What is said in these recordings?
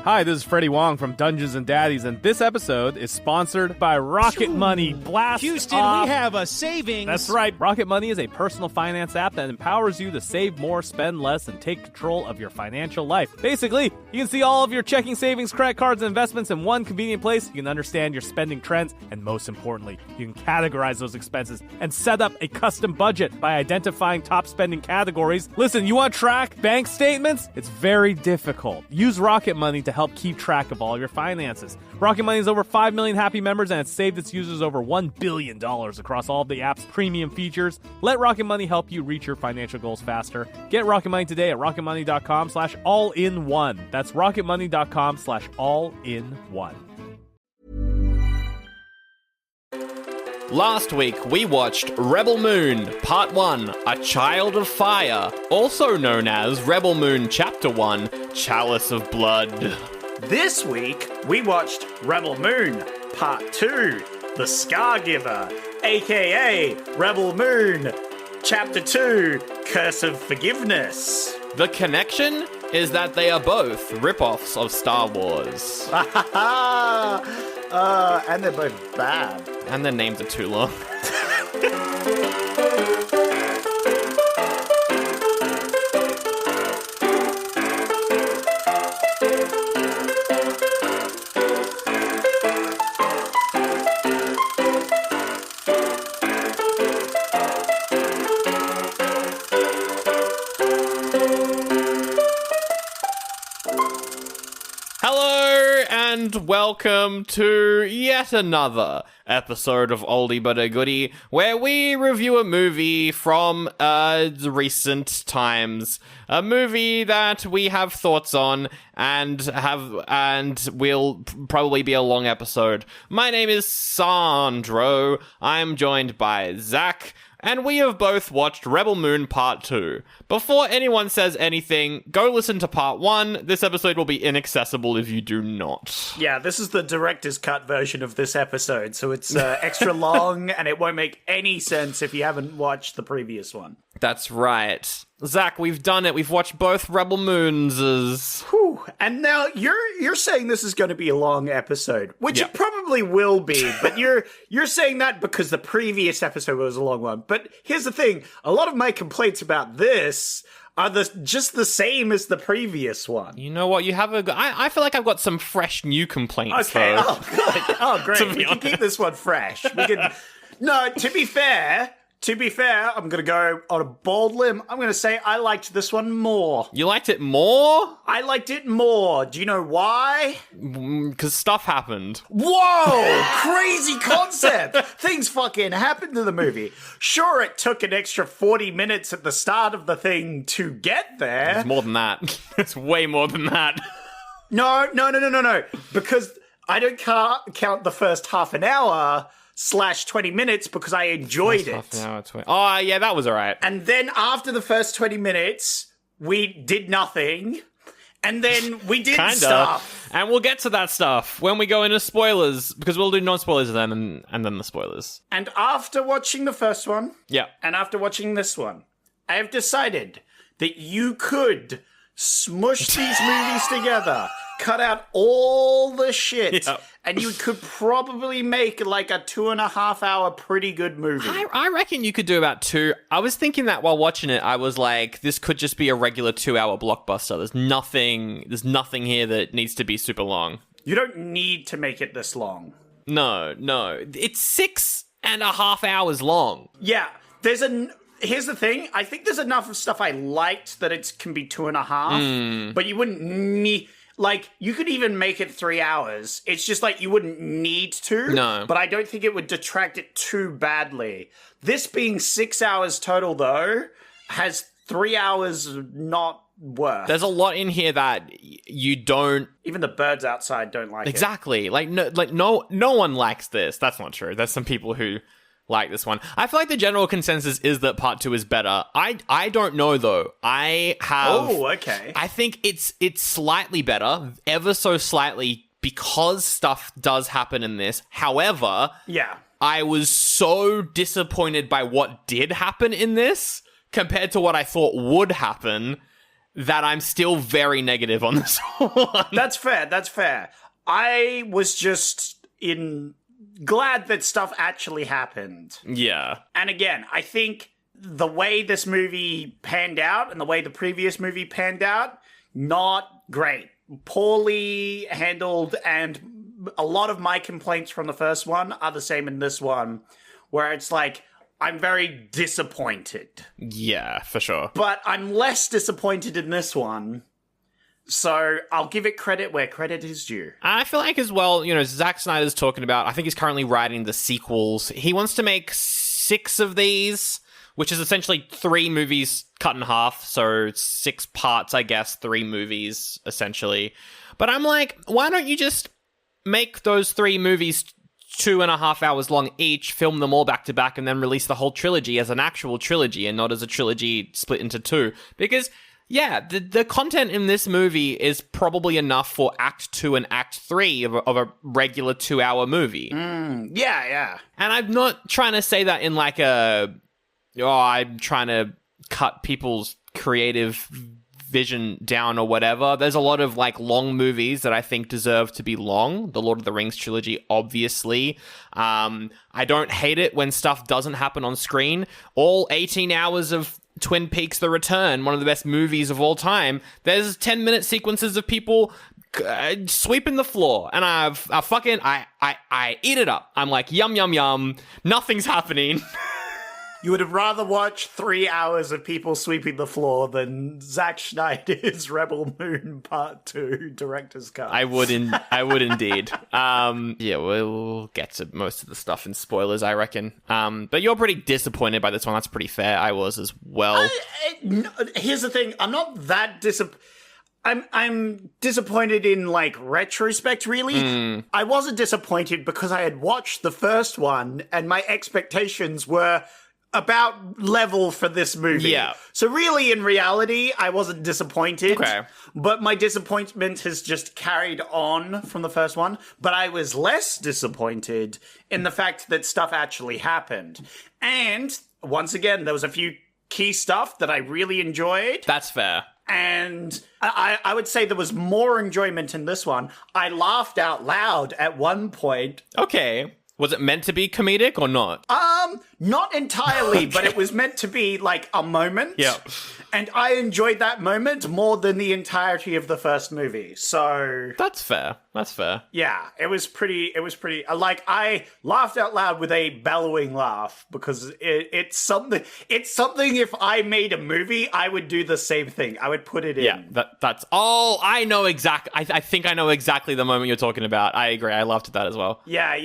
Hi, this is Freddie Wong from Dungeons & Daddies, and this episode is sponsored by Rocket Money. Blast Houston, off. we have a savings. That's right. Rocket Money is a personal finance app that empowers you to save more, spend less, and take control of your financial life. Basically, you can see all of your checking, savings, credit cards, and investments in one convenient place. You can understand your spending trends, and most importantly, you can categorize those expenses and set up a custom budget by identifying top spending categories. Listen, you want to track bank statements? It's very difficult. Use Rocket Money to help keep track of all your finances. Rocket Money has over 5 million happy members and it's saved its users over $1 billion across all of the app's premium features. Let Rocket Money help you reach your financial goals faster. Get Rocket Money today at rocketmoney.com/all-in-one. That's rocketmoney.com/all-in-one. Last week, we watched Rebel Moon, Part 1, A Child of Fire, also known as Rebel Moon Chapter 1, Chalice of Blood. This week, we watched Rebel Moon, Part 2, The Scargiver, aka Rebel Moon, Chapter 2, Curse of Forgiveness. The connection is that they are both rip-offs of Star Wars. And they're both bad. And their names are too long. And welcome to yet another episode of Oldie but a Goodie, where we review a movie from recent times, a movie that we have thoughts on and will probably be a long episode. My name is Sandro. I'm joined by Zach. And we have both watched Rebel Moon Part 2. Before anyone says anything, go listen to Part 1. This episode will be inaccessible if you do not. Yeah, this is the director's cut version of this episode, so it's extra long, and it won't make any sense if you haven't watched the previous one. That's right. Zach, we've done it. We've watched both Rebel Moons. Whew. And now you're saying this is going to be a long episode, which it probably will be, but you're saying that because the previous episode was a long one. But here's the thing. A lot of my complaints about this are just the same as the previous one. You know what? You have I feel like I've got some fresh new complaints. Okay. Though. Oh, good. Oh, great. We can keep this one fresh. No, to be fair, I'm going to go on a bold limb. I'm going to say I liked this one more. You liked it more? I liked it more. Do you know why? Because stuff happened. Whoa! Crazy concept! Things fucking happened to the movie. Sure, it took an extra 40 minutes at the start of the thing to get there. It's more than that. It's way more than that. No. Because I don't count the first half an hour / 20 minutes because I enjoyed it. Half an hour, 20. Oh, yeah, that was all right. And then after the first 20 minutes, we did nothing. And then we did stuff. And we'll get to that stuff when we go into spoilers, because we'll do non-spoilers then and then the spoilers. And after watching the first one, yeah, and after watching this one, I have decided that you could smush these movies together, cut out all the shit, and you could probably make like a 2.5 hour pretty good movie. I reckon you could do about 2. I was thinking that while watching it, I was like, this could just be a regular 2-hour blockbuster. There's nothing here that needs to be super long. You don't need to make it this long. No. It's 6.5 hours long. Yeah, here's the thing. I think there's enough of stuff I liked that it can be 2.5, but you wouldn't need... Like, you could even make it 3 hours. It's just like you wouldn't need to. No. But I don't think it would detract it too badly. This being 6 hours total, though, has 3 hours not worth. There's a lot in here that you don't... Even the birds outside don't like it. Exactly. No one likes this. That's not true. There's some people who like this one. I feel like the general consensus is that part 2 is better. I don't know, though. Oh, okay. I think it's slightly better, ever so slightly, because stuff does happen in this. However, I was so disappointed by what did happen in this compared to what I thought would happen that I'm still very negative on this one. That's fair. I was just glad that stuff actually happened. Yeah. And again, I think the way this movie panned out and the way the previous movie panned out, not great. Poorly handled, and a lot of my complaints from the first one are the same in this one, where it's like, I'm very disappointed. Yeah, for sure. But I'm less disappointed in this one, so I'll give it credit where credit is due. I feel like as well, Zack Snyder's talking about, I think he's currently writing the sequels. He wants to make 6 of these, which is essentially 3 movies cut in half, so 6 parts, I guess, 3 movies, essentially. But I'm like, why don't you just make those 3 movies 2.5 hours long each, film them all back to back, and then release the whole trilogy as an actual trilogy and not as a trilogy split into 2? Because, yeah, the content in this movie is probably enough for Act 2 and Act 3 of a regular 2-hour movie. Yeah. And I'm not trying to say that in like I'm trying to cut people's creative vision down or whatever. There's a lot of like long movies that I think deserve to be long. The Lord of the Rings trilogy, obviously. I don't hate it when stuff doesn't happen on screen. All 18 hours of Twin Peaks: The Return, one of the best movies of all time. There's 10-minute sequences of people sweeping the floor, and I eat it up. I'm like, yum, yum, yum. Nothing's happening. You would have rather watched 3 hours of people sweeping the floor than Zack Snyder's Rebel Moon Part 2 director's cut. I would indeed. Yeah, we'll get to most of the stuff in spoilers, I reckon. But you're pretty disappointed by this one. That's pretty fair. I was as well. Here's the thing. I'm not that disappointed. I'm disappointed in, like, retrospect, really. I wasn't disappointed because I had watched the first one and my expectations were about level for this movie. Yeah. So really, in reality, I wasn't disappointed. Okay. But my disappointment has just carried on from the first one. But I was less disappointed in the fact that stuff actually happened. And, once again, there was a few key stuff that I really enjoyed. That's fair. And I would say there was more enjoyment in this one. I laughed out loud at one point. Okay. Was it meant to be comedic or not? Not entirely, but it was meant to be like a moment. Yeah. And I enjoyed that moment more than the entirety of the first movie. So That's fair. yeah, it was pretty, like, I laughed out loud with a bellowing laugh because it's something if I made a movie, I would do the same thing. I would put it in. Yeah, that's all. I know exactly. I think I know exactly the moment you're talking about. I agree. I laughed at that as well. Yeah.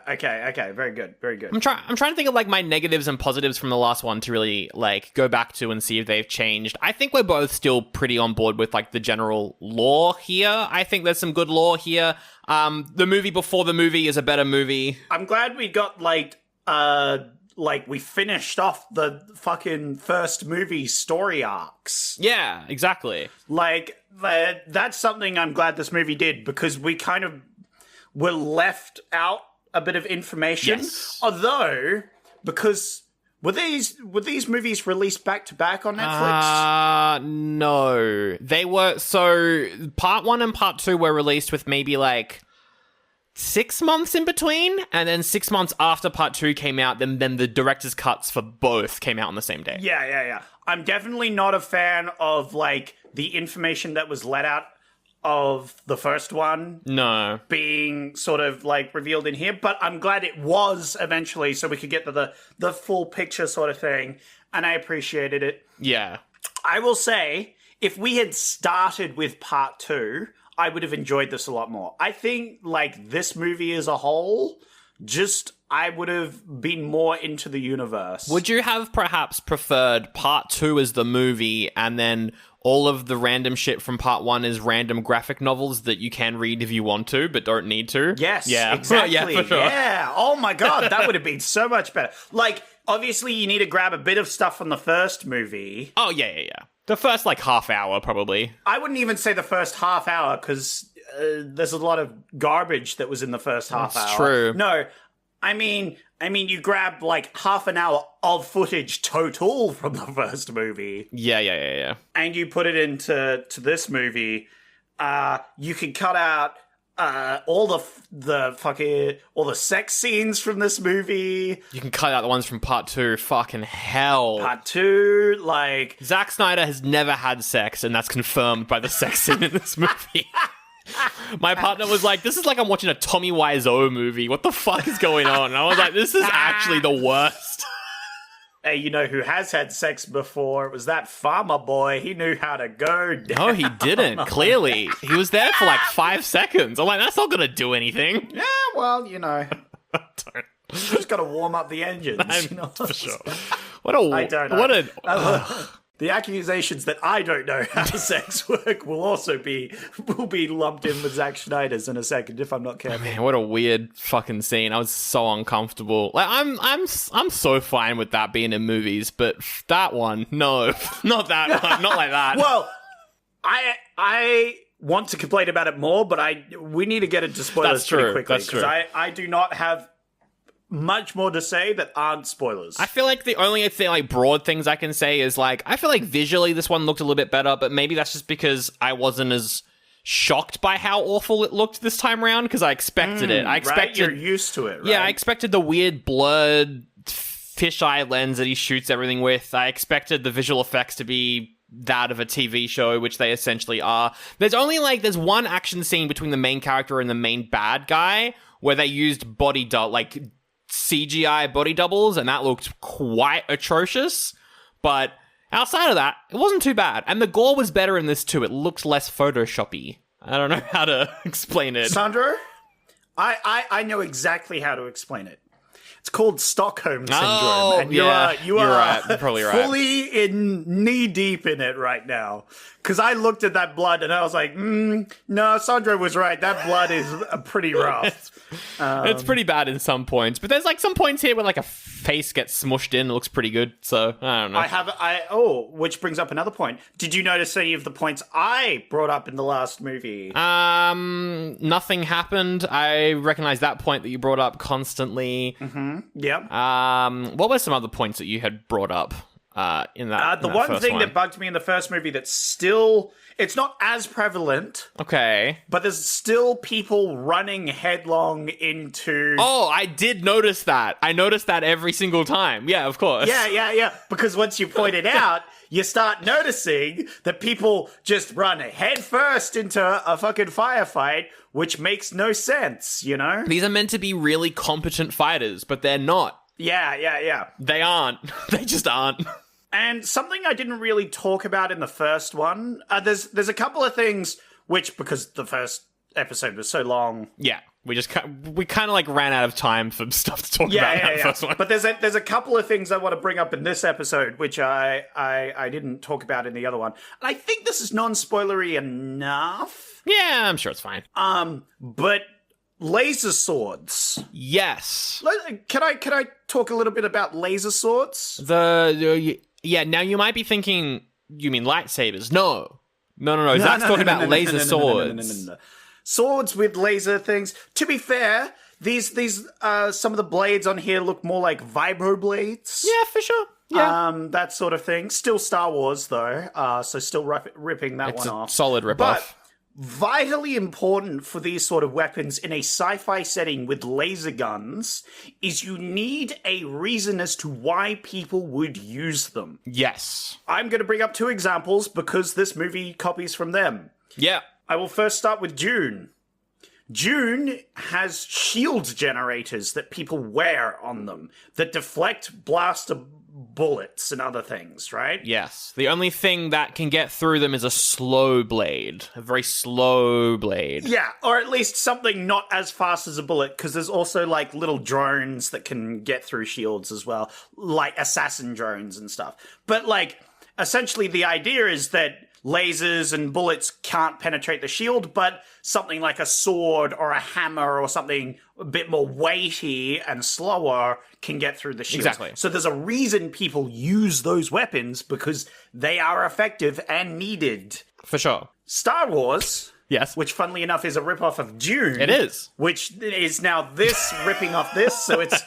Okay. Very good. I'm trying to think of like my negatives and positives from the last one to really like go back to and see if they've changed. I think we're both still pretty on board with like the general lore here. I think there's some good lore here. The movie before the movie is a better movie. I'm glad we got like we finished off the fucking first movie story arcs. Yeah, exactly. Like that's something I'm glad this movie did because we kind of were left out a bit of information. Yes. Although, because were these movies released back to back on Netflix? No. They were, so part 1 and part 2 were released with maybe like 6 months in between, and then 6 months after part 2 came out, then the director's cuts for both came out on the same day. Yeah. I'm definitely not a fan of like the information that was let out of the first one being sort of like revealed in here, but I'm glad it was eventually so we could get to the full picture sort of thing, and I appreciated it. Yeah. I will say, if we had started with part 2, I would have enjoyed this a lot more. I think like this movie as a whole, I would have been more into the universe. Would you have perhaps preferred part 2 as the movie and then all of the random shit from part 1 is random graphic novels that you can read if you want to, but don't need to? Yes, yeah. Exactly. Yeah, for sure. Yeah. Oh my God, that would have been so much better. Like, obviously you need to grab a bit of stuff from the first movie. Oh, yeah. The first, like, half hour, probably. I wouldn't even say the first half hour, because there's a lot of garbage that was in the first half hour. True. No, I mean, you grab like half an hour of footage total from the first movie. Yeah. And you put it into this movie. You can cut out all the sex scenes from this movie. You can cut out the ones from part 2. Fucking hell. Part 2, like Zack Snyder has never had sex, and that's confirmed by the sex scene in this movie. My partner was like, this is like I'm watching a Tommy Wiseau movie. What the fuck is going on? And I was like, this is actually the worst. Hey, you know who has had sex before? It was that farmer boy. He knew how to go down. No, he didn't, clearly. He was there for like 5 seconds. I'm like, that's not going to do anything. Yeah, well, you know. Just got to warm up the engines. You know? For sure. I don't know. The accusations that I don't know how sex work will be lumped in with Zack Snyder's in a second if I'm not careful. Man, what a weird fucking scene. I was so uncomfortable. Like I'm so fine with that being in movies, but that one, no, not that one, not like that. Well, I want to complain about it more, but we need to get into spoilers pretty quickly because I do not have much more to say that aren't spoilers. I feel like the only broad things I can say is like, I feel like visually this one looked a little bit better, but maybe that's just because I wasn't as shocked by how awful it looked this time around because I expected it. Right? You're used to it, right? Yeah, I expected the weird blurred fisheye lens that he shoots everything with. I expected the visual effects to be that of a TV show, which they essentially are. There's one action scene between the main character and the main bad guy where they used CGI body doubles, and that looked quite atrocious. But outside of that, it wasn't too bad. And the gore was better in this too. It looked less Photoshoppy. I don't know how to explain it. Sandro, I know exactly how to explain it. It's called Stockholm Syndrome. Oh, and you are right. You're probably right. Fully knee deep in it right now. Because I looked at that blood and I was like, no, Sandro was right. That blood is pretty rough. It's pretty bad in some points. But there's like some points here where like a face gets smushed in. It looks pretty good. So, I don't know. Which brings up another point. Did you notice any of the points I brought up in the last movie? Nothing happened. I recognize that point that you brought up constantly. Mm-hmm. Yep. What were some other points that you had brought up? In that one thing that bugged me in the first movie that's still, it's not as prevalent. Okay. But there's still people running headlong into... Oh, I did notice that. I noticed that every single time. Yeah, of course. Yeah. Because once you point it out, you start noticing that people just run head first into a fucking firefight, which makes no sense, you know? These are meant to be really competent fighters, but they're not. Yeah. They aren't. They just aren't. And something I didn't really talk about in the first one, there's a couple of things which, because the first episode was so long... Yeah, we kind of like ran out of time for stuff to talk about in that first one. But there's a couple of things I want to bring up in this episode, which I didn't talk about in the other one. And I think this is non-spoilery enough. Yeah, I'm sure it's fine. But... laser swords. Yes. Can I talk a little bit about laser swords? Yeah, now you might be thinking, you mean lightsabers? No. Zach's talking about laser swords. No. Swords with laser things. To be fair, these some of the blades on here look more like vibro blades. Yeah, for sure. Yeah. That sort of thing. Still Star Wars, though. So still ripping that one off. Solid rip-off. Vitally important for these sort of weapons in a sci-fi setting with laser guns is you need a reason as to why people would use them. Yes. I'm going to bring up 2 examples because this movie copies from them. Yeah. I will first start with Dune. Dune has shield generators that people wear on them that deflect blaster bullets and other things, right? Yes. The only thing that can get through them is a slow blade. A very slow blade. Yeah, or at least something not as fast as a bullet, because there's also, like, little drones that can get through shields as well, like assassin drones and stuff. But, like, essentially the idea is that lasers and bullets can't penetrate the shield, but something like a sword or a hammer or something a bit more weighty and slower can get through the shield. Exactly. So there's a reason people use those weapons, because they are effective and needed. For sure. Star Wars Yes. Which, funnily enough, is a ripoff of Dune. It is. Which is now this ripping off this, so it's...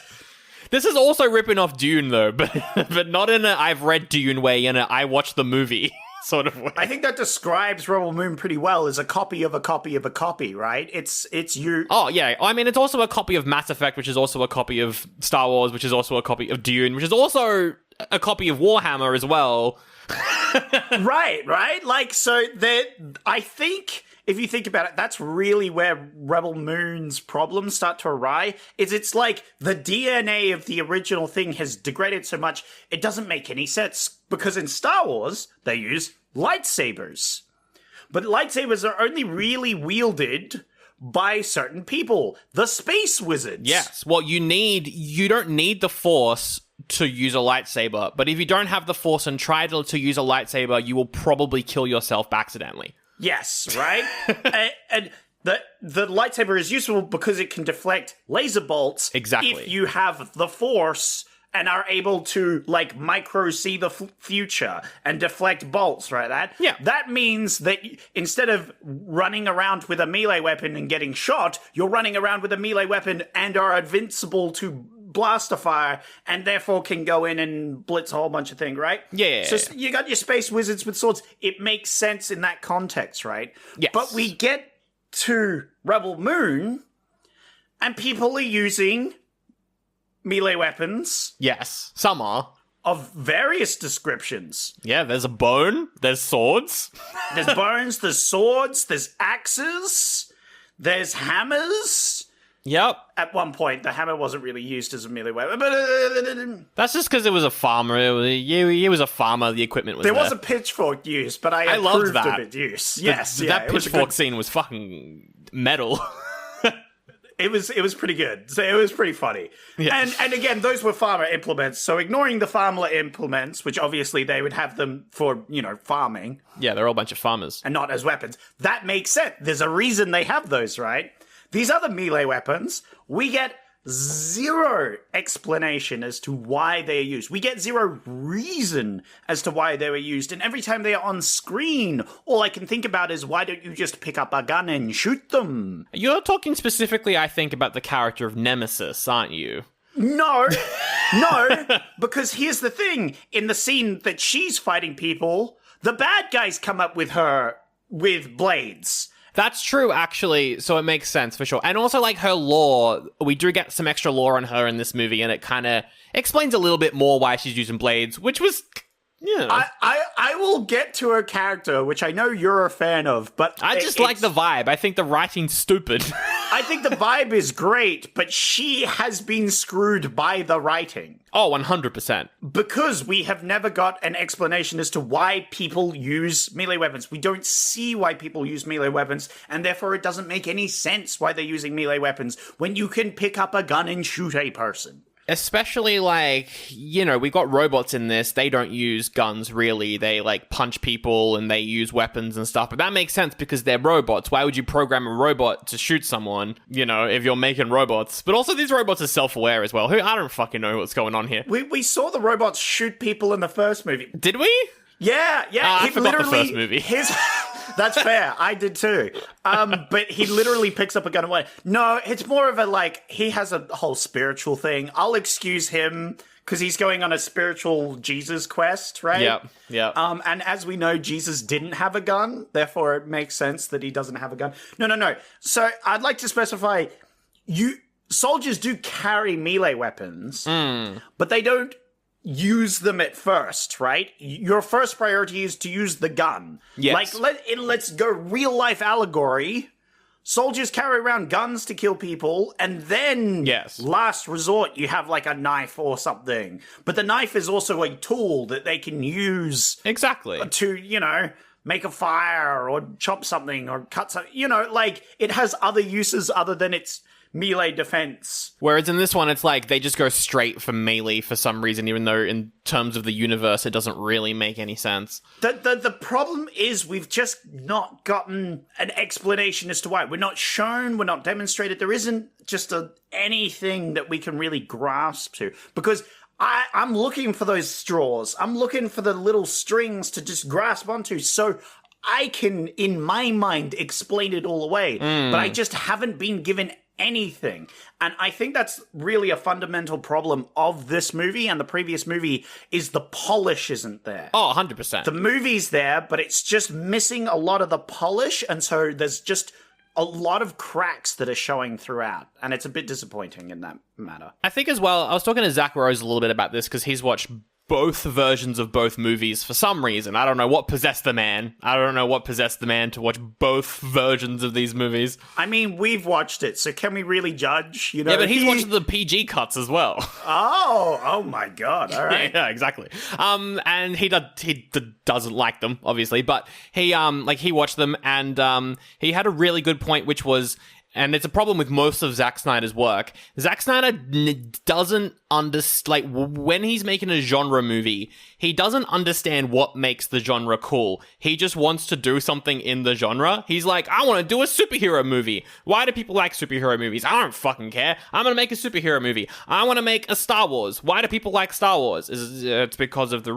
This is also ripping off Dune, though, but not in a I've read Dune way, in a I watched the movie sort of way. I think that describes Rebel Moon pretty well as a copy of a copy of a copy, right? It's you... Oh, yeah. I mean, it's also a copy of Mass Effect, which is also a copy of Star Wars, which is also a copy of Dune, which is also a copy of Warhammer as well. Right? Like, so I think... If you think about it, that's really where Rebel Moon's problems start to arise. It's like the DNA of the original thing has degraded so much, it doesn't make any sense. Because in Star Wars, they use lightsabers. But lightsabers are only really wielded by certain people. The space wizards. Yes. Well, you don't need the Force to use a lightsaber. But if you don't have the Force and try to use a lightsaber, you will probably kill yourself accidentally. Yes, right? and the lightsaber is useful because it can deflect laser bolts. Exactly. If you have the Force and are able to, like, micro-see the future and deflect bolts, right? Yeah. That means that instead of running around with a melee weapon and getting shot, you're running around with a melee weapon and are invincible to blaster fire, and therefore can go in and blitz a whole bunch of things, right? Yeah. So you got your space wizards with swords. It makes sense in that context, right? Yes. But we get to Rebel Moon, and people are using melee weapons. Yes. Some are. Of various descriptions. Yeah, there's a bone, there's swords. There's bones, there's swords, there's axes, there's hammers. Yep. At one point, the hammer wasn't really used as a melee weapon, but... That's just because it was a farmer. He was a farmer, the equipment was there. There was a pitchfork use, but I loved approved that. of its use. Yes, yeah. That pitchfork scene was fucking metal. It was pretty good. So it was pretty funny. Yeah. And again, those were farmer implements. So ignoring the farmer implements, which obviously they would have them for, farming. Yeah, they're all a bunch of farmers. And not as weapons. That makes sense. There's a reason they have those, right? These other melee weapons, we get zero explanation as to why they are used. We get zero reason as to why they were used. And every time they are on screen, all I can think about is, why don't you just pick up a gun and shoot them? You're talking specifically, I think, about the character of Nemesis, aren't you? No, because here's the thing. In the scene that she's fighting people, the bad guys come up with her with blades. That's true, actually, so it makes sense, for sure. And also, like, her lore, we do get some extra lore on her in this movie, and it kind of explains a little bit more why she's using blades, which was, I will get to her character, which I know you're a fan of, but... I just like the vibe. I think the writing's stupid. I think the vibe is great, but she has been screwed by the writing. Oh, 100%. Because we have never got an explanation as to why people use melee weapons. We don't see why people use melee weapons, and therefore it doesn't make any sense why they're using melee weapons when you can pick up a gun and shoot a person. Especially, like, we got robots in this. They don't use guns, really. They, like, punch people and they use weapons and stuff. But that makes sense because they're robots. Why would you program a robot to shoot someone, if you're making robots? But also, these robots are self-aware as well. I don't fucking know what's going on here. We saw the robots shoot people in the first movie. Did we? Yeah. I forgot the first movie. That's fair. I did too. But he literally picks up a gun and away. No, it's more of he has a whole spiritual thing. I'll excuse him because he's going on a spiritual Jesus quest, right? Yeah. And as we know, Jesus didn't have a gun. Therefore, it makes sense that he doesn't have a gun. No. So I'd like to specify, soldiers do carry melee weapons, but they don't use them at first, right? Your first priority is to use the gun. Yes. Let's go real life allegory. Soldiers carry around guns to kill people, and then last resort, you have like a knife or something. But the knife is also a tool that they can use exactly to, make a fire or chop something or cut something. It has other uses other than its melee defense. Whereas in this one, it's like they just go straight for melee for some reason, even though in terms of the universe, it doesn't really make any sense. The problem is we've just not gotten an explanation as to why. We're not shown, we're not demonstrated. There isn't just anything that we can really grasp to. Because I'm looking for those straws. I'm looking for the little strings to just grasp onto. So I can, in my mind, explain it all away, but I just haven't been given anything. And I think that's really a fundamental problem of this movie and the previous movie is the polish isn't there. Oh, 100%. The movie's there, but it's just missing a lot of the polish, and so there's just a lot of cracks that are showing throughout, and it's a bit disappointing in that matter. I think as well, I was talking to Zach Rose a little bit about this because he's watched both versions of both movies for some reason. I don't know what possessed the man. I don't know what possessed the man to watch both versions of these movies. I mean, we've watched it, so can we really judge? You know, yeah, but he's watched the PG cuts as well. Oh my god! All right, yeah, exactly. And he doesn't like them, obviously, but he watched them, and he had a really good point, which was. And it's a problem with most of Zack Snyder's work. Zack Snyder doesn't understand, when he's making a genre movie, he doesn't understand what makes the genre cool. He just wants to do something in the genre. He's like, I want to do a superhero movie. Why do people like superhero movies? I don't fucking care. I'm going to make a superhero movie. I want to make a Star Wars. Why do people like Star Wars? It's because of the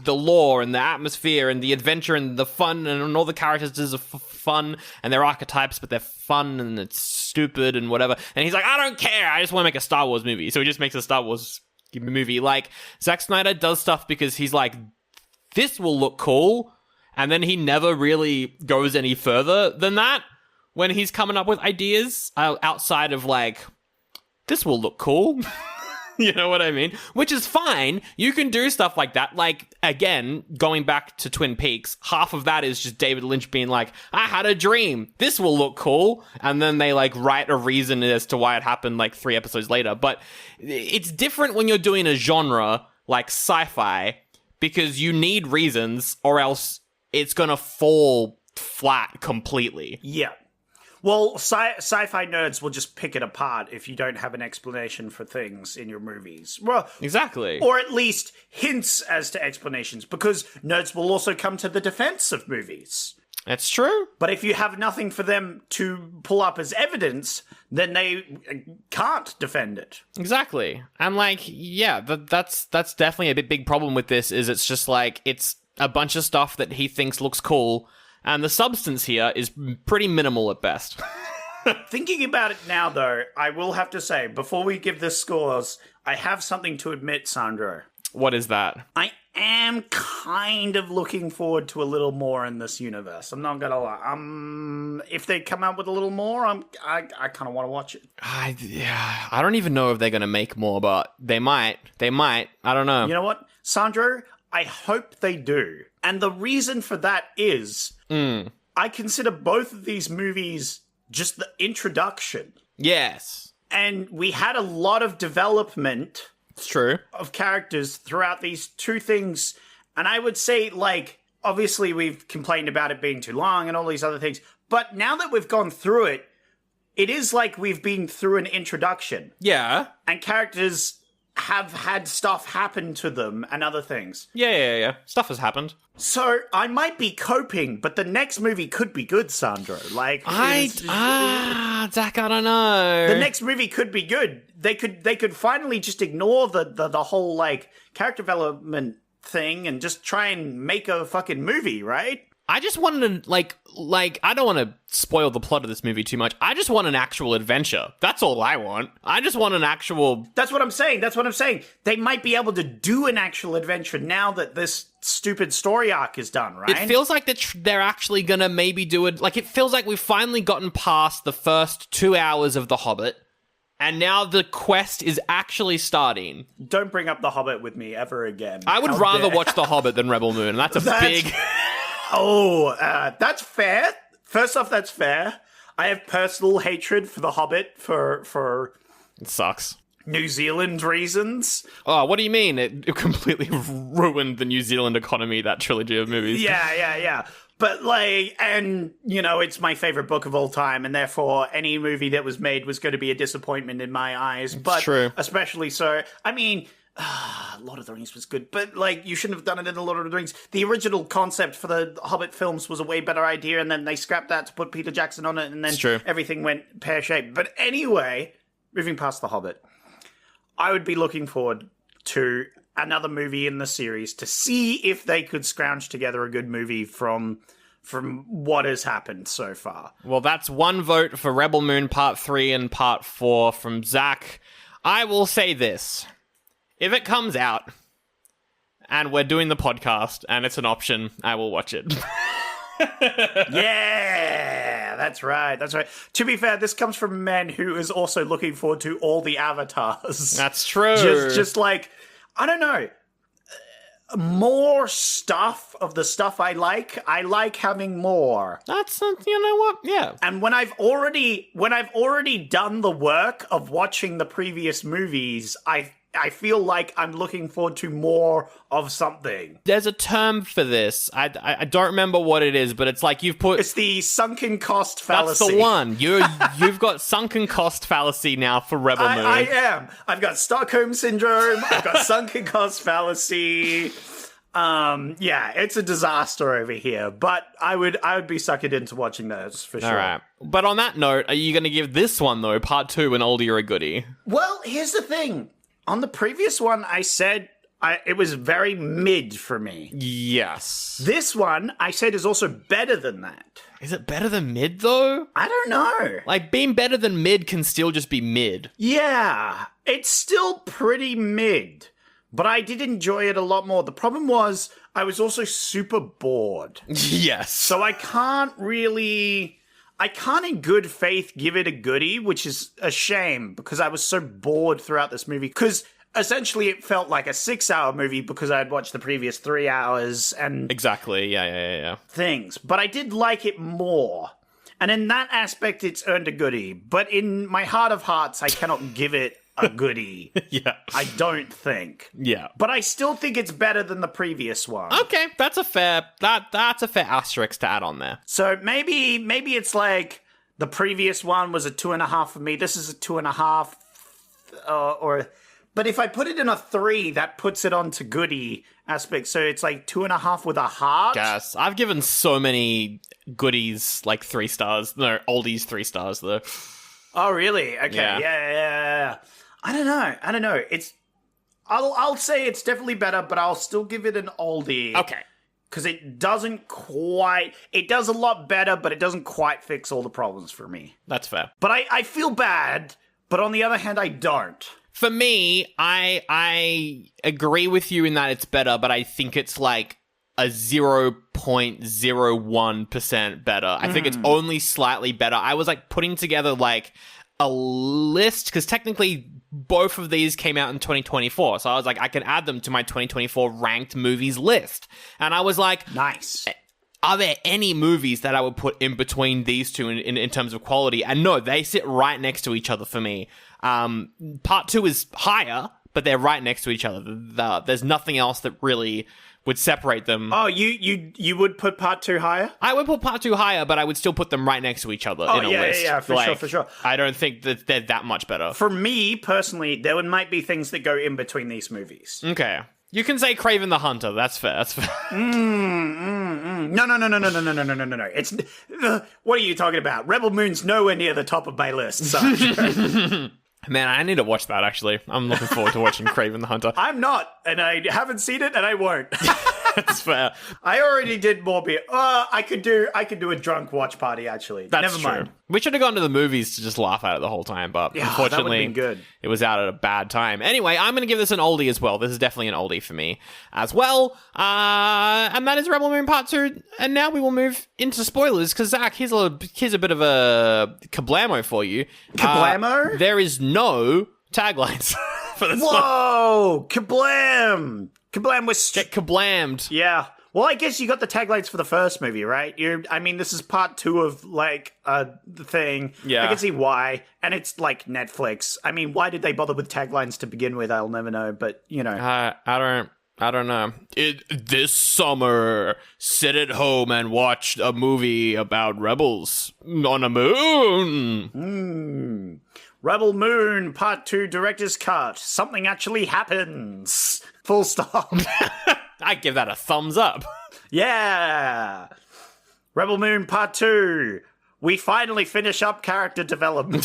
the lore and the atmosphere and the adventure and the fun and all the characters are fun and they're archetypes, but they're fun and it's stupid and whatever. And he's like, I don't care. I just want to make a Star Wars movie. So he just makes a Star Wars movie. Like, Zack Snyder does stuff because he's like, this will look cool. And then he never really goes any further than that when he's coming up with ideas outside of like, this will look cool. You know what I mean? Which is fine. You can do stuff like that. Like, again, going back to Twin Peaks, half of that is just David Lynch being like, I had a dream. This will look cool. And then they, like, write a reason as to why it happened, like, 3 episodes later. But it's different when you're doing a genre like sci-fi because you need reasons or else it's going to fall flat completely. Yeah. Well, sci-fi nerds will just pick it apart if you don't have an explanation for things in your movies. Well, exactly. Or at least hints as to explanations, because nerds will also come to the defense of movies. That's true. But if you have nothing for them to pull up as evidence, then they can't defend it. Exactly. And like, yeah, that's definitely a big problem with this, is it's just like, it's a bunch of stuff that he thinks looks cool, and the substance here is pretty minimal at best. Thinking about it now, though, I will have to say, before we give this scores, I have something to admit, Sandro. What is that? I am kind of looking forward to a little more in this universe. I'm not gonna lie. If they come out with a little more, I kind of want to watch it. I don't even know if they're gonna make more, but they might. I don't know. You know what, Sandro? I hope they do. And the reason for that is I consider both of these movies just the introduction. Yes. And we had a lot of development. It's true. Of characters throughout these two things. And I would say, like, obviously we've complained about it being too long and all these other things. But now that we've gone through it, it is like we've been through an introduction. Yeah. And characters have had stuff happen to them and other things. Yeah. Stuff has happened. So I might be coping, but the next movie could be good, Sandro. Like, Zach, I don't know. The next movie could be good. They could finally just ignore the whole like character development thing and just try and make a fucking movie, right? I just wanted to, like, I don't want to spoil the plot of this movie too much. I just want an actual adventure. That's all I want. I just want an actual... That's what I'm saying. They might be able to do an actual adventure now that this stupid story arc is done, right? It feels like they're actually gonna maybe do it... Like, it feels like we've finally gotten past the first 2 hours of The Hobbit, and now the quest is actually starting. Don't bring up The Hobbit with me ever again. I would rather watch The Hobbit than Rebel Moon, and that's big... That's fair. First off, that's fair. I have personal hatred for The Hobbit for it sucks. New Zealand reasons. Oh, what do you mean? It completely ruined the New Zealand economy, that trilogy of movies. Yeah. But, like, and, you know, it's my favorite book of all time, and therefore any movie that was made was going to be a disappointment in my eyes. But true. Especially so. I mean... Lord of the Rings was good, but, like, you shouldn't have done it in the Lord of the Rings. The original concept for the Hobbit films was a way better idea, and then they scrapped that to put Peter Jackson on it, and then everything went pear-shaped. But anyway, moving past the Hobbit, I would be looking forward to another movie in the series to see if they could scrounge together a good movie from from what has happened so far. Well, that's one vote for Rebel Moon Part 3 and Part 4 from Zack. I will say this. If it comes out and we're doing the podcast and it's an option, I will watch it. Yeah, that's right. To be fair, this comes from a man who is also looking forward to all the avatars. That's true. Just like, I don't know, more stuff of the stuff I like having more. That's, you know what? Yeah. And when I've already done the work of watching the previous movies, I feel like I'm looking forward to more of something. There's a term for this. I don't remember what it is, but it's like you've put... It's the sunken cost fallacy. That's the one. You've got sunken cost fallacy now for Rebel Moon. I am. I've got Stockholm Syndrome. I've got sunken cost fallacy. Yeah, it's a disaster over here, but I would be suckered into watching those for sure. All right. But on that note, are you going to give this one, though, Part 2, an oldie or a goodie? Well, here's the thing. On the previous one, I said it was very mid for me. Yes. This one, I said, is also better than that. Is it better than mid, though? I don't know. Like, being better than mid can still just be mid. Yeah, it's still pretty mid, but I did enjoy it a lot more. The problem was, I was also super bored. Yes. So I can't in good faith give it a goodie, which is a shame because I was so bored throughout this movie. Because essentially it felt like a 6-hour movie because I had watched the previous 3 hours and... Exactly, yeah. Things. But I did like it more. And in that aspect, it's earned a goodie. But in my heart of hearts, I cannot give it a goodie. Yeah. I don't think. Yeah. But I still think it's better than the previous one. Okay, that's a fair asterisk to add on there. So maybe it's like the previous one was a 2.5 for me. This is a 2.5, but if I put it in a 3, that puts it onto goodie aspect. So it's like 2.5 with a heart. Yes, I've given so many goodies like 3 stars. No, oldies 3 stars though. Oh really? Okay. Yeah. I don't know. I'll say it's definitely better, but I'll still give it an oldie. Okay. Because it does a lot better, but it doesn't quite fix all the problems for me. That's fair. But I feel bad, but on the other hand, I don't. For me, I agree with you in that it's better, but I think it's like a 0.01% better. I think it's only slightly better. I was like putting together like a list, because technically both of these came out in 2024. So I was like, I can add them to my 2024 ranked movies list. And I was like, nice. Are there any movies that I would put in between these two in terms of quality? And no, they sit right next to each other for me. Part 2 is higher, but they're right next to each other. There's nothing else that really would separate them. Oh, you would put Part 2 higher? I would put Part 2 higher, but I would still put them right next to each other in a list. Yeah, for sure. I don't think that they're that much better. For me, personally, there might be things that go in between these movies. Okay. You can say Kraven the Hunter. That's fair. No. It's what are you talking about? Rebel Moon's nowhere near the top of my list, Sarge. Man, I need to watch that, actually. I'm looking forward to watching Kraven the Hunter. I'm not, and I haven't seen it, and I won't. That's fair. I already did more beer. I could do a drunk watch party, actually. That's Never true. mind. We should have gone to the movies to just laugh at it the whole time, but unfortunately, that would've been good. It was out at a bad time. Anyway, I'm going to give this an oldie as well. This is definitely an oldie for me as well. And that is Rebel Moon Part 2. And now we will move into spoilers, because Zach, here's a bit of a kablamo for you. Kablamo? There is no taglines for this one. Whoa! Kablam! Kablam was... Get kablammed. Yeah. Well, I guess you got the taglines for the first movie, right? This is part 2 of, like, the thing. Yeah. I can see why. And it's, like, Netflix. I mean, why did they bother with taglines to begin with? I'll never know, but, you know. I don't know. This summer, sit at home and watch a movie about rebels on a moon. Rebel Moon Part 2 Director's Cut. Something actually happens. Full stop. I give that a thumbs up. Yeah. Rebel Moon Part 2. We finally finish up character development.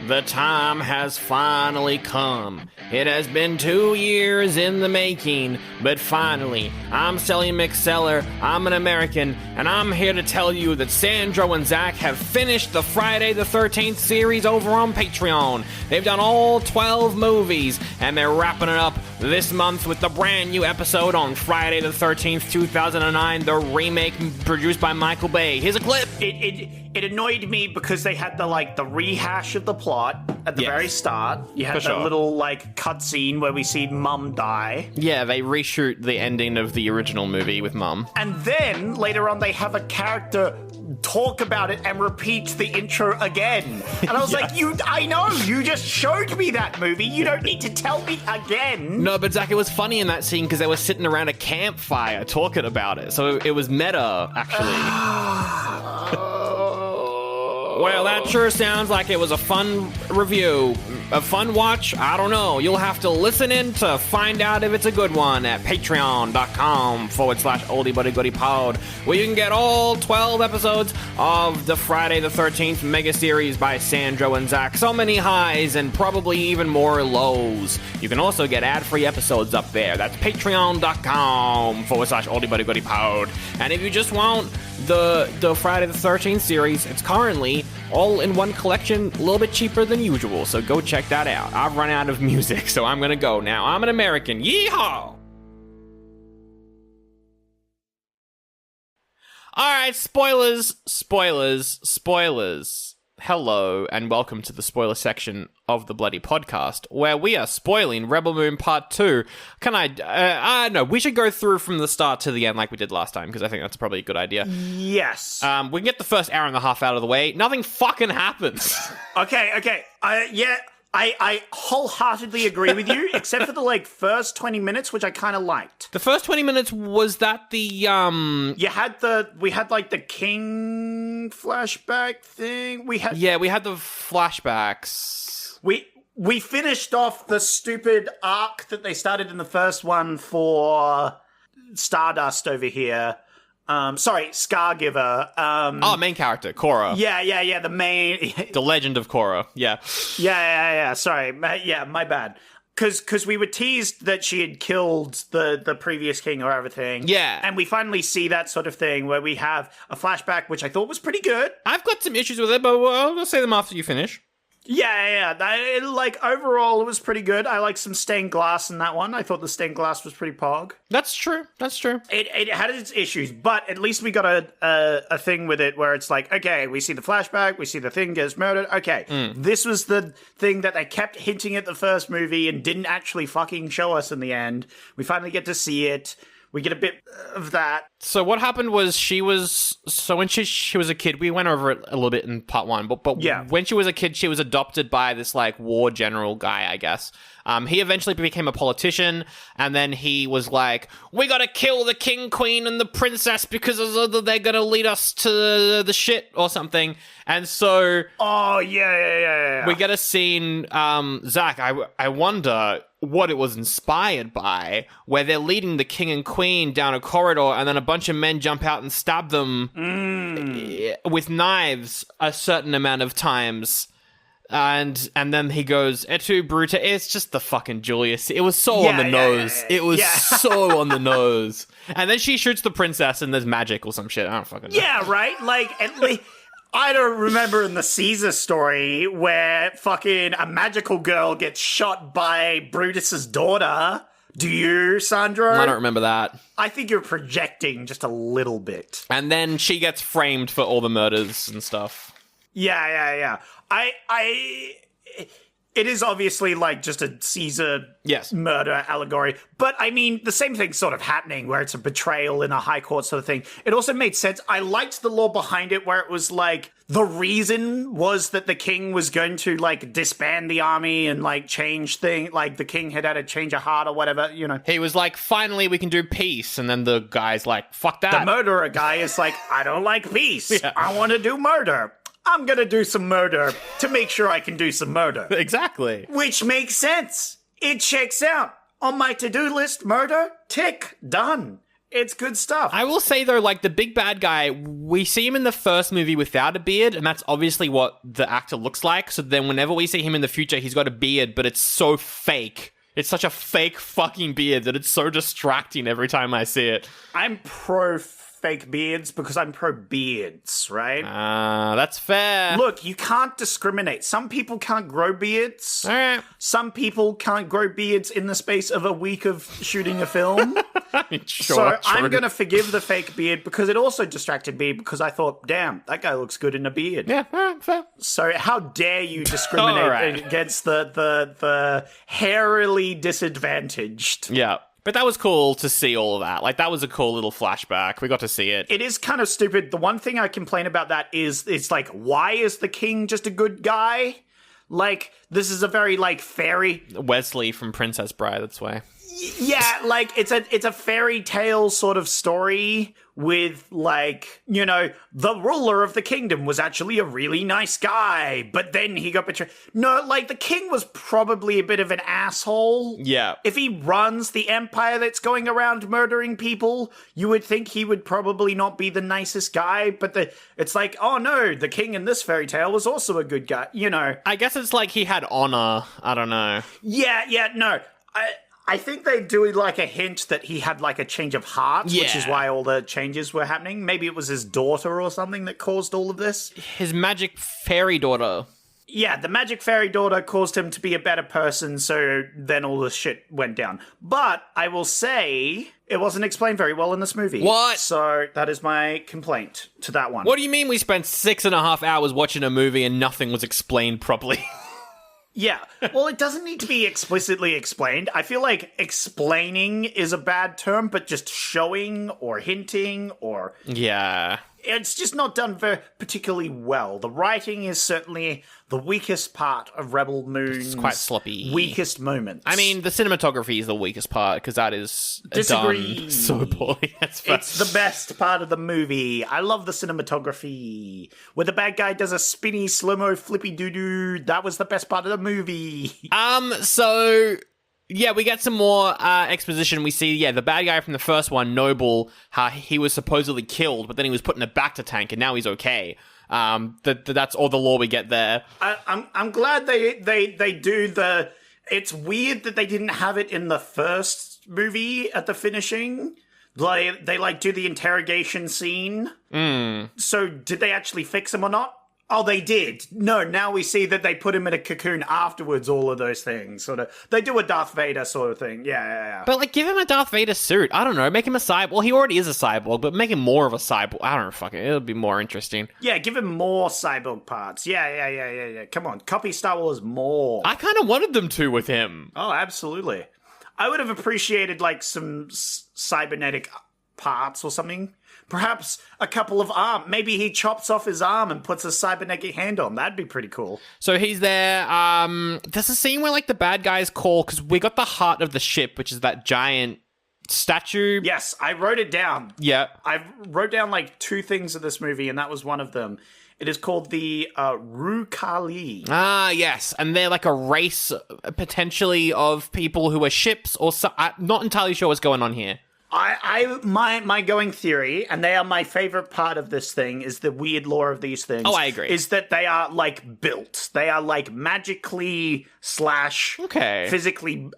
The time has finally come. It has been 2 years in the making, but finally, I'm Sally McSeller, I'm an American, and I'm here to tell you that Sandro and Zach have finished the Friday the 13th series over on Patreon. They've done all 12 movies, and they're wrapping it up this month with the brand new episode on Friday the 13th, 2009, the remake produced by Michael Bay. Here's a clip. It annoyed me because they had the rehash of the plot at the very start. You had that little cutscene where we see Mum die. Yeah, they reshoot the ending of the original movie with Mum. And then later on they have a character talk about it and repeat the intro again. And I was like, I know, you just showed me that movie. You don't need to tell me again. No, but Zach, it was funny in that scene because they were sitting around a campfire talking about it. So it was meta, actually. Well, that sure sounds like it was a fun review. A fun watch? I don't know. You'll have to listen in to find out if it's a good one at patreon.com/oldie-but-a-goodie-pod, where you can get all 12 episodes of the Friday the 13th mega series by Sandro and Zach. So many highs and probably even more lows. You can also get ad-free episodes up there. That's patreon.com/oldie-but-a-goodie-pod. And if you just want the Friday the 13th series, it's currently all in one collection, a little bit cheaper than usual, so go check that out. I've run out of music, so I'm gonna go now. I'm an American. Yeehaw! Alright, spoilers. Hello, and welcome to the spoiler section of the bloody podcast, where we are spoiling Rebel Moon Part 2. I don't know, we should go through from the start to the end like we did last time, because I think that's probably a good idea. Yes. We can get the first hour and a half out of the way. Nothing fucking happens. Okay. I wholeheartly agree with you, except for the first 20 minutes, which I kind of liked. The first 20 minutes, was that the we had the king flashback thing. We had the flashbacks. We finished off the stupid arc that they started in the first one for Stardust over here. Scargiver. Main character, Korra. Yeah, the main... The Legend of Korra, yeah. Yeah, sorry. Yeah, my bad. Because we were teased that she had killed the previous king or everything. Yeah. And we finally see that sort of thing where we have a flashback, which I thought was pretty good. I've got some issues with it, but I'll say them after you finish. Yeah. Overall, it was pretty good. I like some stained glass in that one. I thought the stained glass was pretty pog. That's true. It had its issues, but at least we got a thing with it where it's like, okay, we see the flashback, we see the thing gets murdered. Okay, This was the thing that they kept hinting at the first movie and didn't actually fucking show us in the end. We finally get to see it. We get a bit of that. So what happened was when she was a kid, we went over it a little bit in part one, but yeah. When she was a kid, she was adopted by this war general guy, I guess. He eventually became a politician, and then he was like, we gotta kill the king, queen, and the princess because they're gonna lead us to the shit or something. And so... Oh, yeah. We get a scene, Zach, I wonder what it was inspired by, where they're leading the king and queen down a corridor, and then a bunch of men jump out and stab them with knives a certain amount of times. And then he goes, Et tu, Brute? It's just the fucking Julius. It was so on the nose. Yeah. It was so on the nose. And then she shoots the princess and there's magic or some shit. I don't fucking know. Yeah, right? At least... I don't remember in the Caesar story where fucking a magical girl gets shot by Brutus's daughter. Do you, Sandro? I don't remember that. I think you're projecting just a little bit. And then she gets framed for all the murders and stuff. Yeah. It is obviously just a Caesar murder allegory. But I mean, the same thing's sort of happening where it's a betrayal in a high court sort of thing. It also made sense. I liked the lore behind it where it was the reason was that the king was going to disband the army and change things. The king had a change of heart or whatever, you know. He was like, finally we can do peace. And then the guy's like, fuck that. The murderer guy is like, I don't like peace. Yeah. I want to do murder. I'm gonna do some murder to make sure I can do some murder. Exactly. Which makes sense. It checks out. On my to-do list, murder, tick, done. It's good stuff. I will say, though, like, the big bad guy, we see him in the first movie without a beard, and that's obviously what the actor looks like. So then whenever we see him in the future, he's got a beard, but it's so fake. It's such a fake fucking beard that it's so distracting every time I see it. I'm pro fake beards because I'm pro beards, right? That's fair. Look, you can't discriminate. Some people can't grow beards. All right. Some people can't grow beards in the space of a week of shooting a film. Sure, I'm going to forgive the fake beard because it also distracted me because I thought, damn, that guy looks good in a beard. Yeah, all right, fair. So how dare you discriminate Alright. against the hairily disadvantaged? Yeah. But that was cool to see all of that. Like, that was a cool little flashback. We got to see it. It is kind of stupid. The one thing I complain about that is it's like, why is the king just a good guy? Like, this is a very, like, fairy... Wesley from Princess Bride, that's why. Yeah, like, it's a fairy tale sort of story with, like, you know, the ruler of the kingdom was actually a really nice guy, but then he got betrayed. No, like, the king was probably a bit of an asshole. Yeah. If he runs the empire that's going around murdering people, you would think he would probably not be the nicest guy, but it's like, oh no, the king in this fairy tale was also a good guy, you know. I guess it's like he had honor. I don't know. Yeah, no. I think they do like a hint that he had like a change of heart, which is why all the changes were happening. Maybe it was his daughter or something that caused all of this. His magic fairy daughter. Yeah, the magic fairy daughter caused him to be a better person, so then all this shit went down. But I will say it wasn't explained very well in this movie. What? So that is my complaint to that one. What do you mean we spent 6.5 hours watching a movie and nothing was explained properly? Yeah. Well, it doesn't need to be explicitly explained. I feel like explaining is a bad term, but just showing or hinting or... Yeah. It's just not done very particularly well. The writing is certainly the weakest part of Rebel Moon's It's quite sloppy. weakest moments. I mean, the cinematography is the weakest part because that is Disagree. done so poorly. It's the best part of the movie. I love the cinematography. Where the bad guy does a spinny, slow-mo, flippy doo-doo. That was the best part of the movie. So... Yeah, we get some more exposition. We see, the bad guy from the first one, Noble, he was supposedly killed, but then he was put in a Bacta tank, and now he's okay. That's all the lore we get there. I'm glad they do the... It's weird that they didn't have it in the first movie at the finishing. They like do the interrogation scene. So did they actually fix him or not? Oh, they did. No, now we see that they put him in a cocoon afterwards, all of those things. Sort of, they do a Darth Vader sort of thing. Yeah. But, like, give him a Darth Vader suit. I don't know. Make him a cyborg. Well, he already is a cyborg, but make him more of a cyborg. I don't know. Fuck it. It'll be more interesting. Yeah, give him more cyborg parts. Yeah. Come on. Copy Star Wars more. I kind of wanted them to with him. Oh, absolutely. I would have appreciated, like, some cybernetic parts or something. Perhaps a couple of arms. Maybe he chops off his arm and puts a cybernetic hand on. That'd be pretty cool. So he's there. There's a scene where, like, the bad guys call, because we got the heart of the ship, which is that giant statue. Yes, I wrote it down. Yeah. I wrote down, like, 2 things of this movie, and that was one of them. It is called the Rukali. Ah, yes. And they're like a race, potentially, of people who are ships or... I'm not entirely sure what's going on here. My going theory, and they are my favorite part of this thing, is the weird lore of these things. Oh, I agree. Is that they are, like, built. They are, like, magically / physically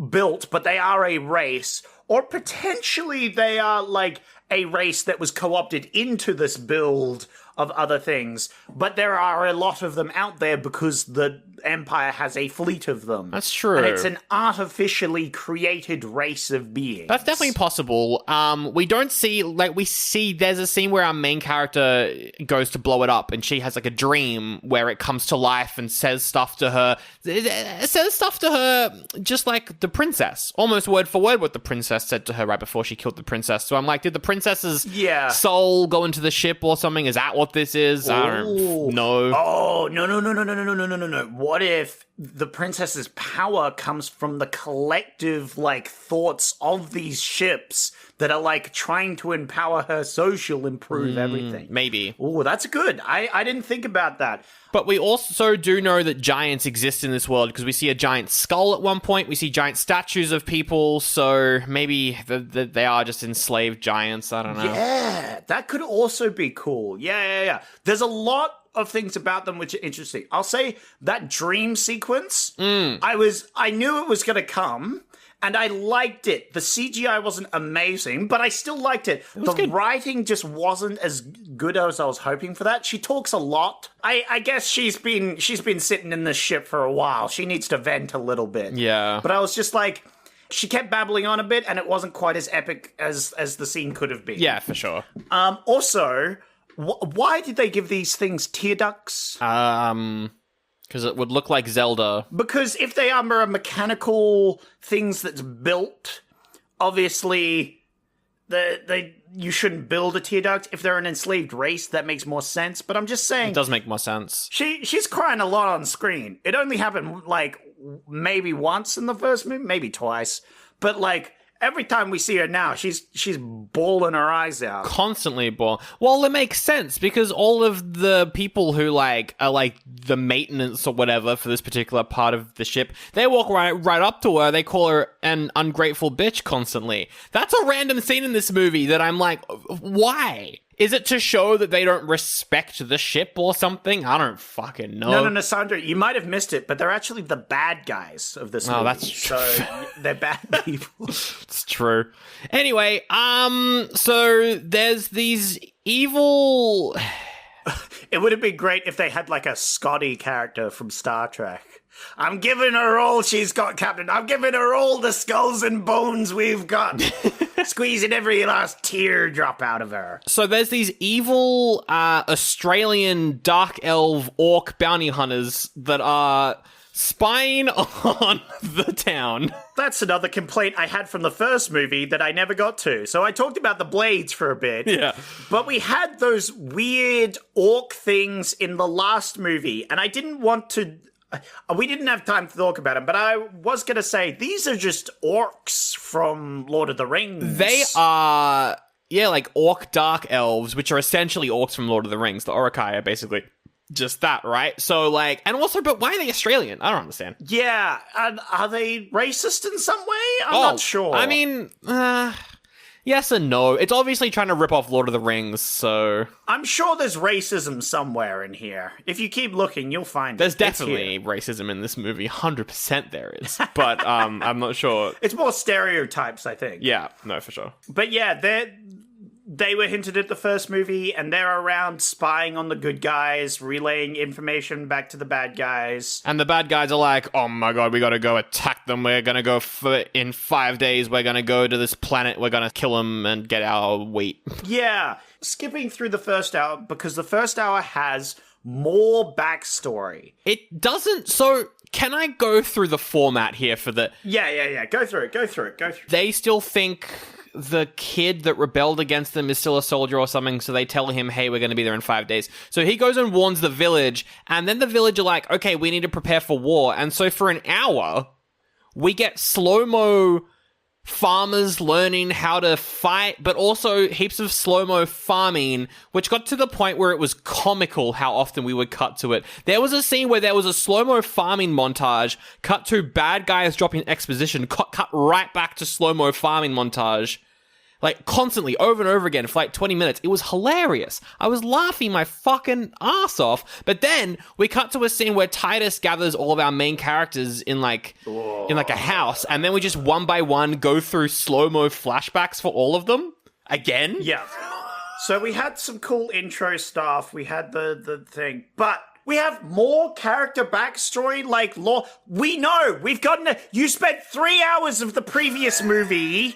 built, but they are a race. Or potentially they are, like, a race that was co-opted into this build of other things. But there are a lot of them out there because the Empire has a fleet of them. That's true. And it's an artificially created race of beings. That's definitely possible. We don't see, like, there's a scene where our main character goes to blow it up and she has, like, a dream where it comes to life and says stuff to her. It says stuff to her just like the princess. Almost word for word what the princess said to her right before she killed the princess. So I'm like, did the princess's soul go into the ship or something? Is that what this is? I don't know. Oh, no. What if the princess's power comes from the collective, like, thoughts of these ships that are like trying to empower her so she'll improve everything. Maybe. Oh, that's good. I didn't think about that. But we also do know that giants exist in this world because we see a giant skull at one point. We see giant statues of people. So maybe they are just enslaved giants. I don't know. Yeah, that could also be cool. Yeah. There's a lot of things about them which are interesting. I'll say that dream sequence, I knew it was going to come. And I liked it. The CGI wasn't amazing, but I still liked it. The good. writing just wasn't as good as I was hoping for that. She talks a lot. I guess she's been sitting in this ship for a while. She needs to vent a little bit. Yeah. But I was just like, she kept babbling on a bit, and it wasn't quite as epic as the scene could have been. Yeah, for sure. Also, why did they give these things tear ducts? Because it would look like Zelda. Because if they are mechanical things that's built, obviously you shouldn't build a tear duct. If they're an enslaved race, that makes more sense. But I'm just saying, It does make more sense. she's crying a lot on screen. It only happened like maybe once in the first movie, maybe twice. But like every time we see her now, she's bawling her eyes out. Constantly born. Well, it makes sense because all of the people who like are like the maintenance or whatever for this particular part of the ship, they walk right up to her. They call her an ungrateful bitch constantly. That's a random scene in this movie that I'm like, why? Is it to show that they don't respect the ship or something? I don't fucking know. No, Sandra, you might have missed it, but they're actually the bad guys of this movie. Oh, that's so they're bad people. It's true. Anyway, so there's these evil... It would have been great if they had like a Scotty character from Star Trek. I'm giving her all she's got, Captain. I'm giving her all the skulls and bones we've got. Squeezing every last teardrop out of her. So there's these evil Australian dark elf orc bounty hunters that are spying on the town. That's another complaint I had from the first movie that I never got to. So I talked about the blades for a bit. Yeah. But we had those weird orc things in the last movie, and I didn't want to... We didn't have time to talk about them, but I was going to say, these are just orcs from Lord of the Rings. They are, like orc dark elves, which are essentially orcs from Lord of the Rings. The Orokai are basically just that, right? So, like, and also, but why are they Australian? I don't understand. Yeah, and are they racist in some way? I'm not sure. I mean, yes and no. It's obviously trying to rip off Lord of the Rings, so... I'm sure there's racism somewhere in here. If you keep looking, you'll find There's it. definitely racism in this movie. 100% there is. But I'm not sure. It's more stereotypes, I think. Yeah, no, for sure. But yeah, they were hinted at the first movie, and they're around spying on the good guys, relaying information back to the bad guys. And the bad guys are like, oh my god, we gotta go attack them. We're gonna go in 5 days. We're gonna go to this planet. We're gonna kill them and get our wheat. Yeah. Skipping through the first hour, because the first hour has more backstory. It doesn't... So, can I go through the format here for the... Yeah. Go through it. They still think the kid that rebelled against them is still a soldier or something, so they tell him, hey, we're going to be there in 5 days. So he goes and warns the village, and then the village are like, okay, we need to prepare for war. And so for an hour, we get slo-mo farmers learning how to fight, but also heaps of slo-mo farming, which got to the point where it was comical how often we would cut to it. There was a scene where there was a slo-mo farming montage, cut to bad guys dropping exposition, cut right back to slo-mo farming montage. Like, constantly, over and over again, for like 20 minutes. It was hilarious. I was laughing my fucking ass off. But then, we cut to a scene where Titus gathers all of our main characters in like a house. And then we just one by one go through slow-mo flashbacks for all of them. Again? Yeah. So we had some cool intro stuff. We had the thing. But... we have more character backstory, like lore. We know. We've gotten... You spent 3 hours of the previous movie...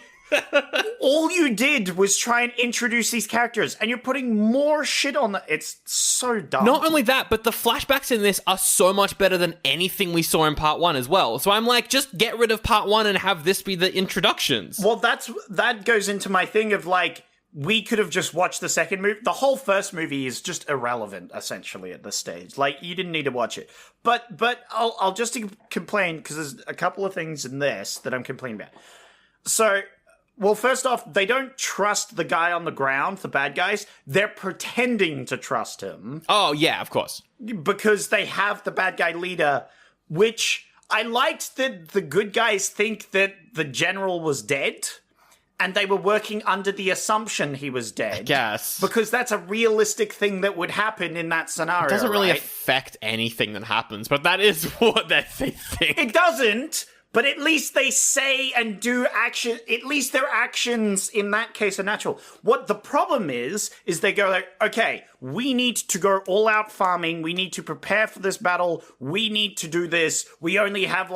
all you did was try and introduce these characters, and you're putting more shit on it's so dumb. Not only that, but the flashbacks in this are so much better than anything we saw in part 1 as well. So I'm like, just get rid of part 1 and have this be the introductions. Well, that goes into my thing of like, we could have just watched the second movie. The whole first movie is just irrelevant, essentially, at this stage. Like, you didn't need to watch it. But I'll just complain, because there's a couple of things in this that I'm complaining about. So... Well, first off, they don't trust the guy on the ground, the bad guys. They're pretending to trust him. Oh, yeah, of course. Because they have the bad guy leader, which I liked that the good guys think that the general was dead. And they were working under the assumption he was dead. I guess. Because that's a realistic thing that would happen in that scenario. It doesn't really right? affect anything that happens, but that is what they think. It doesn't, but at least they say and do action. At least their actions in that case are natural. What the problem is they go like, okay, we need to go all out farming. We need to prepare for this battle. We need to do this. We only have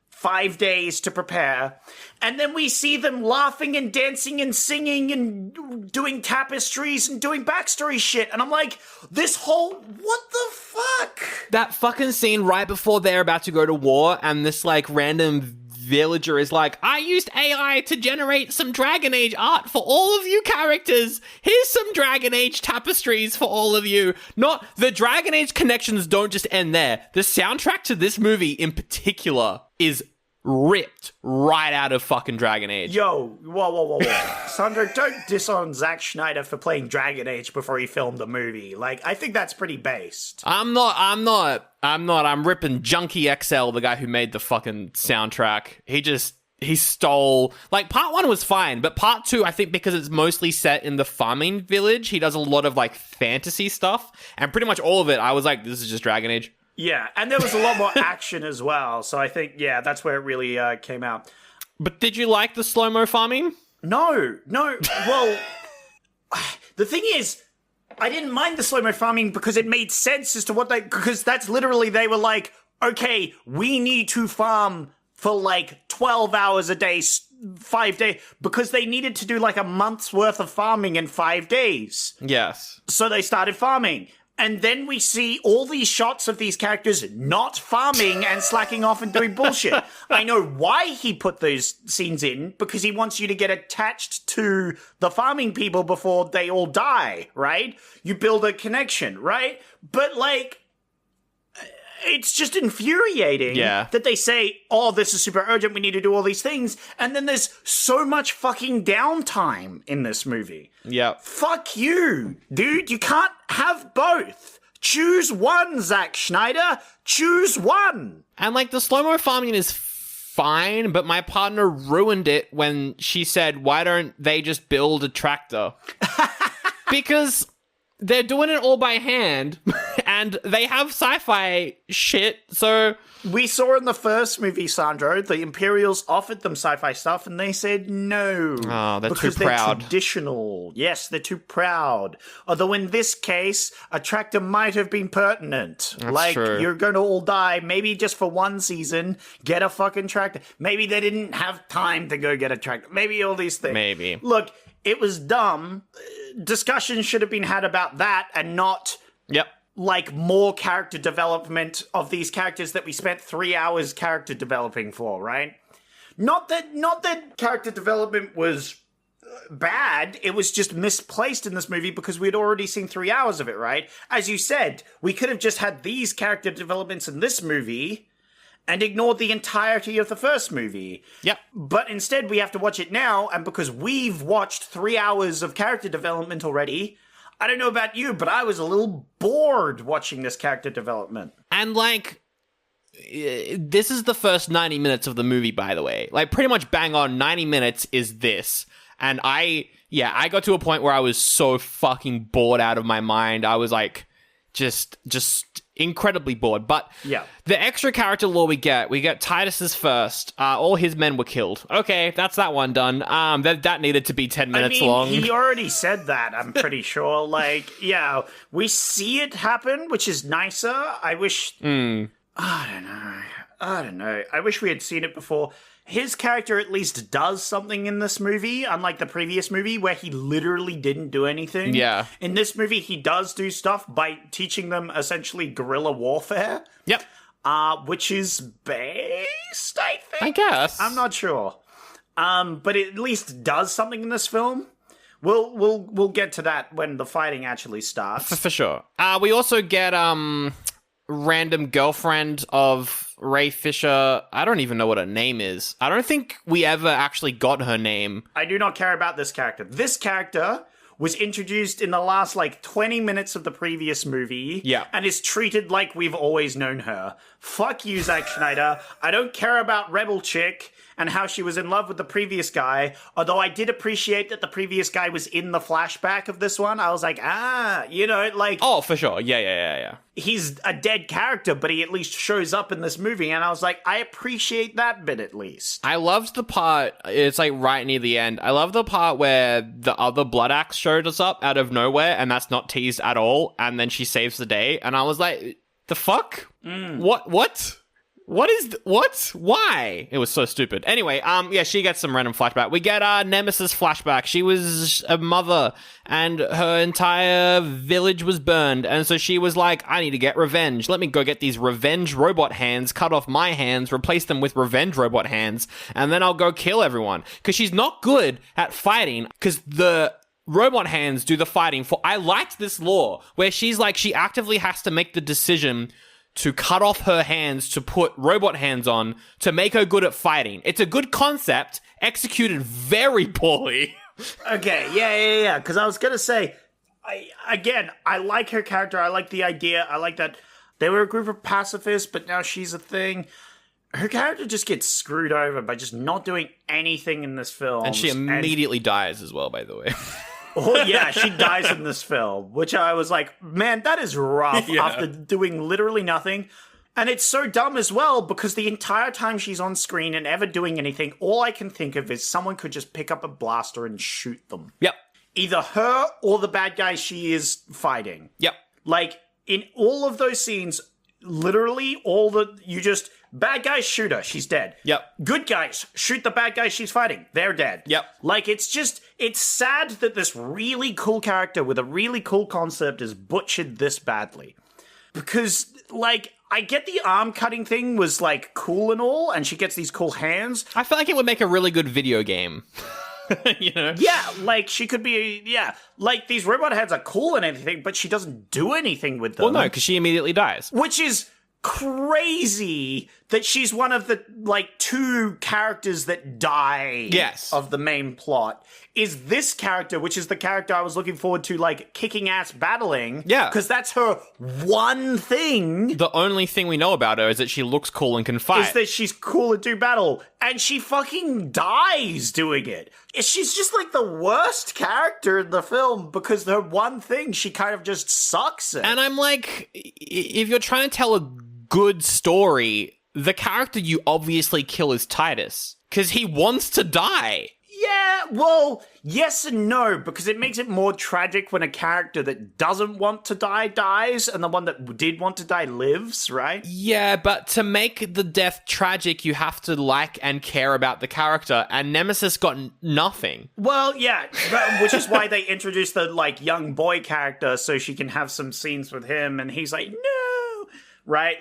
5 days to prepare. And then we see them laughing and dancing and singing and doing tapestries and doing backstory shit. And I'm like, what the fuck? That fucking scene right before they're about to go to war and this random villager is like, I used AI to generate some Dragon Age art for all of you characters. Here's some Dragon Age tapestries for all of you. Not the Dragon Age connections don't just end there. The soundtrack to this movie in particular is ripped right out of fucking Dragon Age. Yo, whoa. Sandro, don't diss on Zack Snyder for playing Dragon Age before he filmed the movie. I think that's pretty based. I'm not. I'm ripping Junkie XL, the guy who made the fucking soundtrack. He stole... part 1 was fine, but part 2, I think because it's mostly set in the farming village, he does a lot of, fantasy stuff, and pretty much all of it, I was like, this is just Dragon Age. Yeah, and there was a lot more action as well, so I think, yeah, that's where it really came out. But did you like the slow-mo farming? No. Well, the thing is, I didn't mind the slow-mo farming because it made sense as to what because that's literally, they were like, okay, we need to farm for 12 hours a day, 5 days, because they needed to do a month's worth of farming in 5 days. Yes. So they started farming. And then we see all these shots of these characters not farming and slacking off and doing bullshit. I know why he put those scenes in, because he wants you to get attached to the farming people before they all die, right? You build a connection, right? But it's just infuriating that they say, oh, this is super urgent, we need to do all these things, and then there's so much fucking downtime in this movie. Yeah. Fuck you, dude. You can't have both. Choose one, Zack Snyder. Choose one. And the slow-mo farming is fine, but my partner ruined it when she said, why don't they just build a tractor? Because they're doing it all by hand, and they have sci-fi shit, so... We saw in the first movie, Sandro, the Imperials offered them sci-fi stuff, and they said no. Oh, they're because too proud. They're traditional. Yes, they're too proud. Although in this case, a tractor might have been pertinent. That's true. You're going to all die, maybe just for one season, get a fucking tractor. Maybe they didn't have time to go get a tractor. Maybe all these things. Maybe. Look, it was dumb. Discussions should have been had about that and not... Yep. More character development of these characters that we spent 3 hours character developing for, right? Not that character development was bad, it was just misplaced in this movie because we'd already seen 3 hours of it, right? As you said, we could have just had these character developments in this movie and ignored the entirety of the first movie. Yep. But instead we have to watch it now, and because we've watched 3 hours of character development already... I don't know about you, but I was a little bored watching this character development. And, this is the first 90 minutes of the movie, by the way. Pretty much bang on 90 minutes is this. And I got to a point where I was so fucking bored out of my mind. I was, just incredibly bored. But the extra character lore we get Titus's first. All his men were killed. Okay, that's that one done. That needed to be 10 minutes long. He already said that, I'm pretty sure. We see it happen, which is nicer. I wish... I don't know. I wish we had seen it before. His character at least does something in this movie, unlike the previous movie where he literally didn't do anything. Yeah. In this movie, he does do stuff by teaching them essentially guerrilla warfare. Yep. Which is based, I think. I guess. I'm not sure. But it at least does something in this film. We'll get to that when the fighting actually starts. For sure. We also get random girlfriend of Ray Fisher. I don't even know what her name is. I don't think we ever actually got her name. I do not care about this character. This character was introduced in the last, 20 minutes of the previous movie. Yeah. And is treated like we've always known her. Fuck you, Zack Snyder. I don't care about Rebel Chick and how she was in love with the previous guy. Although I did appreciate that the previous guy was in the flashback of this one. I was like, Oh, for sure. Yeah. he's a dead character, but he at least shows up in this movie. And I was like, I appreciate that bit at least. I loved the part, it's right near the end. I love the part where the other Blood Axe showed us up out of nowhere, and that's not teased at all. And then she saves the day. And I was like, the fuck? What? What? Why? It was so stupid. Anyway, she gets some random flashback. We get Nemesis flashback. She was a mother, and her entire village was burned, and so she was like, I need to get revenge. Let me go get these revenge robot hands, cut off my hands, replace them with revenge robot hands, and then I'll go kill everyone. Because she's not good at fighting, because the robot hands do the fighting for... I liked this lore, where she's like, she actively has to make the decision to cut off her hands to put robot hands on to make her good at fighting. It's a good concept, executed very poorly. Okay, yeah. Because I was going to say, I like her character. I like the idea. I like that they were a group of pacifists, but now she's a thing. Her character just gets screwed over by just not doing anything in this film. And she immediately dies as well, by the way. Oh, yeah, she dies in this film, which I was like, man, that is rough after doing literally nothing. And it's so dumb as well, because the entire time she's on screen and ever doing anything, all I can think of is someone could just pick up a blaster and shoot them. Yep. Either her or the bad guy she is fighting. Yep. In all of those scenes, literally bad guys shoot her, she's dead. Yep. Good guys shoot the bad guys she's fighting, they're dead. Yep. It's sad that this really cool character with a really cool concept is butchered this badly. Because, I get the arm cutting thing was, cool and all, and she gets these cool hands. I feel like it would make a really good video game. You know? Yeah, she could be, these robot heads are cool and everything, but she doesn't do anything with them. Well, no, because she immediately dies. Which is crazy that she's one of the, two characters that die of the main plot. Is this character, which is the character I was looking forward to, kicking ass battling. Yeah. Because that's her one thing. The only thing we know about her is that she looks cool and can fight. Is that she's cool and do battle. And she fucking dies doing it. She's just, the worst character in the film because her one thing, she kind of just sucks at. And I'm like, if you're trying to tell a good story, the character you obviously kill is Titus. Because he wants to die. Yeah, well, yes and no, because it makes it more tragic when a character that doesn't want to die dies, and the one that did want to die lives, right? Yeah, but to make the death tragic, you have to like and care about the character, and Nemesis got nothing. Well, yeah, which is why they introduced the, young boy character, so she can have some scenes with him, and he's like, no, right?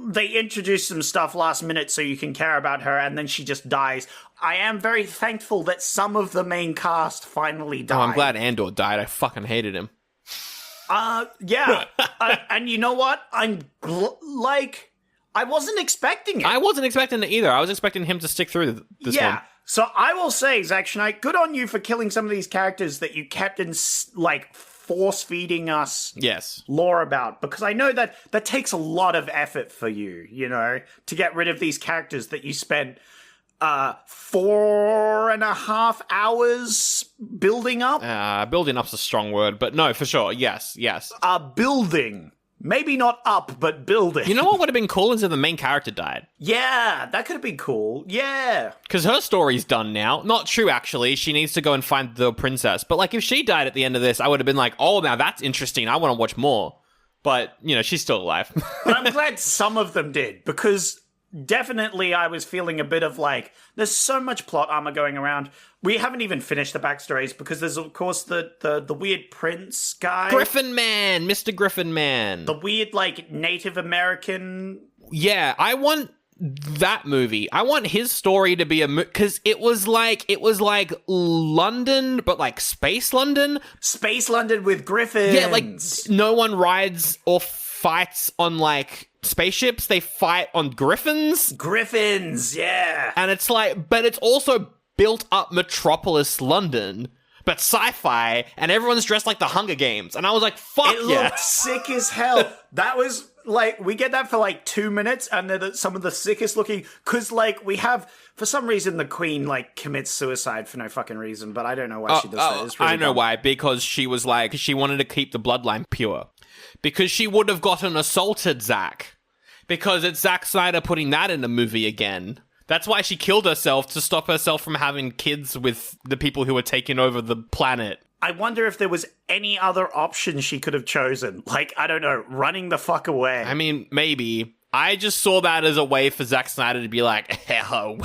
They introduced some stuff last minute so you can care about her, and then she just dies. I am very thankful that some of the main cast finally died. Oh, I'm glad Andor died. I fucking hated him. Yeah. And you know what? I wasn't expecting it. I wasn't expecting it either. I was expecting him to stick through this one. So I will say, Zack Snyder, good on you for killing some of these characters that you kept in, force-feeding us lore about, because I know that takes a lot of effort for you, to get rid of these characters that you spent 4.5 hours building up. Building up's a strong word, but no, for sure, yes. Building. Maybe not up, but building. You know what would have been cool is if the main character died. Yeah, that could have been cool. Yeah. Because her story's done now. Not true, actually. She needs to go and find the princess. But, if she died at the end of this, I would have been like, oh, now that's interesting. I want to watch more. But, she's still alive. But I'm glad some of them did, because definitely I was feeling a bit of there's so much plot armor going around. We haven't even finished the backstories because there's, of course, the weird prince guy. Griffin Man! Mr. Griffin Man. The weird, Native American... Yeah, I want that movie. I want his story to be a... Because it was like London, but space London. Space London with griffins. Yeah, no one rides or fights on, like, spaceships. They fight on griffins. Griffins, yeah. And it's like, but it's also built up metropolis London, but sci-fi, and everyone's dressed like the Hunger Games. And I was like, fuck it yeah. looked sick as hell. That was, like, we get that for, like, 2 minutes, and they're some of the sickest looking, because, like, we have, for some reason, the Queen, like, commits suicide for no fucking reason, but I don't know why she does that. It's really I know dumb. why. Because she was like, she wanted to keep the bloodline pure. Because she would have gotten assaulted, Zack. Because it's Zack Snyder putting that in the movie again. That's why she killed herself, to stop herself from having kids with the people who were taking over the planet. I wonder if there was any other option she could have chosen. Like, I don't know, running the fuck away. I mean, maybe. I just saw that as a way for Zack Snyder to be like, hell,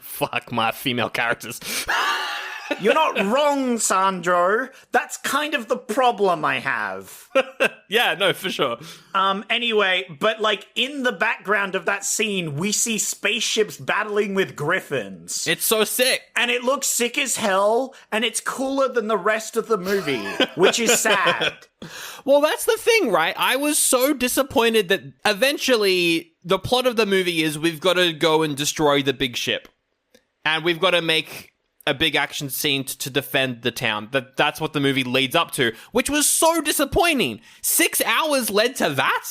fuck my female characters. You're not wrong, Sandro. That's kind of the problem I have. Yeah, no, for sure. Anyway, but like in the background of that scene, we see spaceships battling with griffins. It's so sick. And it looks sick as hell, and it's cooler than the rest of the movie, which is sad. Well, that's the thing, right? I was so disappointed that eventually the plot of the movie is we've got to go and destroy the big ship. And we've got to make a big action scene to defend the town. That's what the movie leads up to, which was so disappointing. 6 hours led to that?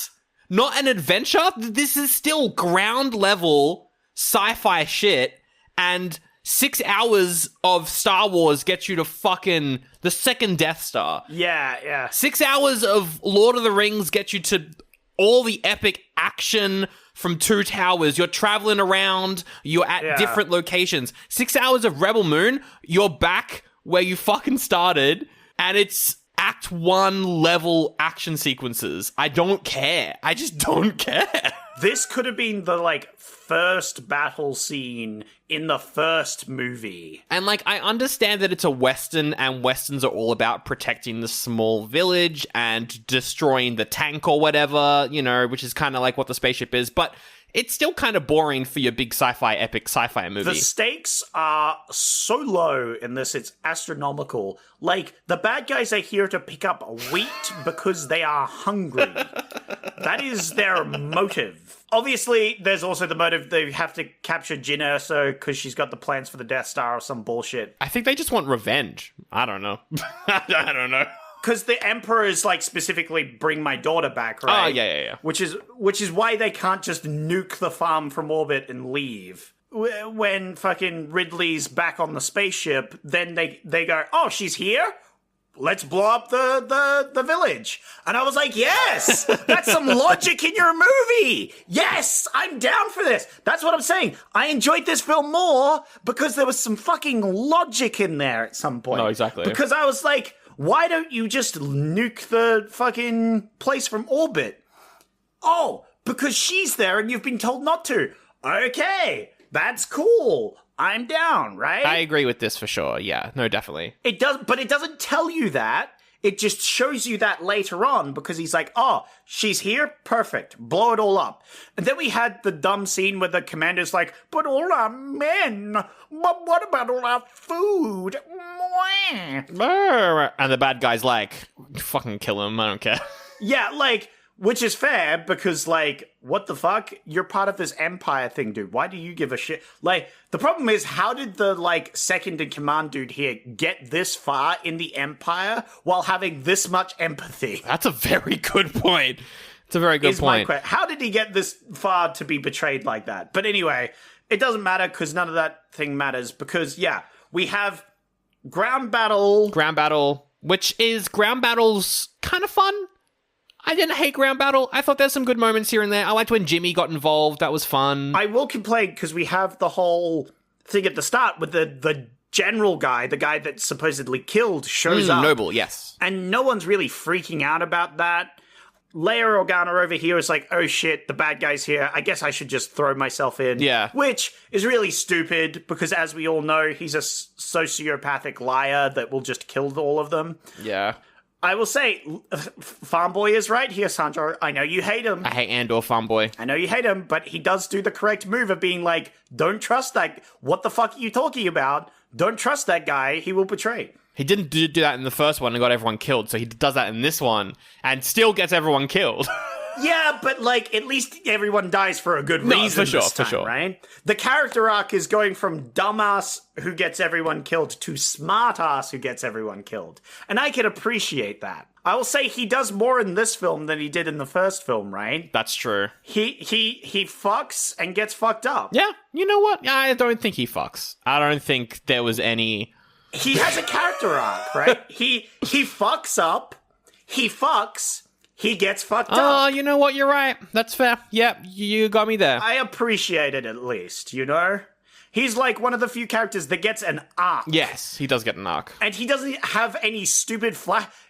Not an adventure? This is still ground level sci-fi shit, and 6 hours of Star Wars gets you to fucking the second Death Star. Yeah. 6 hours of Lord of the Rings gets you to all the epic action from Two Towers. You're traveling around, you're at different locations. 6 hours of Rebel Moon, you're back where you fucking started, and it's Act 1 level action sequences. I don't care. I just don't care. This could have been the, like, first battle scene in the first movie. And, like, I understand that it's a Western, and Westerns are all about protecting the small village and destroying the tank or whatever, you know, which is kind of like what the spaceship is, but it's still kind of boring for your big sci-fi, epic sci-fi movie. The stakes are so low in this, it's astronomical. Like, the bad guys are here to pick up wheat because they are hungry. That is their motive. Obviously, there's also the motive they have to capture Jyn Erso because she's got the plans for the Death Star or some bullshit. I think they just want revenge. I don't know. I don't know. Because the Emperor is like specifically bring my daughter back, right? Oh, yeah. Which is why they can't just nuke the farm from orbit and leave. When fucking Ridley's back on the spaceship, then they go, oh, she's here? Let's blow up the village. And I was like, yes, that's some logic in your movie. Yes, I'm down for this. That's what I'm saying. I enjoyed this film more because there was some fucking logic in there at some point. No, exactly. Because I was like, why don't you just nuke the fucking place from orbit? Oh, because she's there and you've been told not to. Okay, that's cool. I'm down, right? I agree with this for sure. Yeah, no, definitely. It does, but it doesn't tell you that. It just shows you that later on because he's like, oh, she's here? Perfect. Blow it all up. And then we had the dumb scene where the commander's like, but all our men, but what about all our food? Mwah. And the bad guy's like, fucking kill him. I don't care. Yeah, like, which is fair because, like, what the fuck? You're part of this empire thing, dude. Why do you give a shit? Like, the problem is, how did the, like, second in command dude here get this far in the empire while having this much empathy? That's a very good point. It's a very good point. How did he get this far to be betrayed like that? But anyway, it doesn't matter because none of that thing matters because, yeah, we have ground battle. Ground battle, which is ground battles kind of fun. I didn't hate ground battle. I thought there's some good moments here and there. I liked when Jimmy got involved. That was fun. I will complain because we have the whole thing at the start with the general guy, the guy that supposedly killed, shows up. Noble, yes. And no one's really freaking out about that. Leia Organa over here is like, oh shit, the bad guy's here. I guess I should just throw myself in. Yeah. Which is really stupid because, as we all know, he's a sociopathic liar that will just kill all of them. Yeah. I will say, Farm Boy is right here, Sandro. I know you hate him. I hate Andor Farm Boy. I know you hate him, but he does do the correct move of being like, don't trust that. What the fuck are you talking about? Don't trust that guy. He will betray. He didn't do that in the first one and got everyone killed, so he does that in this one and still gets everyone killed. Yeah, but, like, at least everyone dies for a good reason this time, right? The character arc is going from dumbass who gets everyone killed to smartass who gets everyone killed. And I can appreciate that. I will say he does more in this film than he did in the first film, right? That's true. He fucks and gets fucked up. Yeah, you know what? I don't think he fucks. I don't think there was any... He has a character arc, right? He fucks up, he fucks... He gets fucked up. Oh, you know what? You're right. That's fair. Yep, you got me there. I appreciate it at least, you know? He's like one of the few characters that gets an arc. Yes, he does get an arc. And he doesn't have any stupid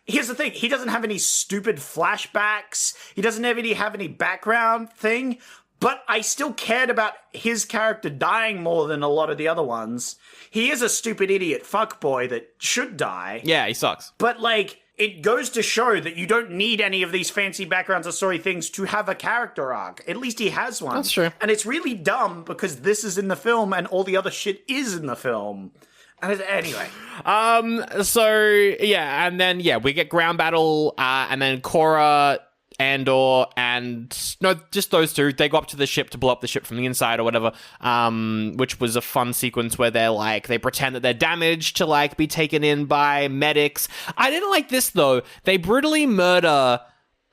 Here's the thing. He doesn't have any stupid flashbacks. He doesn't have any background thing. But I still cared about his character dying more than a lot of the other ones. He is a stupid idiot fuckboy that should die. Yeah, he sucks. But, like... It goes to show that you don't need any of these fancy backgrounds or story things to have a character arc. At least he has one. That's true. And it's really dumb because this is in the film and all the other shit is in the film. And anyway. So, yeah, and then, we get ground battle, and then Korra, Andor, and... No, just those two. They go up to the ship to blow up the ship from the inside or whatever, which was a fun sequence where they're, like, they pretend that they're damaged to, like, be taken in by medics. I didn't like this, though. They brutally murder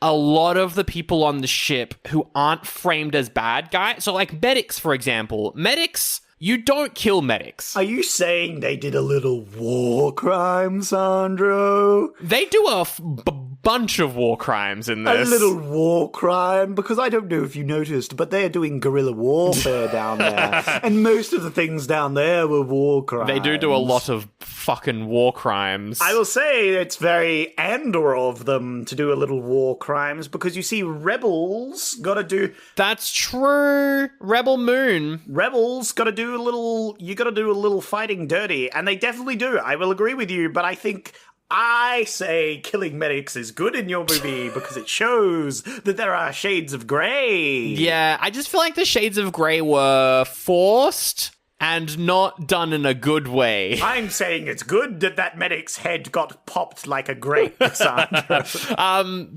a lot of the people on the ship who aren't framed as bad guys. So, like, medics, for example. Medics... You don't kill medics. Are you saying they did a little war crime, Sandro? They do a bunch of war crimes in this. A little war crime? Because I don't know if you noticed, but they're doing guerrilla warfare down there. And most of the things down there were war crimes. They do a lot of fucking war crimes. I will say it's very Andor of them to do a little war crimes, because you see Rebels gotta do... That's true. Rebel Moon. Rebels gotta do a little fighting dirty, and they definitely do. I will agree with you, but I say killing medics is good in your movie because it shows that there are shades of grey. Yeah, I just feel like the shades of grey were forced and not done in a good way. I'm saying it's good that medic's head got popped like a grape, Sandra.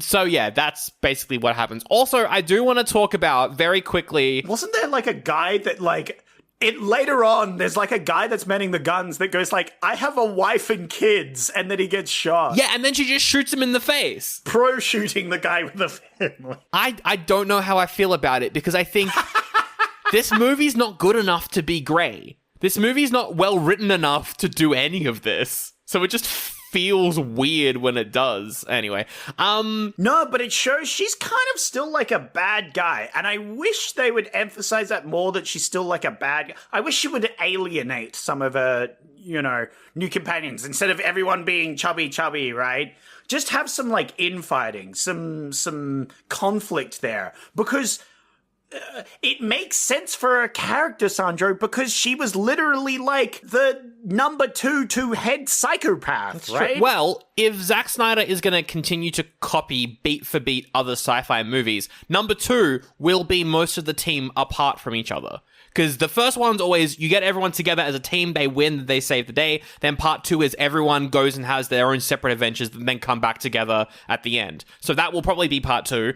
So yeah, that's basically what happens. Also, I do want to talk about very quickly... Wasn't there like a guy that like... Later on, there's like a guy that's manning the guns that goes like, I have a wife and kids, and then he gets shot. Yeah, and then she just shoots him in the face. Pro shooting the guy with the family. I don't know how I feel about it, because I think this movie's not good enough to be grey. This movie's not well written enough to do any of this. So it just feels weird when it does. Anyway, No, but it shows she's kind of still like a bad guy, and I wish they would emphasize that more, that she's still like a bad guy. I wish she would alienate some of her, new companions, instead of everyone being chubby, right? Just have some like infighting, some conflict there, because it makes sense for a character, Sandro, because she was literally like the number 2 head psychopath, right? True. Well, if Zack Snyder is going to continue to copy beat for beat other sci-fi movies, number 2 will be most of the team apart from each other. Because the first one's always, you get everyone together as a team, they win, they save the day. Then part 2 is everyone goes and has their own separate adventures and then come back together at the end. So that will probably be part 2.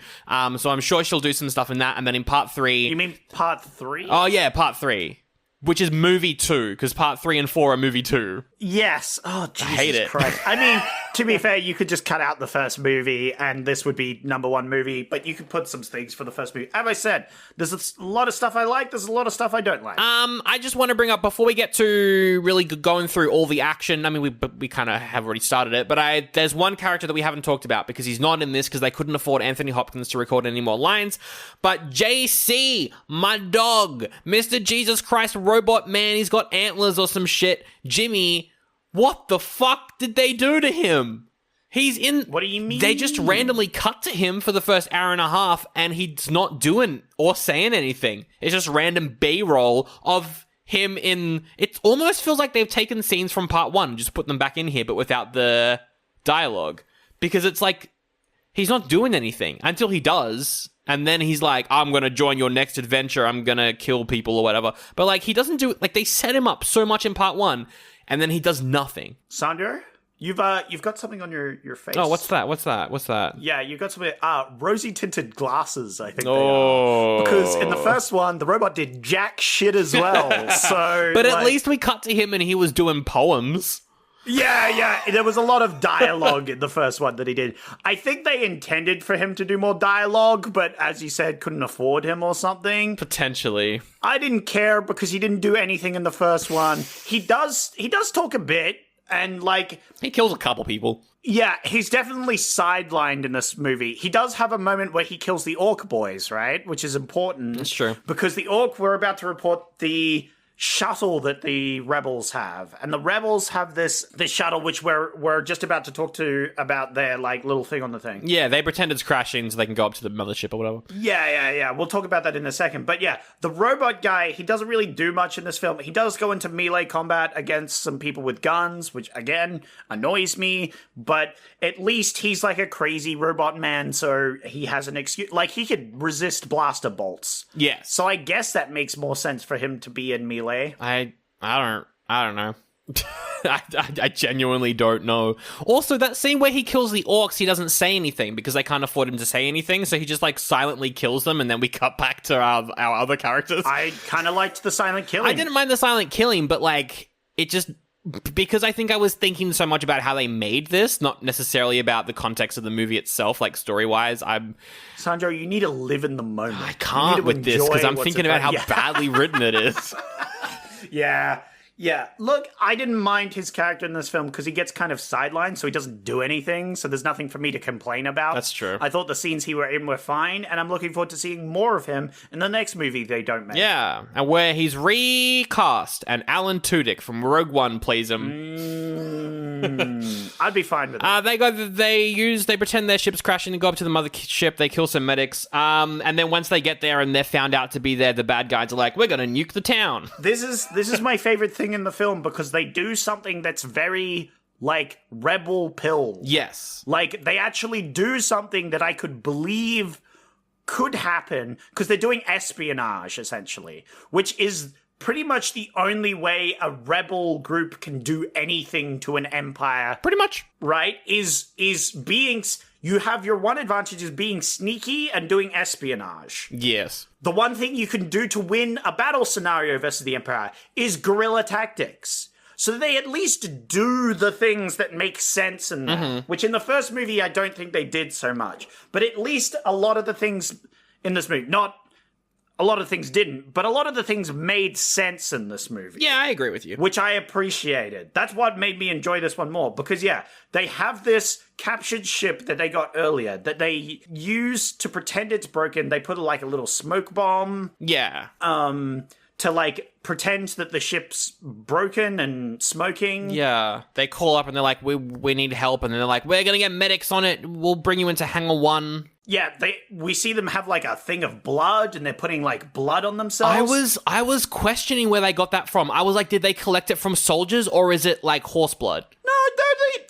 So I'm sure she'll do some stuff in that. And then in part 3... You mean part 3? Oh yeah, part 3. Which is movie 2, because part 3 and 4 are movie 2. Yes. Oh, Jesus I hate it. Christ. I mean, to be fair, you could just cut out the first movie and this would be number 1 movie, but you could put some things for the first movie. As I said, there's a lot of stuff I like, there's a lot of stuff I don't like. I just want to bring up, before we get to really going through all the action, I mean, we kind of have already started it, but there's one character that we haven't talked about, because he's not in this, because they couldn't afford Anthony Hopkins to record any more lines, but JC, my dog, Mr. Jesus Christ Robot Man, he's got antlers or some shit. Jimmy, what the fuck did they do to him? He's in... What do you mean? They just randomly cut to him for the first hour and a half, and he's not doing or saying anything. It's just random B-roll of him in... It almost feels like they've taken scenes from part 1 and just put them back in here, but without the dialogue. Because it's like, he's not doing anything until he does... And then he's like, I'm going to join your next adventure. I'm going to kill people or whatever. But, like, he doesn't do... Like, they set him up so much in part 1, and then he does nothing. Sandro? You've got something on your face. Oh, what's that? Yeah, you've got something. Rosy tinted glasses, I think they Oh. are. Because in the first one, the robot did jack shit as well. So, But at least we cut to him and he was doing poems. Yeah. There was a lot of dialogue in the first one that he did. I think they intended for him to do more dialogue, but as you said, couldn't afford him or something. Potentially. I didn't care because he didn't do anything in the first one. He does talk a bit. And, like... He kills a couple people. Yeah, he's definitely sidelined in this movie. He does have a moment where he kills the orc boys, right? Which is important. That's true. Because the orc were about to report the shuttle that the rebels have. And the rebels have this shuttle, which we're just about to talk to about their, like, little thing on the thing. Yeah, they pretend it's crashing so they can go up to the mothership or whatever. Yeah. We'll talk about that in a second. But yeah, the robot guy, he doesn't really do much in this film. He does go into melee combat against some people with guns, which, again, annoys me. But at least he's like a crazy robot man, so he has an excuse. Like, he could resist blaster bolts. Yes. So I guess that makes more sense for him to be in melee. I don't know. I genuinely don't know. Also, that scene where he kills the orcs, he doesn't say anything because they can't afford him to say anything, so he just, like, silently kills them, and then we cut back to our other characters. I kind of liked the silent killing. I didn't mind the silent killing, but, like, it just... Because I think I was thinking so much about how they made this, not necessarily about the context of the movie itself, like, story-wise. Sandro, you need to live in the moment. I can't with this, because I'm thinking about how badly written it is. Yeah. Look, I didn't mind his character in this film because he gets kind of sidelined, so he doesn't do anything, so there's nothing for me to complain about. That's true. I thought the scenes he were in were fine, and I'm looking forward to seeing more of him in the next movie they don't make. Yeah, and where he's recast, and Alan Tudyk from Rogue One plays him. I'd be fine with that. They pretend their ship's crashing and go up to the mothership, they kill some medics, and then once they get there and they're found out to be there, the bad guys are like, we're gonna nuke the town. This is my favorite thing in the film because they do something that's very, like, rebel pill. Yes. Like, they actually do something that I could believe could happen because they're doing espionage, essentially, which is pretty much the only way a rebel group can do anything to an empire. Pretty much. Right? Is being... You have your one advantage is being sneaky and doing espionage. Yes. The one thing you can do to win a battle scenario versus the Empire is guerrilla tactics. So they at least do the things that make sense in that, which in the first movie I don't think they did so much. But at least a lot of the things in this movie, not a lot of things didn't, but a lot of the things made sense in this movie. Yeah, I agree with you. Which I appreciated. That's what made me enjoy this one more. Because, yeah, they have this captured ship that they got earlier that they use to pretend it's broken. They put, like, a little smoke bomb. Yeah. To, like, pretend that the ship's broken and smoking. Yeah. They call up and they're like, we need help. And then they're like, we're going to get medics on it. We'll bring you into Hangar 1. Yeah, we see them have, like, a thing of blood, and they're putting, like, blood on themselves. I was questioning where they got that from. I was like, did they collect it from soldiers, or is it, like, horse blood? No,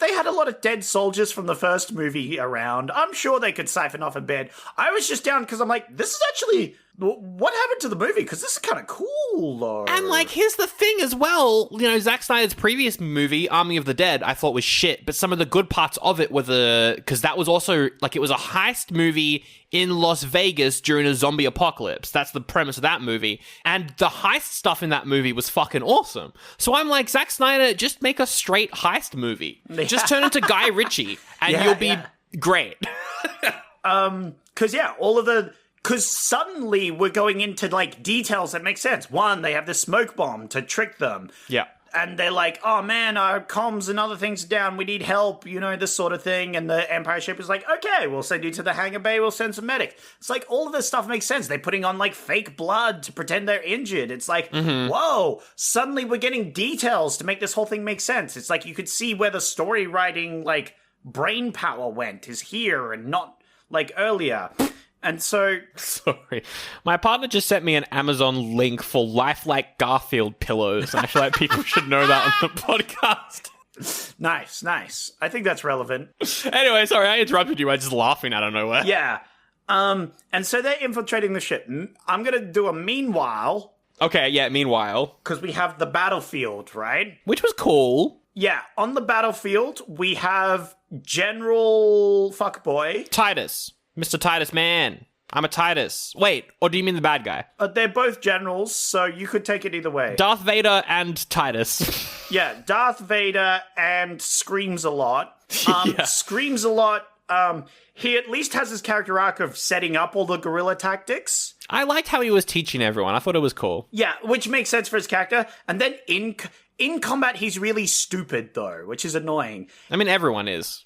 they had a lot of dead soldiers from the first movie around. I'm sure they could siphon off a bit. I was just down because I'm like, this is actually... What happened to the movie? Because this is kind of cool, though. And, like, here's the thing as well. You know, Zack Snyder's previous movie, Army of the Dead, I thought was shit. But some of the good parts of it were because that was also, like, it was a heist movie in Las Vegas during a zombie apocalypse. That's the premise of that movie. And the heist stuff in that movie was fucking awesome. So I'm like, Zack Snyder, just make a straight heist movie. Just turn into Guy Ritchie, and you'll be great. Because, yeah, Because suddenly we're going into, like, details that make sense. One, they have the smoke bomb to trick them. Yeah. And they're like, oh, man, our comms and other things are down. We need help, you know, this sort of thing. And the Empire ship is like, okay, we'll send you to the hangar bay. We'll send some medic. It's like, all of this stuff makes sense. They're putting on, like, fake blood to pretend they're injured. It's like, whoa, suddenly we're getting details to make this whole thing make sense. It's like you could see where the story writing, like, brain power went is here and not, like, earlier. And so... Sorry. My partner just sent me an Amazon link for lifelike Garfield pillows. And I feel like people should know that on the podcast. Nice. I think that's relevant. Anyway, sorry, I interrupted you by just laughing out of nowhere. Yeah. And so they're infiltrating the ship. I'm going to do a meanwhile. Okay, yeah, meanwhile. Because we have the battlefield, right? Which was cool. Yeah, on the battlefield, we have General Fuckboy. Titus. Mr. Titus, man. I'm a Titus. Wait, or do you mean the bad guy? They're both generals, so you could take it either way. Darth Vader and Titus. Yeah, Darth Vader and Screams a lot. Yeah. Screams a lot. He at least has his character arc of setting up all the guerrilla tactics. I liked how he was teaching everyone. I thought it was cool. Yeah, which makes sense for his character. And then in combat, he's really stupid, though, which is annoying. I mean, everyone is.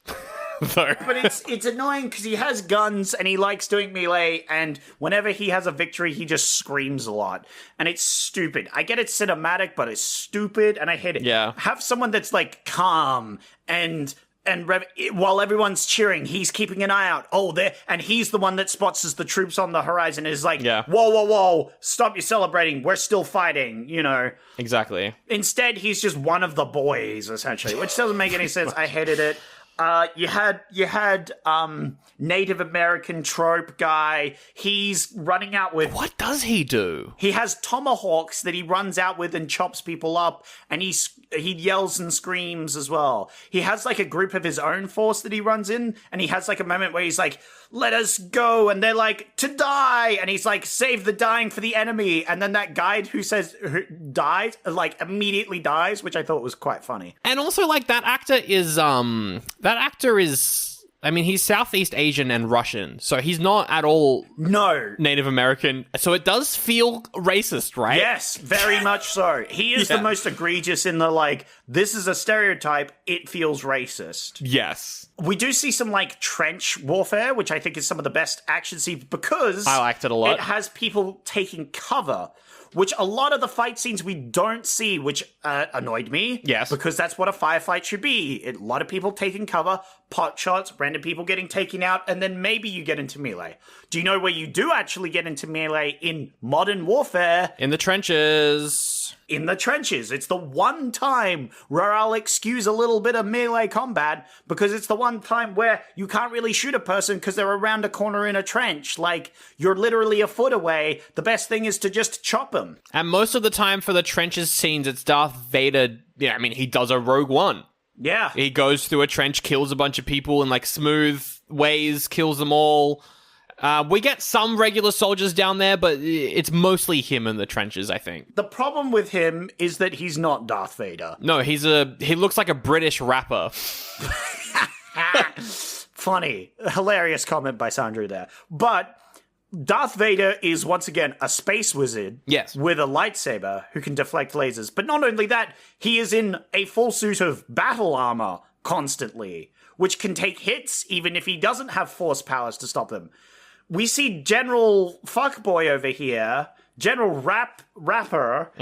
Though. But it's annoying because he has guns and he likes doing melee, and whenever he has a victory, he just screams a lot. And it's stupid. I get it's cinematic, but it's stupid, and I hate it. Yeah. Have someone that's, like, calm and while everyone's cheering, he's keeping an eye out. And he's the one that spots as the troops on the horizon and is like, Yeah. whoa, stop your celebrating. We're still fighting, you know. Exactly. Instead, he's just one of the boys, essentially, which doesn't make any sense. I hated it. You had Native American trope guy. He's running out with... What does he do? He has tomahawks that he runs out with and chops people up, and he yells and screams as well. He has like a group of his own force that he runs in, and he has like a moment where he's like, let us go, and they're like, to die, and he's like, save the dying for the enemy, and then that guide who dies, like immediately dies, which I thought was quite funny. And also, like, that actor is, I mean, he's Southeast Asian and Russian, so he's not at all Native American. So it does feel racist, right? Yes, very much so. He is the most egregious in the, like, this is a stereotype, it feels racist. Yes. We do see some, like, trench warfare, which I think is some of the best action scenes because... I liked it a lot. It has people taking cover, which a lot of the fight scenes we don't see, which annoyed me. Yes. Because that's what a firefight should be. A lot of people taking cover, pot shots, random people getting taken out, and then maybe you get into melee. Do you know where you do actually get into melee in modern warfare? In the trenches. In the trenches. It's the one time where I'll excuse a little bit of melee combat because it's the one time where you can't really shoot a person because they're around a corner in a trench. Like, you're literally a foot away. The best thing is to just chop them. And most of the time for the trenches scenes, it's Darth Vader. Yeah, I mean, he does a Rogue One. Yeah. He goes through a trench, kills a bunch of people in, like, smooth ways, kills them all. We get some regular soldiers down there, but it's mostly him in the trenches, I think. The problem with him is that he's not Darth Vader. No, he looks like a British rapper. Funny. Hilarious comment by Sandra there. But Darth Vader is, once again, a space wizard. Yes. With a lightsaber who can deflect lasers. But not only that, he is in a full suit of battle armor constantly, which can take hits even if he doesn't have force powers to stop them. We see General Fuckboy over here, General Rapper,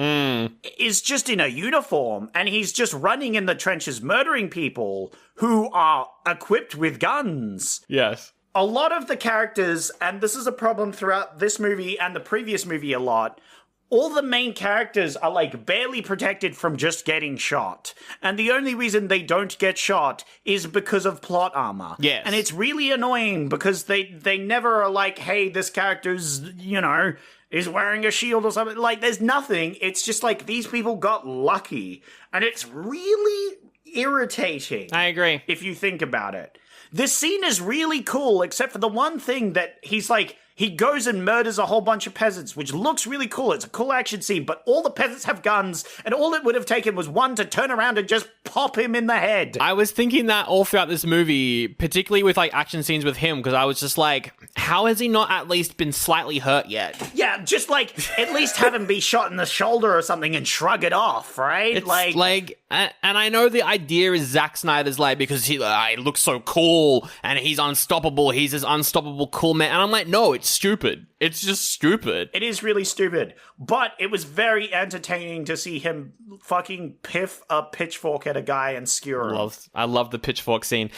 is just in a uniform, and he's just running in the trenches murdering people who are equipped with guns. Yes. A lot of the characters, and this is a problem throughout this movie and the previous movie a lot, all the main characters are, like, barely protected from just getting shot. And the only reason they don't get shot is because of plot armor. Yes. And it's really annoying because they never are like, hey, this character's, you know, is wearing a shield or something. Like, there's nothing. It's just like, these people got lucky. And it's really irritating. I agree. If you think about it. This scene is really cool, except for the one thing that he's like, he goes and murders a whole bunch of peasants, which looks really cool. It's a cool action scene, but all the peasants have guns, and all it would have taken was one to turn around and just pop him in the head. I was thinking that all throughout this movie, particularly with, like, action scenes with him, because I was just like, how has he not at least been slightly hurt yet? Yeah, just, like, at least have him be shot in the shoulder or something and shrug it off, right? It's like, and I know the idea is Zack Snyder's, like, because he looks so cool, and he's unstoppable, he's this unstoppable cool man, and I'm like, no, it's stupid. It's just stupid. It is really stupid. But it was very entertaining to see him fucking piff a pitchfork at a guy and skewer him. I love the pitchfork scene.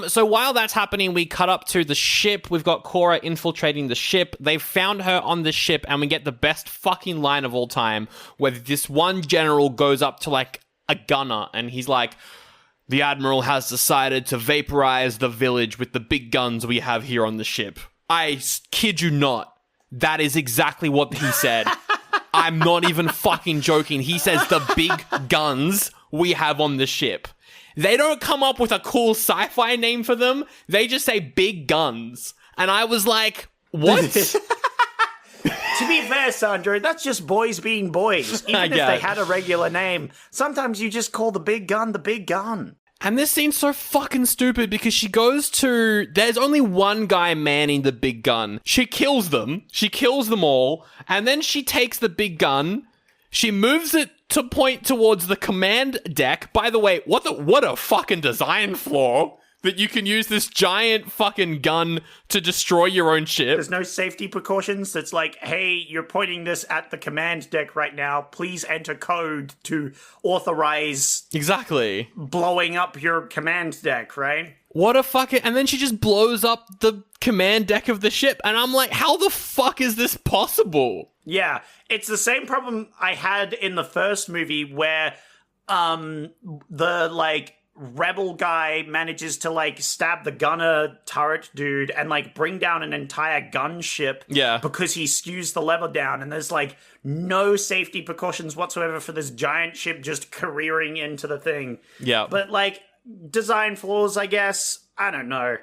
So while that's happening, we cut up to the ship. We've got Cora infiltrating the ship. They've found her on the ship, and we get the best fucking line of all time, where this one general goes up to, like, a gunner, and he's like, the Admiral has decided to vaporize the village with the big guns we have here on the ship. I kid you not. That is exactly what he said. I'm not even fucking joking. He says the big guns we have on the ship. they don't come up with a cool sci-fi name for them. They just say big guns. And I was like, what? To be fair, Sandra, that's just boys being boys. Even if they had a regular name, sometimes you just call the big gun the big gun. And this scene's so fucking stupid because she goes to... There's only one guy manning the big gun. She kills them. She kills them all. And then she takes the big gun. She moves it to point towards the command deck. By the way, what a fucking design flaw. That you can use this giant fucking gun to destroy your own ship. There's no safety precautions. It's like, hey, you're pointing this at the command deck right now. Please enter code to authorize... Exactly. Blowing up your command deck, right? What a fucking... And then she just blows up the command deck of the ship. And I'm like, how the fuck is this possible? Yeah, it's the same problem I had in the first movie where the, like... rebel guy manages to like stab the gunner turret dude and like bring down an entire gunship because he skews the lever down, and there's like no safety precautions whatsoever for this giant ship just careering into the thing. Yeah. But like design flaws, I guess. I don't know.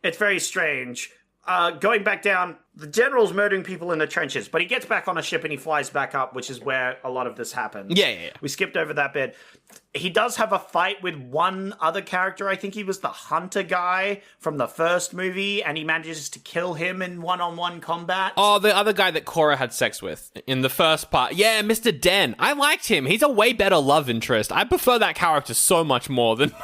It's very strange. Going back down, the general's murdering people in the trenches, but he gets back on a ship and he flies back up, which is where a lot of this happens. Yeah. We skipped over that bit. He does have a fight with one other character. I think he was the hunter guy from the first movie, and he manages to kill him in one-on-one combat. Oh, the other guy that Cora had sex with in the first part. Yeah, Mr. Den. I liked him. He's a way better love interest. I prefer that character so much more than...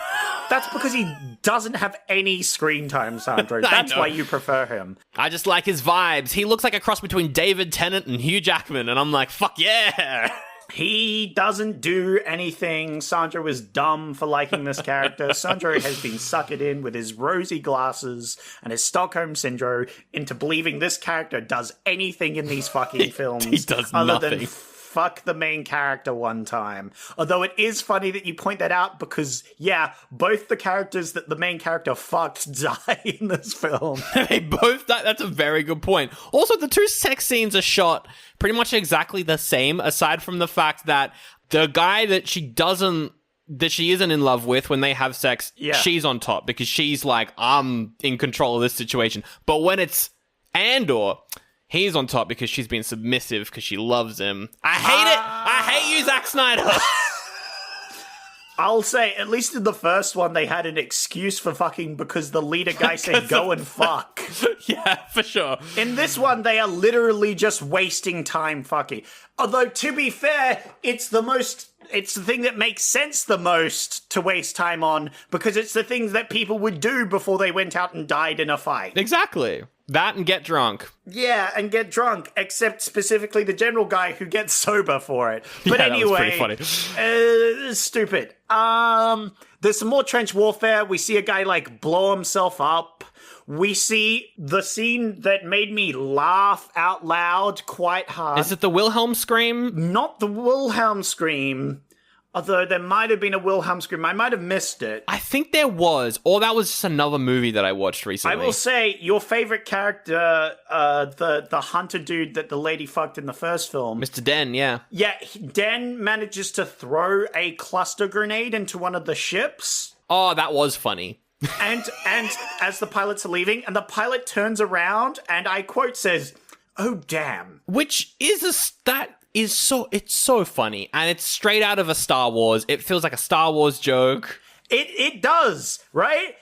That's because he doesn't have any screen time, Sandro. That's why you prefer him. I just like his vibes. He looks like a cross between David Tennant and Hugh Jackman, and I'm like, fuck yeah! He doesn't do anything. Sandro was dumb for liking this character. Sandro has been suckered in with his rosy glasses and his Stockholm Syndrome into believing this character does anything in these fucking films. He does other nothing. Than fuck the main character one time. Although it is funny that you point that out because, yeah, both the characters that the main character fucked die in this film. They both die. That's a very good point. Also, the two sex scenes are shot pretty much exactly the same, aside from the fact that the guy that she isn't in love with when they have sex, she's on top because she's like, I'm in control of this situation. But when it's Andor... He's on top because she's been submissive because she loves him. I hate it! I hate you, Zack Snyder! I'll say, at least in the first one, they had an excuse for fucking because the leader guy said go and fuck. Yeah, for sure. In this one, they are literally just wasting time fucking. Although, to be fair, it's the thing that makes sense the most to waste time on because it's the things that people would do before they went out and died in a fight. Exactly. That and get drunk. Yeah, and get drunk, except specifically the general guy who gets sober for it. But anyway, that was pretty funny. Stupid. There's some more trench warfare. We see a guy, like, blow himself up. We see the scene that made me laugh out loud quite hard. Is it the Wilhelm scream? Not the Wilhelm scream. Although there might have been a Wilhelm scream. I might have missed it. I think there was. Or that was just another movie that I watched recently. I will say, your favorite character, the hunter dude that the lady fucked in the first film. Mr. Den, yeah. Yeah, Den manages to throw a cluster grenade into one of the ships. Oh, that was funny. and as the pilots are leaving, and the pilot turns around and I quote says, "Oh, damn." Which is it's so funny, and it's straight out of a Star Wars. It feels like a Star Wars joke. It does, right?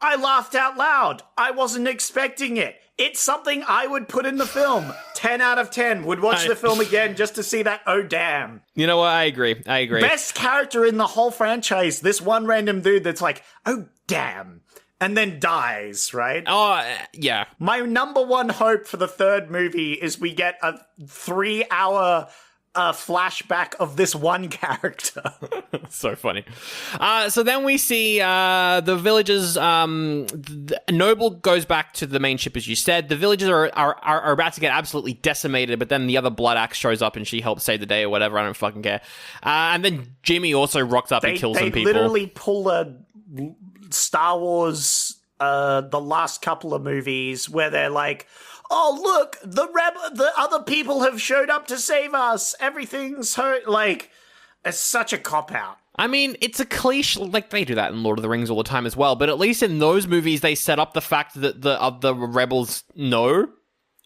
I laughed out loud. I wasn't expecting it. It's something I would put in the film. 10 out of 10. Would watch the film again just to see that, oh damn. You know what? I agree. Best character in the whole franchise. This one random dude that's like, oh damn. And then dies, right? Oh, yeah. My number one hope for the third movie is we get a 3-hour flashback of this one character. So funny. So then we see the villagers. Noble goes back to the main ship, as you said. The villagers are about to get absolutely decimated, but then the other Blood Axe shows up and she helps save the day or whatever. I don't fucking care. And then Jimmy also rocks up and kills some people. They literally pull a Star Wars, the last couple of movies where they're like, oh, look, the other people have showed up to save us. Everything's hurt. Like, it's such a cop-out. I mean, it's a cliche, like, they do that in Lord of the Rings all the time as well, but at least in those movies, they set up the fact that the rebels know.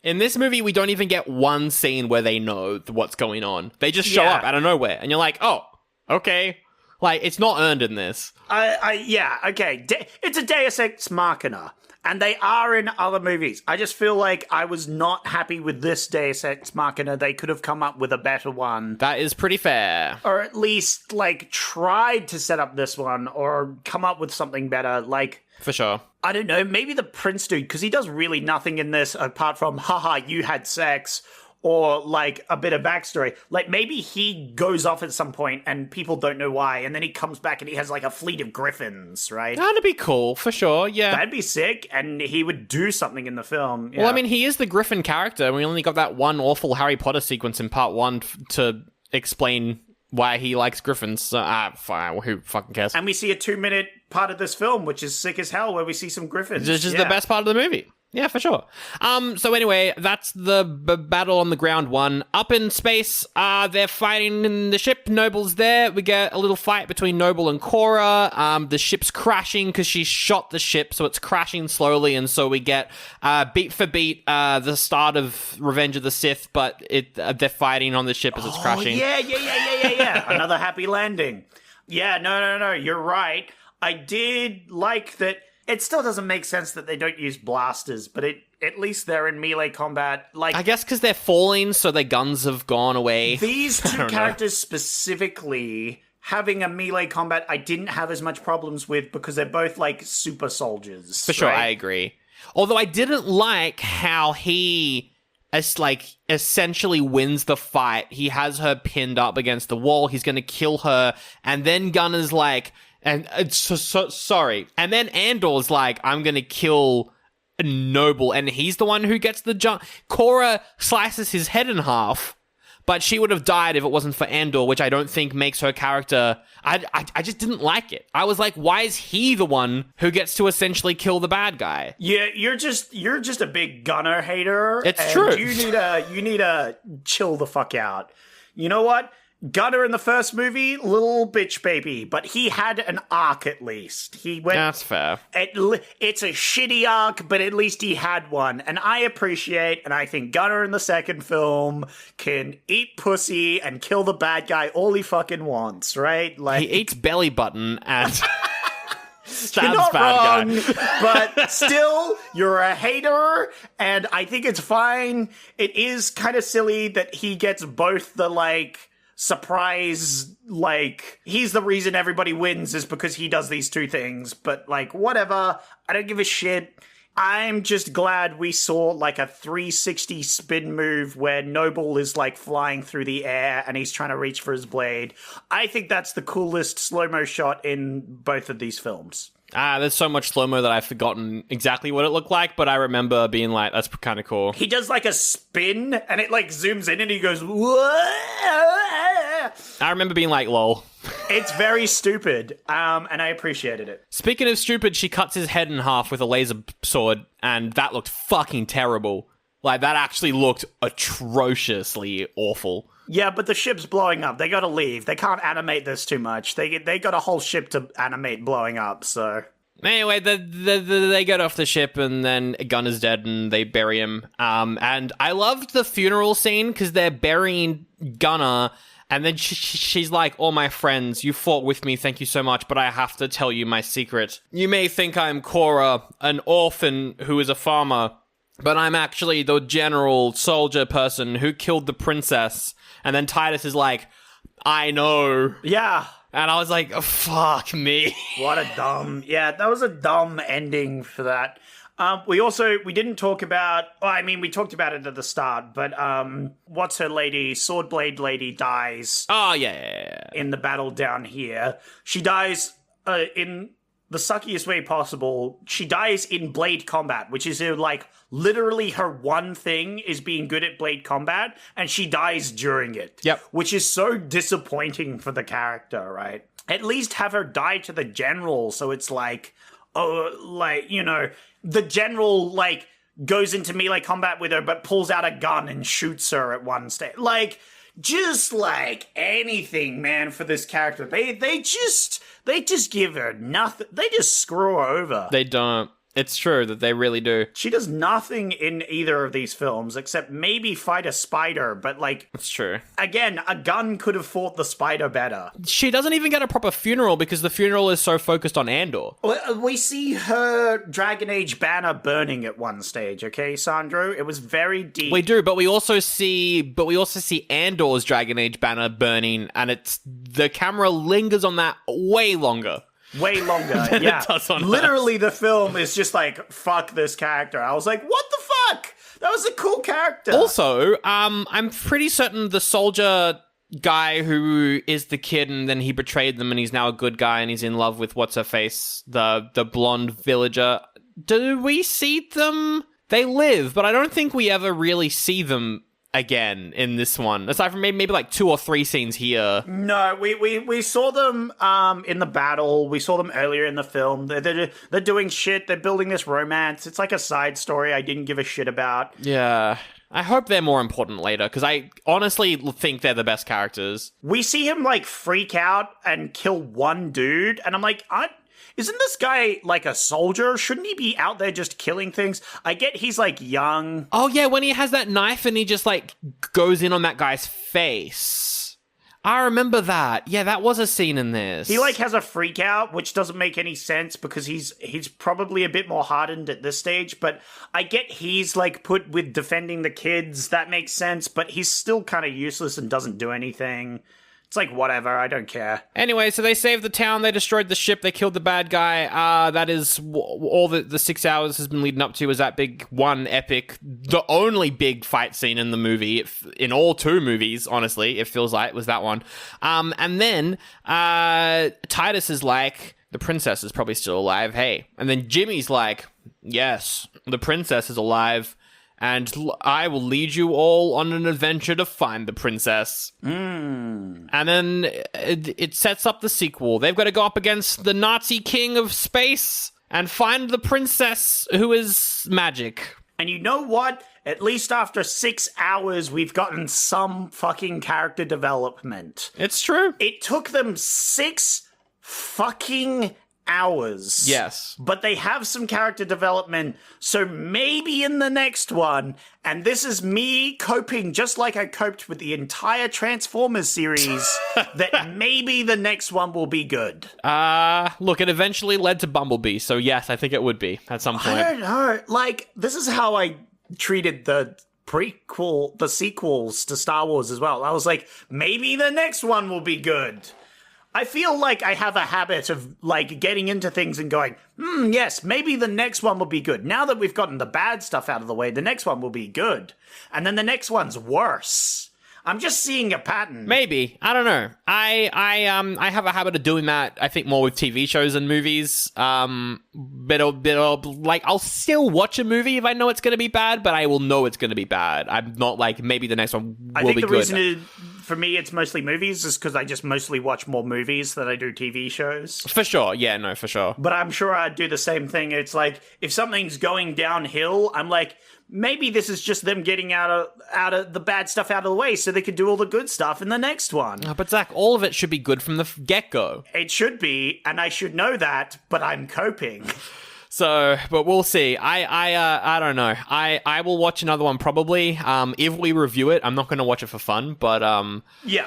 In this movie, we don't even get one scene where they know what's going on. They just show up out of nowhere, and you're like, oh, okay. Like, it's not earned in this. Yeah, okay. It's a Deus Ex Machina. And they are in other movies. I just feel like I was not happy with this Deus Ex Machina. They could have come up with a better one. That is pretty fair. Or at least, like, tried to set up this one or come up with something better. Like, for sure. I don't know, maybe the Prince dude, because he does really nothing in this apart from, haha, you had sex, or, like, a bit of backstory. Like, maybe he goes off at some point and people don't know why, and then he comes back and he has, like, a fleet of griffins, right? That'd be cool, for sure, yeah. That'd be sick, and he would do something in the film. Yeah. Well, I mean, he is the griffin character, and we only got that one awful Harry Potter sequence in part 1 to explain why he likes griffins. So, fine, who fucking cares? And we see a 2-minute part of this film, which is sick as hell, where we see some griffins. This is the best part of the movie. Yeah, for sure. So anyway, that's the battle on the ground one. Up in space, they're fighting in the ship. Noble's there. We get a little fight between Noble and Cora. The ship's crashing because she shot the ship, so it's crashing slowly. And so we get, beat for beat, the start of Revenge of the Sith, but they're fighting on the ship as it's crashing. Yeah. Another happy landing. Yeah, no, you're right. I did like that. It still doesn't make sense that they don't use blasters, but at least they're in melee combat. Like, I guess because they're falling, so their guns have gone away. These two characters specifically having a melee combat, I didn't have as much problems with because they're both like super soldiers. For sure, right? I agree. Although I didn't like how he essentially wins the fight. He has her pinned up against the wall. He's going to kill her, and then Gunner's like. And sorry. And then Andor's like, I'm going to kill Noble. And he's the one who gets the jump. Cora slices his head in half, but she would have died if it wasn't for Andor, which I don't think makes her character. I just didn't like it. I was like, why is he the one who gets to essentially kill the bad guy? Yeah, you're just a big Gunner hater. It's true. You need to chill the fuck out. You know what? Gunner in the first movie, little bitch baby, but he had an arc at least. He went. That's fair. It's a shitty arc, but at least he had one, and I appreciate. And I think Gunner in the second film can eat pussy and kill the bad guy all he fucking wants, right? Like he eats belly button and. You're not wrong, but still, you're a hater, and I think it's fine. It is kind of silly that he gets both the like. Surprise, like, he's the reason everybody wins is because he does these two things, but, like, whatever, I don't give a shit. I'm just glad we saw, like, a 360 spin move where Noble is, like, flying through the air and he's trying to reach for his blade. I think that's the coolest slow-mo shot in both of these films. There's so much slow-mo that I've forgotten exactly what it looked like, but I remember being like, that's kind of cool. He does like a spin, and it like zooms in and he goes, whoa! I remember being like, lol. It's very stupid, and I appreciated it. Speaking of stupid, she cuts his head in half with a laser sword, and that looked fucking terrible. Like, that actually looked atrociously awful. Yeah, but the ship's blowing up. They gotta leave. They can't animate this too much. They got a whole ship to animate blowing up, so... Anyway, they get off the ship, and then Gunner's dead, and they bury him. And I loved the funeral scene, because they're burying Gunner, and then she's like, all my friends, you fought with me, thank you so much, but I have to tell you my secret. You may think I'm Cora, an orphan who is a farmer, but I'm actually the general soldier person who killed the princess. And then Titus is like, I know. Yeah. And I was like, oh, fuck me. What a dumb... Yeah, that was a dumb ending for that. We didn't talk about... Well, I mean, we talked about it at the start, but what's her lady? Swordblade lady dies. Oh, yeah. In the battle down here. She dies in the suckiest way possible. She dies in blade combat, which is like... Literally, her one thing is being good at blade combat, and she dies during it. Yep. Which is so disappointing for the character, right? At least have her die to the general, so it's like, the general, like, goes into melee combat with her, but pulls out a gun and shoots her at one stage. Like, just like anything, man, for this character. They just give her nothing. They just screw her over. They don't. It's true that they really do. She does nothing in either of these films except maybe fight a spider, but like... It's true. Again, a gun could have fought the spider better. She doesn't even get a proper funeral because the funeral is so focused on Andor. We see her Dragon Age banner burning at one stage, okay, Sandro? It was very deep. We do, but we also see Andor's Dragon Age banner burning, and the camera lingers on that way longer. Way longer, yeah. It does on Literally, the film is just like, fuck this character. I was like, what the fuck? That was a cool character. Also, I'm pretty certain the soldier guy who is the kid and then he betrayed them and he's now a good guy and he's in love with what's-her-face, the blonde villager. Do we see them? They live, but I don't think we ever really see them again in this one, aside from maybe like 2 or 3 scenes here. No, we saw them in the battle. We saw them earlier in the film. They're doing shit. They're building this romance. It's like a side story I didn't give a shit about. Yeah. I hope they're more important later, because I honestly think they're the best characters. We see him like freak out and kill one dude, and I'm like, isn't this guy like a soldier? Shouldn't he be out there just killing things? I get he's like young. Oh yeah, when he has that knife and he just like goes in on that guy's face. I remember that. Yeah, that was a scene in this. He like has a freak out, which doesn't make any sense because he's probably a bit more hardened at this stage, but I get he's like put with defending the kids. That makes sense, but he's still kind of useless and doesn't do anything. It's like, whatever, I don't care. Anyway, so they saved the town, they destroyed the ship, they killed the bad guy. That is all the 6 hours has been leading up to, is that big one epic, the only big fight scene in the movie, in all 2 movies, honestly, it feels like, was that one. And then Titus is like, the princess is probably still alive, hey. And then Jimmy's like, yes, the princess is alive. And I will lead you all on an adventure to find the princess. And then it sets up the sequel. They've got to go up against the Nazi king of space and find the princess who is magic. And you know what? At least after 6 hours, we've gotten some fucking character development. It's true. It took them 6 fucking hours. Yes. But they have some character development, so maybe in the next one, and this is me coping just like I coped with the entire Transformers series, that maybe the next one will be good. Look, it eventually led to Bumblebee, so yes, I think it would be at some point. I don't know. Like, this is how I treated the sequels to Star Wars as well. I was like, maybe the next one will be good. I feel like I have a habit of, like, getting into things and going, yes, maybe the next one will be good. Now that we've gotten the bad stuff out of the way, the next one will be good. And then the next one's worse. I'm just seeing a pattern. Maybe. I don't know. I have a habit of doing that, I think, more with TV shows and movies. Like, I'll still watch a movie if I know it's going to be bad, but I will know it's going to be bad. I'm not like, maybe the next one will be good. I think the reason is, for me, it's mostly movies, is because I just mostly watch more movies than I do TV shows. For sure. Yeah, no, for sure. But I'm sure I'd do the same thing. It's like, if something's going downhill, I'm like, maybe this is just them getting out of the bad stuff out of the way so they could do all the good stuff in the next one. But Zach, all of it should be good from the get-go. It should be, and I should know that, but I'm coping. So, but we'll see. I don't know. I will watch another one probably. If we review it, I'm not going to watch it for fun, but yeah.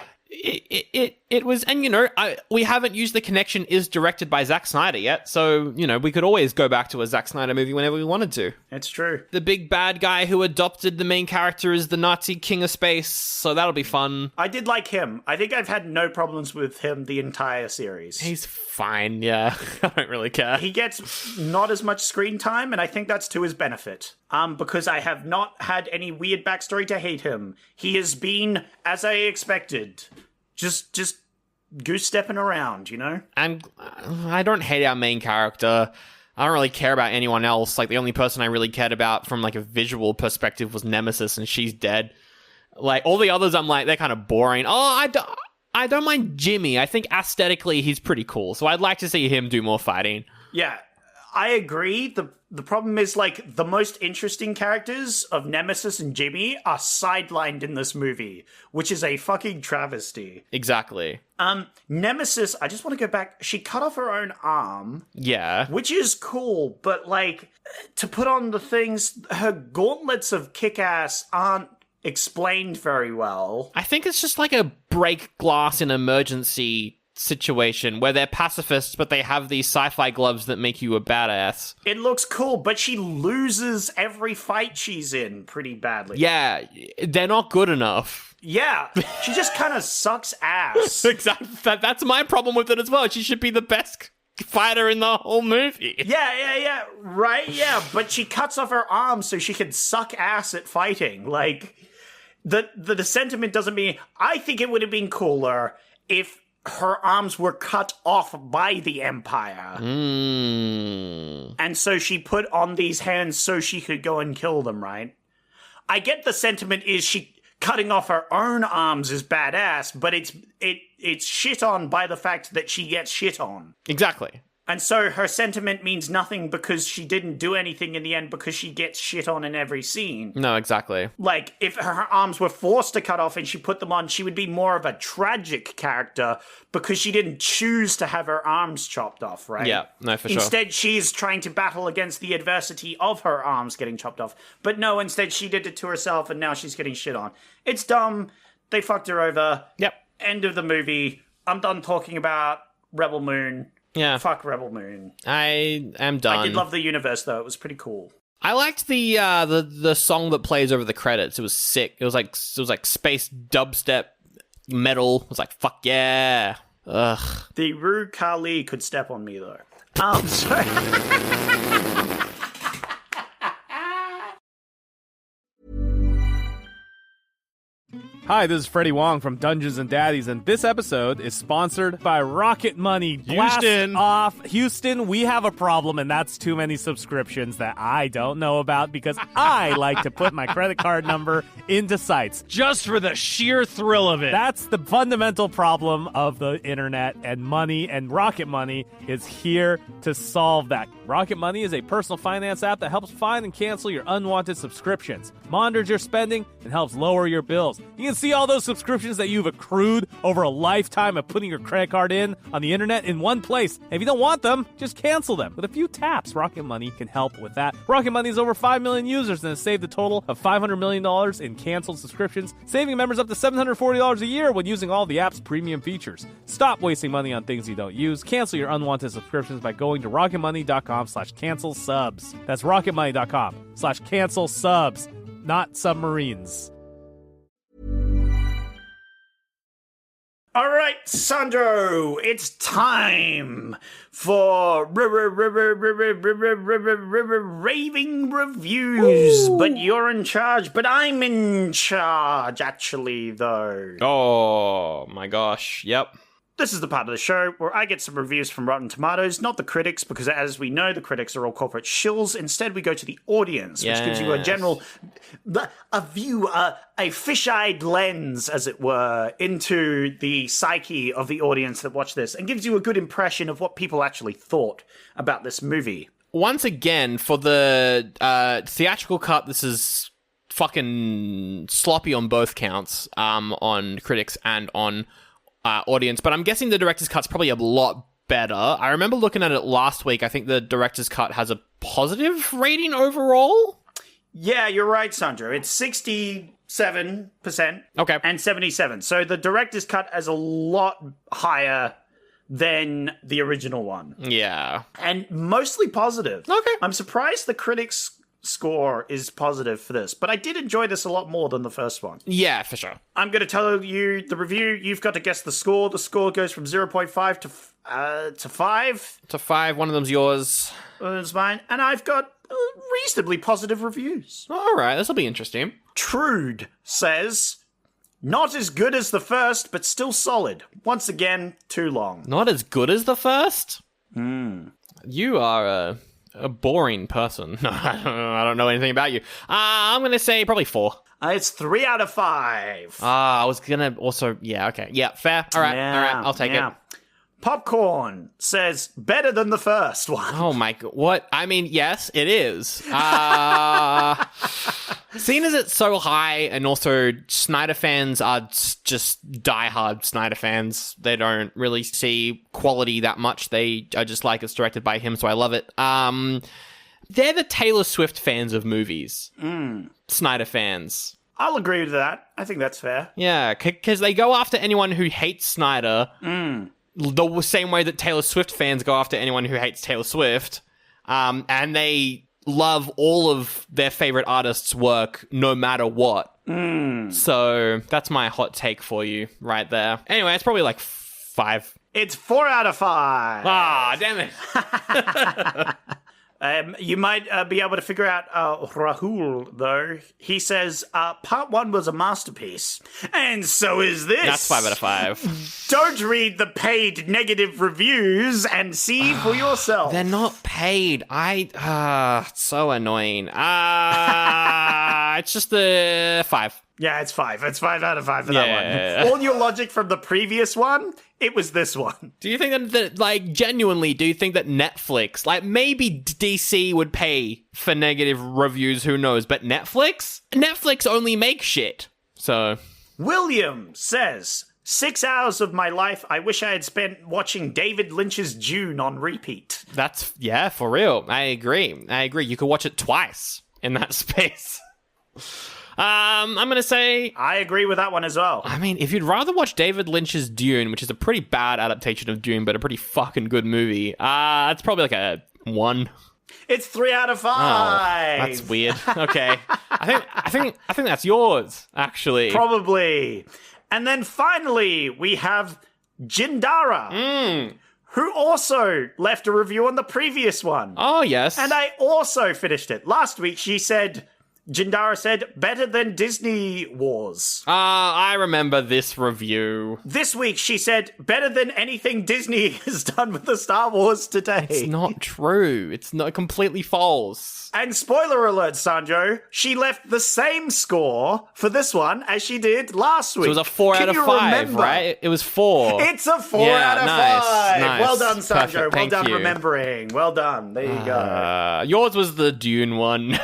It was, and you know, we haven't used The Connection is directed by Zack Snyder yet, so, you know, we could always go back to a Zack Snyder movie whenever we wanted to. It's true. The big bad guy who adopted the main character is the Nazi king of space, so that'll be fun. I did like him. I think I've had no problems with him the entire series. He's fine, yeah. I don't really care. He gets not as much screen time, and I think that's to his benefit. Because I have not had any weird backstory to hate him. He has been, as I expected, just goose-stepping around, you know? And I don't hate our main character. I don't really care about anyone else. Like, the only person I really cared about from, like, a visual perspective was Nemesis, and she's dead. Like, all the others, I'm like, they're kind of boring. Oh, I don't mind Jimmy. I think aesthetically he's pretty cool, so I'd like to see him do more fighting. Yeah. I agree. The problem is, like, the most interesting characters of Nemesis and Jimmy are sidelined in this movie, which is a fucking travesty. Exactly. Nemesis, I just want to go back. She cut off her own arm. Yeah. Which is cool, but, like, to put on the things, her gauntlets of kick-ass aren't explained very well. I think it's just like a break glass in emergency situation where they're pacifists, but they have these sci-fi gloves that make you a badass. It looks cool, but she loses every fight she's in pretty badly. Yeah, they're not good enough. Yeah, she just kind of sucks ass. Exactly. That's my problem with it as well. She should be the best fighter in the whole movie. Yeah. Right, yeah, but she cuts off her arm so she can suck ass at fighting. Like, the sentiment doesn't mean... I think it would have been cooler if her arms were cut off by the Empire. And so she put on these hands so she could go and kill them, right? I get the sentiment is she cutting off her own arms is badass, but it's shit on by the fact that she gets shit on. Exactly. And so her sentiment means nothing because she didn't do anything in the end because she gets shit on in every scene. No, exactly. Like, if her arms were forced to cut off and she put them on, she would be more of a tragic character because she didn't choose to have her arms chopped off, right? Yeah, no, for sure. Instead, she's trying to battle against the adversity of her arms getting chopped off. But no, instead she did it to herself and now she's getting shit on. It's dumb. They fucked her over. Yep. End of the movie. I'm done talking about Rebel Moon. Yeah. Fuck Rebel Moon. I am done. I did love the universe, though. It was pretty cool. I liked the song that plays over the credits. It was sick. It was like space dubstep metal. It was like, fuck yeah. Ugh. The Rue Kali could step on me, though. Sorry. Hi, this is Freddie Wong from Dungeons and Daddies, and this episode is sponsored by Rocket Money. Blast off. Houston, we have a problem, and that's too many subscriptions that I don't know about because I like to put my credit card number into sites. Just for the sheer thrill of it. That's the fundamental problem of the internet and money, and Rocket Money is here to solve that. Rocket Money is a personal finance app that helps find and cancel your unwanted subscriptions, monitors your spending, and helps lower your bills. You can see all those subscriptions that you've accrued over a lifetime of putting your credit card in on the internet in one place. And if you don't want them, just cancel them. With a few taps, Rocket Money can help with that. Rocket Money has over 5 million users and has saved a total of $500 million in canceled subscriptions, saving members up to $740 a year when using all the app's premium features. Stop wasting money on things you don't use. Cancel your unwanted subscriptions by going to rocketmoney.com/cancel subs. That's rocketmoney.com/cancel subs, not submarines. All right, Sandro, it's time for raving reviews. But you're in charge, but I'm in charge, actually, though. Oh, my gosh. Yep. This is the part of the show where I get some reviews from Rotten Tomatoes, not the critics, because as we know, the critics are all corporate shills. Instead, we go to the audience, which gives you a general, a view, a fish-eyed lens, as it were, into the psyche of the audience that watch this, and gives you a good impression of what people actually thought about this movie. Once again, for the theatrical cut, this is fucking sloppy on both counts, on critics and on audience, but I'm guessing the director's cut's probably a lot better. I remember looking at it last week. I think the director's cut has a positive rating overall. Yeah, you're right, Sandro. It's 67%. Okay. And 77%. So the director's cut is a lot higher than the original one. Yeah. And mostly positive. Okay. I'm surprised the critics' score is positive for this, but I did enjoy this a lot more than the first one. Yeah, for sure. I'm going to tell you the review. You've got to guess the score. The score goes from 0.5 to 5. To 5, one of them's yours. It's mine. And I've got reasonably positive reviews. All right, this will be interesting. Trude says, not as good as the first, but still solid. Once again, too long. Not as good as the first? You are a boring person. I don't know anything about you. I'm going to say probably 4. It's 3 out of 5. I was going to also... Yeah, okay. Yeah, fair. All right, I'll take it. Popcorn says, better than the first one. Oh my god, what? I mean, yes, it is. Seeing as it's so high, and also Snyder fans are just diehard Snyder fans. They don't really see quality that much. They are just like, it's directed by him, so I love it. They're the Taylor Swift fans of movies. Snyder fans. I'll agree with that. I think that's fair. Yeah, because they go after anyone who hates Snyder the same way that Taylor Swift fans go after anyone who hates Taylor Swift. And they love all of their favorite artists' work no matter what. So that's my hot take for you right there. Anyway, it's probably like 5. It's 4 out of 5. Ah, damn it. You might be able to figure out Rahul, though. He says, part 1 was a masterpiece. And so is this. That's 5 out of 5. Don't read the paid negative reviews and see for yourself. They're not paid. It's so annoying. It's just a 5. Yeah, it's 5. It's 5 out of 5 for that one. Yeah. All your logic from the previous one, it was this one. Do you think that, like, genuinely, do you think that Netflix, like, maybe DC would pay for negative reviews, who knows, but Netflix only makes shit. So. William says, 6 hours of my life I wish I had spent watching David Lynch's Dune on repeat. That's, yeah, for real. I agree. You could watch it twice in that space. I'm going to say... I agree with that one as well. I mean, if you'd rather watch David Lynch's Dune, which is a pretty bad adaptation of Dune, but a pretty fucking good movie, it's probably like a 1. It's 3 out of 5. Oh, that's weird. Okay. I think that's yours, actually. Probably. And then finally, we have Jindara, who also left a review on the previous one. Oh, yes. And I also finished it. Last week, Jindara said, better than Disney Wars. I remember this review. This week, she said, better than anything Disney has done with the Star Wars today. It's not true. It's not completely false. And spoiler alert, Sanjo, she left the same score for this one as she did last week. So it was a 4 out of 5, right? It was 4. It's a 4 out of 5. Nice. Well done, Sanjo. Perfect. Well done you. Remembering. Well done. There you go. Yours was the Dune one.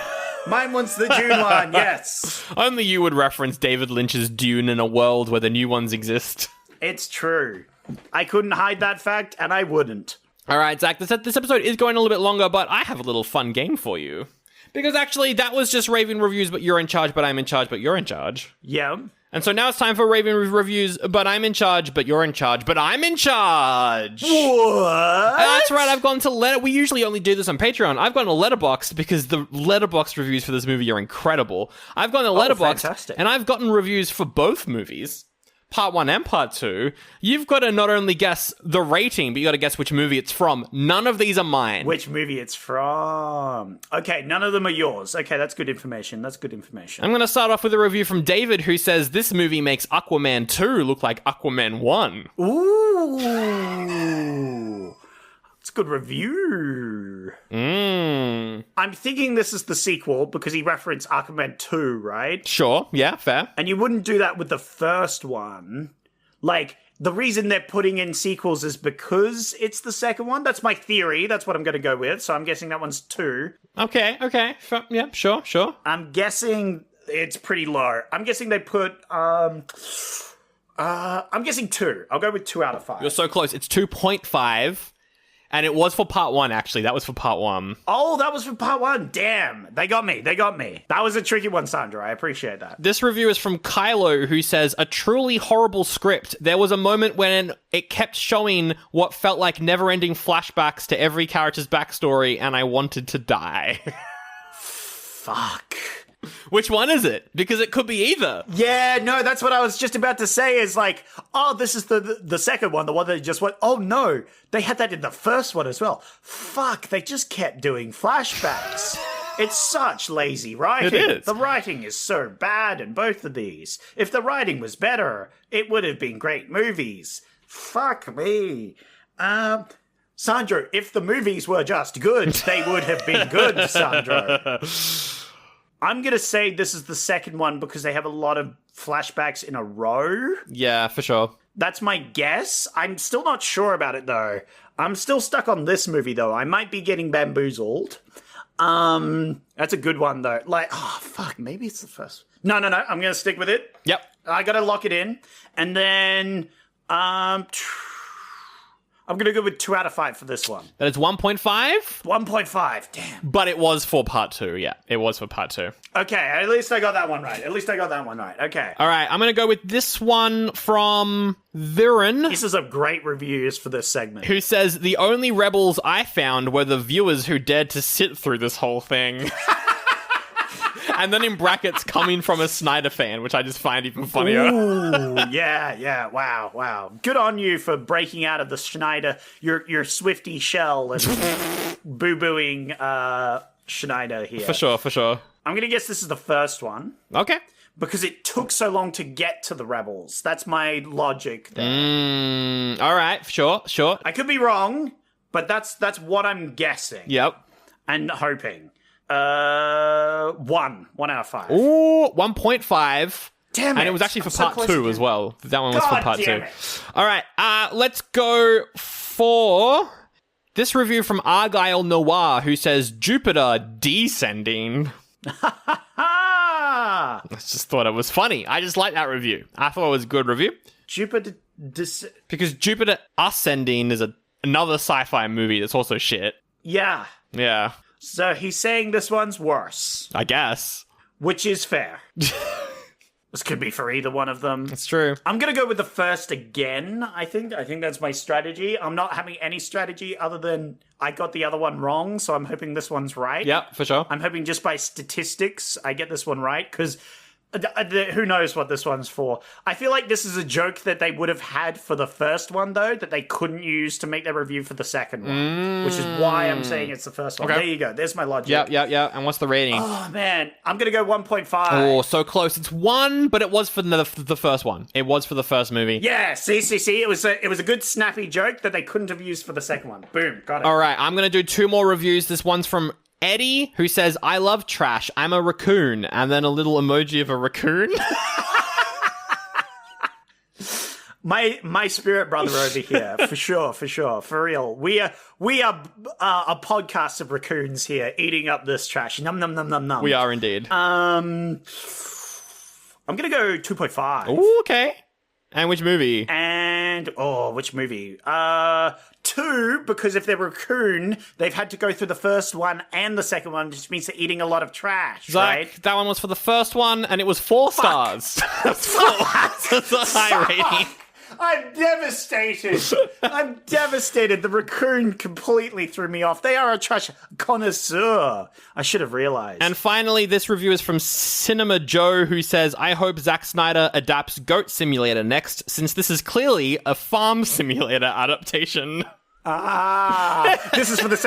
Mine was the Dune one, yes. Only you would reference David Lynch's Dune in a world where the new ones exist. It's true. I couldn't hide that fact, and I wouldn't. All right, Zach, this episode is going a little bit longer, but I have a little fun game for you. Because actually, that was just Raven reviews, but you're in charge, but I'm in charge, but you're in charge. Yeah. And so now it's time for Raven reviews, but I'm in charge, but you're in charge, but I'm in charge. What? That's right, I've gone to we usually only do this on Patreon. I've gone to Letterboxd because the Letterboxd reviews for this movie are incredible. I've gone to Letterboxd, fantastic. and I've gotten reviews for both movies. Part 1 and Part 2, you've got to not only guess the rating, but you got to guess which movie it's from. None of these are mine. Which movie it's from. Okay, none of them are yours. Okay, that's good information. I'm going to start off with a review from David, who says this movie makes Aquaman 2 look like Aquaman 1. Ooh. It's a good review. I'm thinking this is the sequel because he referenced Aquaman 2, right? Sure, yeah, fair. And you wouldn't do that with the first one. Like, the reason they're putting in sequels is because it's the second one. That's my theory. That's what I'm going to go with. So I'm guessing that one's 2. Okay. Yeah, sure. I'm guessing it's pretty low. I'm guessing they put, I'm guessing 2. I'll go with 2 out of 5. You're so close. It's 2.5. And it was for Part 1, actually. That was for Part 1. Oh, that was for Part 1. Damn. They got me. That was a tricky one, Sandra. I appreciate that. This review is from Kylo, who says, a truly horrible script. There was a moment when it kept showing what felt like never-ending flashbacks to every character's backstory, and I wanted to die. Fuck. Which one is it? Because it could be either. Yeah, no, that's what I was just about to say is like, oh, this is the second one, the one that just went, oh no, they had that in the first one as well. Fuck, they just kept doing flashbacks. It's such lazy writing. It is. The writing is so bad in both of these. If the writing was better, it would have been great movies. Fuck me. Sandro, if the movies were just good, they would have been good, Sandro. I'm going to say this is the second one because they have a lot of flashbacks in a row. Yeah, for sure. That's my guess. I'm still not sure about it, though. I'm still stuck on this movie, though. I might be getting bamboozled. That's a good one, though. Like, oh, fuck, maybe it's the first. No. I'm going to stick with it. Yep. I got to lock it in. And then, I'm going to go with 2 out of 5 for this one. That is 1.5. 1.5, damn. But it was for part 2, yeah. It was for part 2. Okay, at least I got that one right. Okay. All right, I'm going to go with this one from Viren, This is a great reviews for this segment. who says, the only rebels I found were the viewers who dared to sit through this whole thing. And then in brackets, coming from a Snyder fan, which I just find even funnier. Ooh, yeah, wow. Good on you for breaking out of the Schneider, your Swifty shell and boo-booing Schneider here. For sure. I'm gonna guess this is the first one. Okay. Because it took so long to get to the Rebels. That's my logic there. All right, sure. I could be wrong, but that's what I'm guessing. Yep. And hoping. 1 out of 5. Ooh, 1.5. Damn it. And it was actually for I'm so part close 2 again. as well. That one was for God part 2. damn it. All right, let's go for this review from Argyle Noir, who says, Jupiter descending. Ah! I just thought it was funny. I just like that review. I thought it was a good review. Jupiter Because Jupiter Ascending is another sci-fi movie that's also shit. Yeah. Yeah, So he's saying this one's worse, I guess. which is fair. This could be for either one of them. It's true. I'm going to go with the first again, I think. I think that's my strategy. I'm not having any strategy other than I got the other one wrong, so I'm hoping this one's right. Yep, for sure. I'm hoping just by statistics I get this one right, because who knows what this one's for. I feel like this is a joke that they would have had for the first one, though, that they couldn't use to make their review for the second one, which is why I'm saying it's the first one. Okay. There you go. There's my logic. Yep. And what's the rating? Oh, man. I'm going to go 1.5. Oh, so close. It's 1, but it was for the first one. It was for the first movie. Yeah, see. It was a good snappy joke that they couldn't have used for the second one. Boom, got it. All right, I'm going to do 2 more reviews. This one's from Eddie, who says, I love trash. I'm a raccoon. And then a little emoji of a raccoon. My spirit brother over here, for sure, for real. We are a podcast of raccoons here, eating up this trash. Num num num num num. We are indeed. I'm gonna go 2.5. Ooh, okay. And which movie? And which movie? 2, because if they're raccoon, they've had to go through the first one and the second one, which means they're eating a lot of trash, Zach, right? that one was for the first one, and it was 4 stars. That's a high rating. I'm devastated. The raccoon completely threw me off. They are a trash connoisseur. I should have realized. And finally, this review is from Cinema Joe, who says, I hope Zack Snyder adapts Goat Simulator next, since this is clearly a farm simulator adaptation. This is for the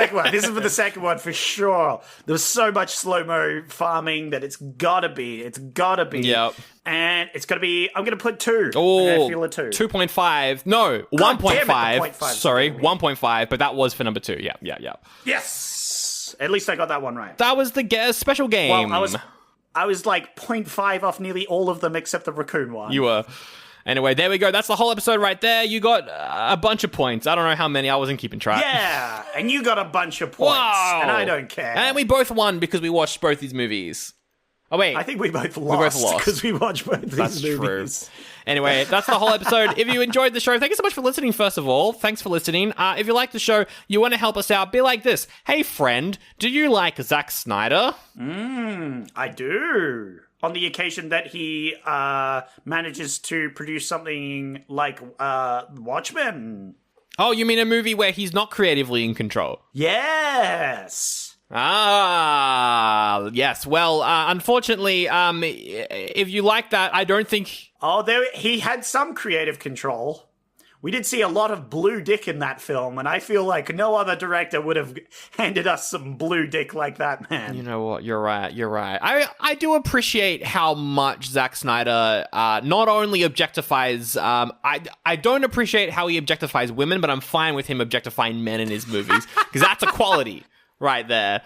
second one. For sure. There's so much slow-mo farming that it's gotta be. Yep. And it's gotta be, I'm gonna put 2. Oh, I'm gonna feel a 2. 2.5. No, God damn it, 1.5. the 0.5 's Sorry, getting me. 1.5, but that was for number 2. Yeah. Yes! At least I got that one right. That was the special game. Well, I was like 0.5 off nearly all of them except the raccoon one. You were. Anyway, there we go. That's the whole episode right there. You got a bunch of points. I don't know how many. I wasn't keeping track. Yeah, and you got a bunch of points, Wow. and I don't care. And we both won because we watched both these movies. Oh, wait. I think we both lost because we watched both these That's movies. true. Anyway, that's the whole episode. If you enjoyed the show, thank you so much for listening, first of all. Thanks for listening. If you like the show, you want to help us out, be like this. Hey, friend, do you like Zack Snyder? I do. On the occasion that he manages to produce something like Watchmen. Oh, you mean a movie where he's not creatively in control? Yes. Yes. Well, unfortunately, if you like that, I don't think... Oh, he had some creative control. We did see a lot of blue dick in that film, and I feel like no other director would have handed us some blue dick like that, man. You know what? You're right. I do appreciate how much Zack Snyder not only objectifies... I don't appreciate how he objectifies women, but I'm fine with him objectifying men in his movies, because that's a quality right there.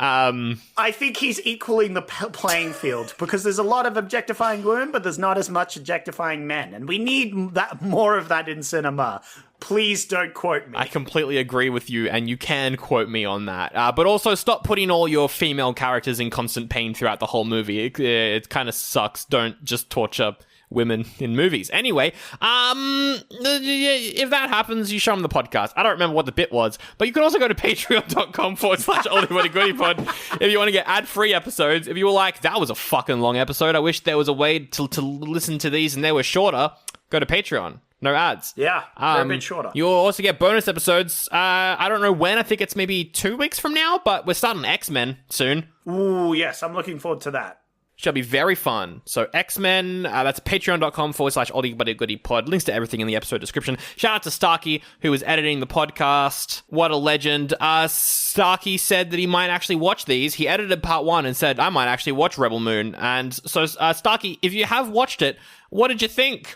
I think he's equaling the playing field because there's a lot of objectifying women, but there's not as much objectifying men. And we need more of that in cinema. Please don't quote me. I completely agree with you, and you can quote me on that. But also, stop putting all your female characters in constant pain throughout the whole movie. It kind of sucks. Don't just torture women in movies. Anyway, if that happens, you show them the podcast. I don't remember what the bit was, but you can also go to patreon.com/oldie if you want to get ad-free episodes. If you were like, that was a fucking long episode, I wish there was a way to listen to these and they were shorter, go to Patreon. No ads. Yeah, they're a bit shorter. You'll also get bonus episodes. I don't know when. I think it's maybe 2 weeks from now, but we're starting X-Men soon. Ooh, yes, I'm looking forward to that. Shall be very fun. So X-Men, that's patreon.com/oldie-but-a-goodie-pod. Links to everything in the episode description. Shout out to Starkey, who was editing the podcast. What a legend. Starkey said that he might actually watch these. He edited part 1 and said, I might actually watch Rebel Moon. And so, Starkey, if you have watched it, what did you think?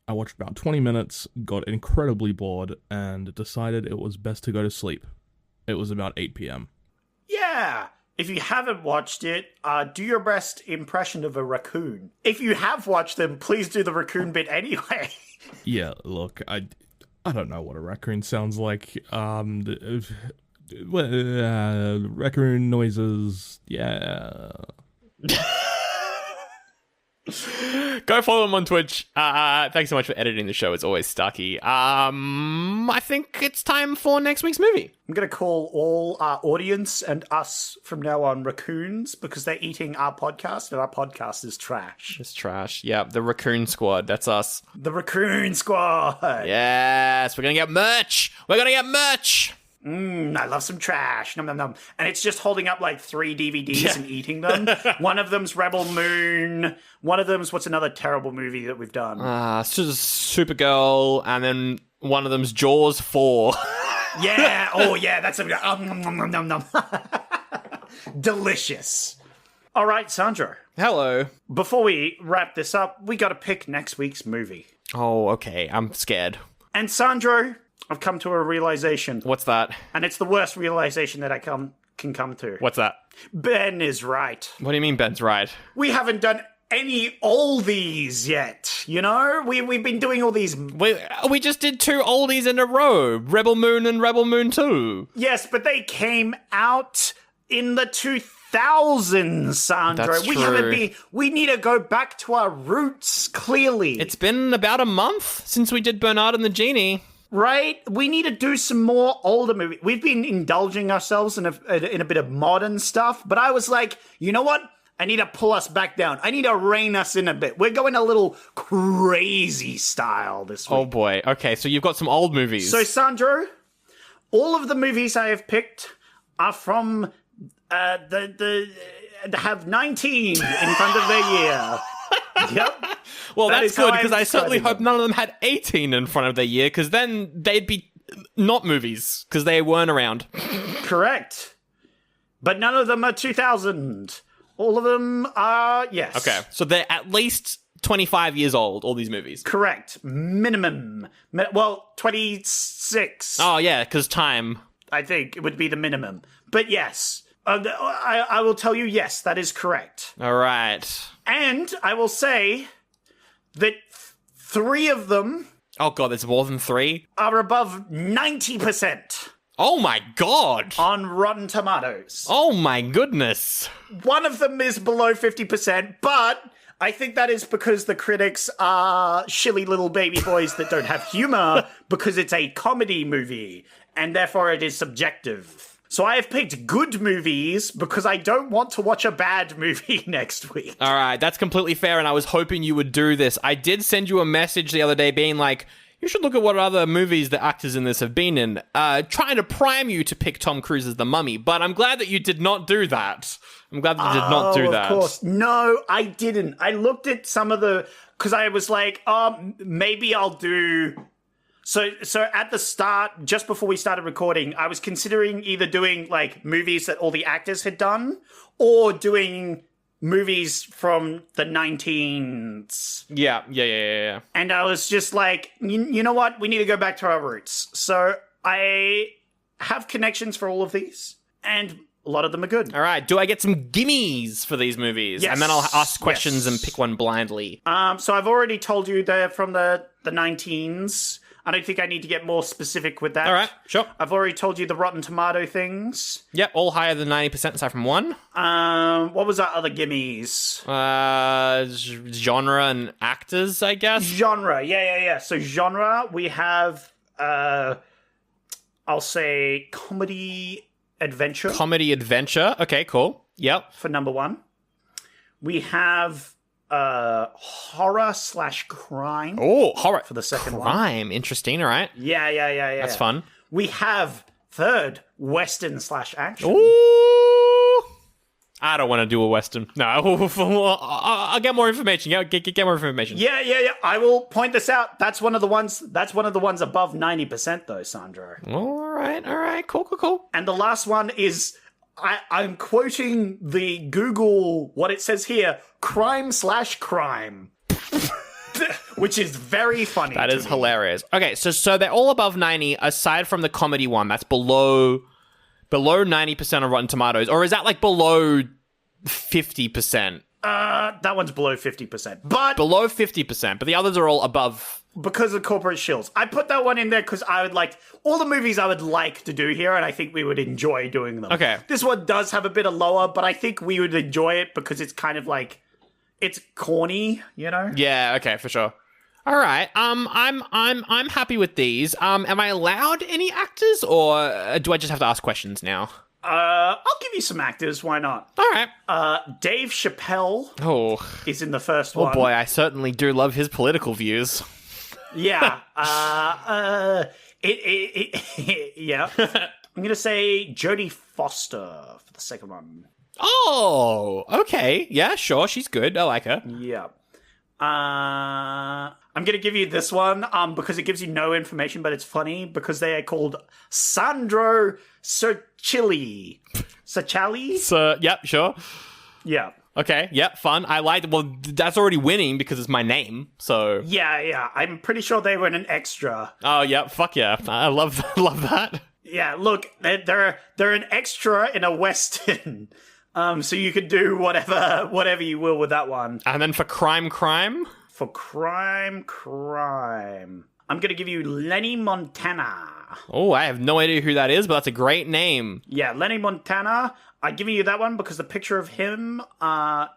I watched about 20 minutes, got incredibly bored, and decided it was best to go to sleep. It was about 8 p.m. Yeah. If you haven't watched it, do your best impression of a raccoon. If you have watched them, please do the raccoon bit anyway. Yeah, look, I don't know what a raccoon sounds like. Raccoon noises, yeah. Go follow him on Twitch. Thanks so much for editing the show. It's always Starkey. I think it's time for next week's movie. I'm going to call all our audience and us from now on raccoons because they're eating our podcast and our podcast is trash. It's trash. Yeah, the Raccoon Squad. That's us. The Raccoon Squad. Yes, we're going to get merch. We're going to get merch. I love some trash. Nom, nom, nom. And it's just holding up like 3 DVDs and eating them. One of them's Rebel Moon. One of them's, what's another terrible movie that we've done? It's just Supergirl. And then one of them's Jaws 4. Yeah. Oh, yeah. That's a... nom, nom, nom. Delicious. All right, Sandro. Hello. Before we wrap this up, we got to pick next week's movie. Oh, okay. I'm scared. And Sandro... I've come to a realization. What's that? And it's the worst realization that I can come to. What's that? Ben is right. What do you mean Ben's right? We haven't done any oldies yet, you know? We've been doing all these... We just did 2 oldies in a row. Rebel Moon and Rebel Moon 2. Yes, but they came out in the 2000s, Sandro. That's true. We need to go back to our roots, clearly. It's been about a month since we did Bernard and the Genie. Right? We need to do some more older movies. We've been indulging ourselves in a bit of modern stuff, but I was like, you know what? I need to pull us back down. I need to rein us in a bit. We're going a little crazy style this week. Oh boy. Okay, so you've got some old movies. So, Sandro, all of the movies I have picked are from have 19 in front of their year. Yep. Well, That that's is how good, I'm because I certainly describing hope none of them had 18 in front of their year, because then they'd be not movies, because they weren't around. Correct. But none of them are 2000. All of them are, yes. Okay, so they're at least 25 years old, all these movies. Correct. Minimum. Well, 26. Oh, yeah, because time. I think it would be the minimum. But yes. I will tell you, yes, that is correct. All right. And I will say that 3 of them... Oh, God, there's more than 3? ...are above 90%. Oh, my God. On Rotten Tomatoes. Oh, my goodness. One of them is below 50%, but I think that is because the critics are shilly little baby boys that don't have humor because it's a comedy movie, and therefore it is subjective. So I have picked good movies because I don't want to watch a bad movie next week. All right, that's completely fair, and I was hoping you would do this. I did send you a message the other day being like, you should look at what other movies the actors in this have been in, trying to prime you to pick Tom Cruise as the Mummy, but I'm glad that you did not do that. I'm glad that you did not do that. Of course. No, I didn't. I looked at some of the... Because I was like, maybe I'll do... So at the start, just before we started recording, I was considering either doing, like, movies that all the actors had done, or doing movies from the 19s. Yeah. And I was just like, you know what? We need to go back to our roots. So I have connections for all of these. And A lot of them are good. All right. Do I get some gimmies for these movies? Yes. And then I'll ask questions Yes. and pick one blindly. So I've already told you they're from the 19s. I don't think I need to get more specific with that. All right. Sure. I've already told you the Rotten Tomato things. Yep. All higher than 90% aside from one. What was our other gimmies? Genre and actors, I guess. Genre. Yeah. So genre, we have, I'll say comedy adventure Comedy adventure. Okay, cool. Yep. for number one. We have horror/crime. Oh, horror. For the second one. Crime. Interesting. All right. Yeah. That's fun. We have third Western/action. Ooh. I don't want to do a Western. No, I'll get more information. Get more information. Yeah. I will point this out. That's one of the ones above 90% though, Sandro. All right. Cool. And the last one is I'm quoting the Google what it says here, crime/crime. Which is very funny. That to is me. hilarious. Okay, so they're all above 90 aside from the comedy one. That's below 90% on Rotten Tomatoes, or is that like below 50%? That one's below 50%. But Below 50%, but the others are all above. because of corporate shills. I put that one in there because I would like all the movies I would like to do here, and I think we would enjoy doing them. Okay. This one does have a bit of lower, but I think we would enjoy it because it's kind of like it's corny, you know? Yeah, okay, for sure. All right. I'm happy with these. Am I allowed any actors, or do I just have to ask questions now? I'll give you some actors, why not? All right. Dave Chappelle Oh is in the first one. boy, I certainly do love his political views. Yeah. Yeah. I'm gonna say Jodie Foster for the second one. Oh, okay. Yeah, sure. She's good. I like her. Yeah. I'm gonna give you this one because it gives you no information, but it's funny because they are called Sandro Cerchilli. Cerchali? So, yep, sure. Yeah. Okay, yep, fun. I like. Well, that's already winning because it's my name. So. Yeah. I'm pretty sure they were an extra. Oh, yep. Fuck yeah. I love that. Yeah. Look, they're an extra in a western. So you could do whatever you will with that one. And then for crime. For crime, I'm gonna give you Lenny Montana. Oh, I have no idea who that is, but that's a great name. Yeah, Lenny Montana. I'm giving you that one because the picture of him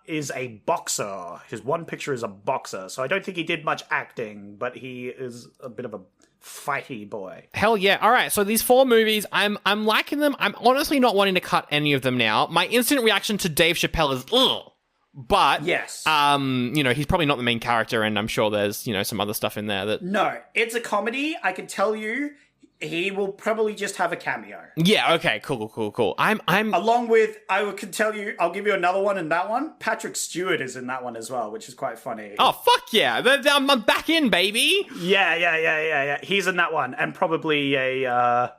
is a boxer. His one picture is a boxer, so I don't think he did much acting, but he is a bit of a fighty boy. Hell yeah. All right, so these 4 movies, I'm liking them. I'm honestly not wanting to cut any of them now. My instant reaction to Dave Chappelle is, ugh. But, Yes. he's probably not the main character, and I'm sure there's, some other stuff in there that... No, it's a comedy. I can tell you, he will probably just have a cameo. Yeah, okay, cool. I'm Along with, can tell you, I'll give you another one in that one. Patrick Stewart is in that one as well, which is quite funny. Oh, fuck yeah. I'm back in, baby. Yeah. He's in that one, and probably a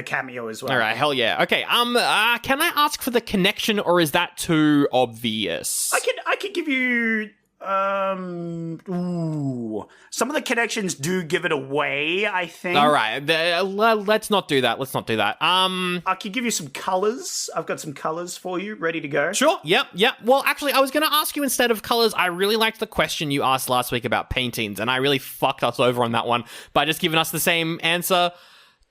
cameo as well. All right, hell yeah. Okay, can I ask for the connection, or is that too obvious? I could give you some of the connections do give it away, I think. All right, let's not do that. I could give you some colors. I've got some colors for you ready to go. Sure, yep. Well, actually, I was going to ask you instead of colors, I really liked the question you asked last week about paintings, and I really fucked us over on that one by just giving us the same answer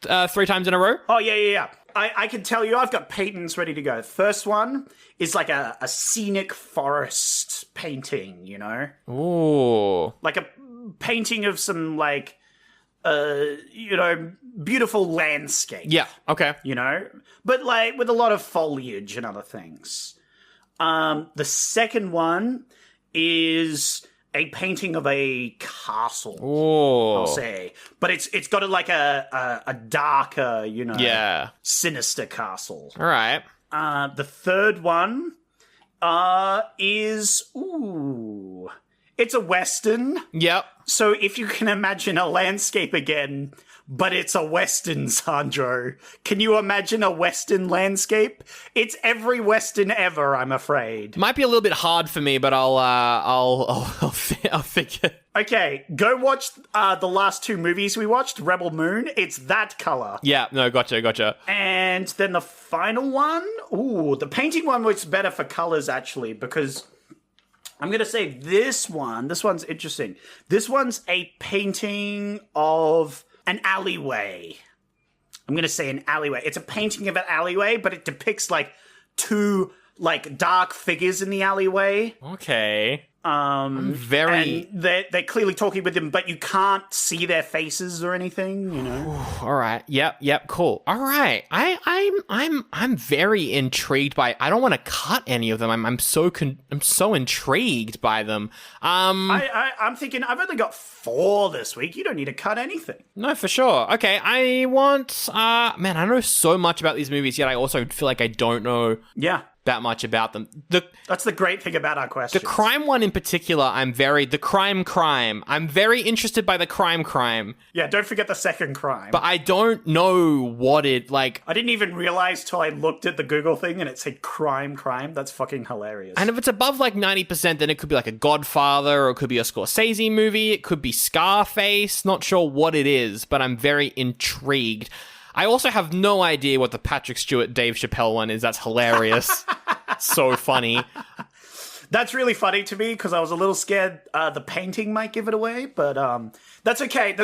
3 times in a row. Oh, yeah. I can tell you, I've got paintings ready to go. First one is like a scenic forest painting, you know? Ooh. Like a painting of some, like, beautiful landscape. Yeah, okay. You know? But, like, with a lot of foliage and other things. The second one is a painting of a castle. Ooh. I'll say, but it's got a darker, Yeah. sinister castle. All right. The third one is it's a western. Yep. So if you can imagine a landscape again, but it's a Western, Sandro. Can you imagine a Western landscape? It's every Western ever, I'm afraid. Might be a little bit hard for me, but I'll figure. Okay, go watch the last two movies we watched, Rebel Moon. It's that color. Yeah, no, gotcha. And then the final one, the painting one works better for colors, actually, because I'm going to say this one's interesting. This one's a painting of an alleyway. I'm going to say an alleyway. It's a painting of an alleyway, but it depicts, like, two, like, dark figures in the alleyway. Okay. And they're clearly talking with them, but you can't see their faces or anything, you know. All right. Yep. Cool. All right. I'm very intrigued by. I don't want to cut any of them. I'm so intrigued by them. I'm thinking I've only got 4 this week. You don't need to cut anything. No, for sure. Okay. I want. Man, I know so much about these movies, yet I also feel like I don't know. Yeah. That much about them. That's the great thing about our questions. The crime one in particular, I'm very interested by the crime. Yeah, don't forget the second crime. But I don't know what it, like... I didn't even realize till I looked at the Google thing and it said crime. That's fucking hilarious. And if it's above like 90%, then it could be like a Godfather, or it could be a Scorsese movie, it could be Scarface, not sure what it is, but I'm very intrigued. I also have no idea what the Patrick Stewart, Dave Chappelle one is. That's hilarious. So funny. That's really funny to me because I was a little scared the painting might give it away, but that's okay.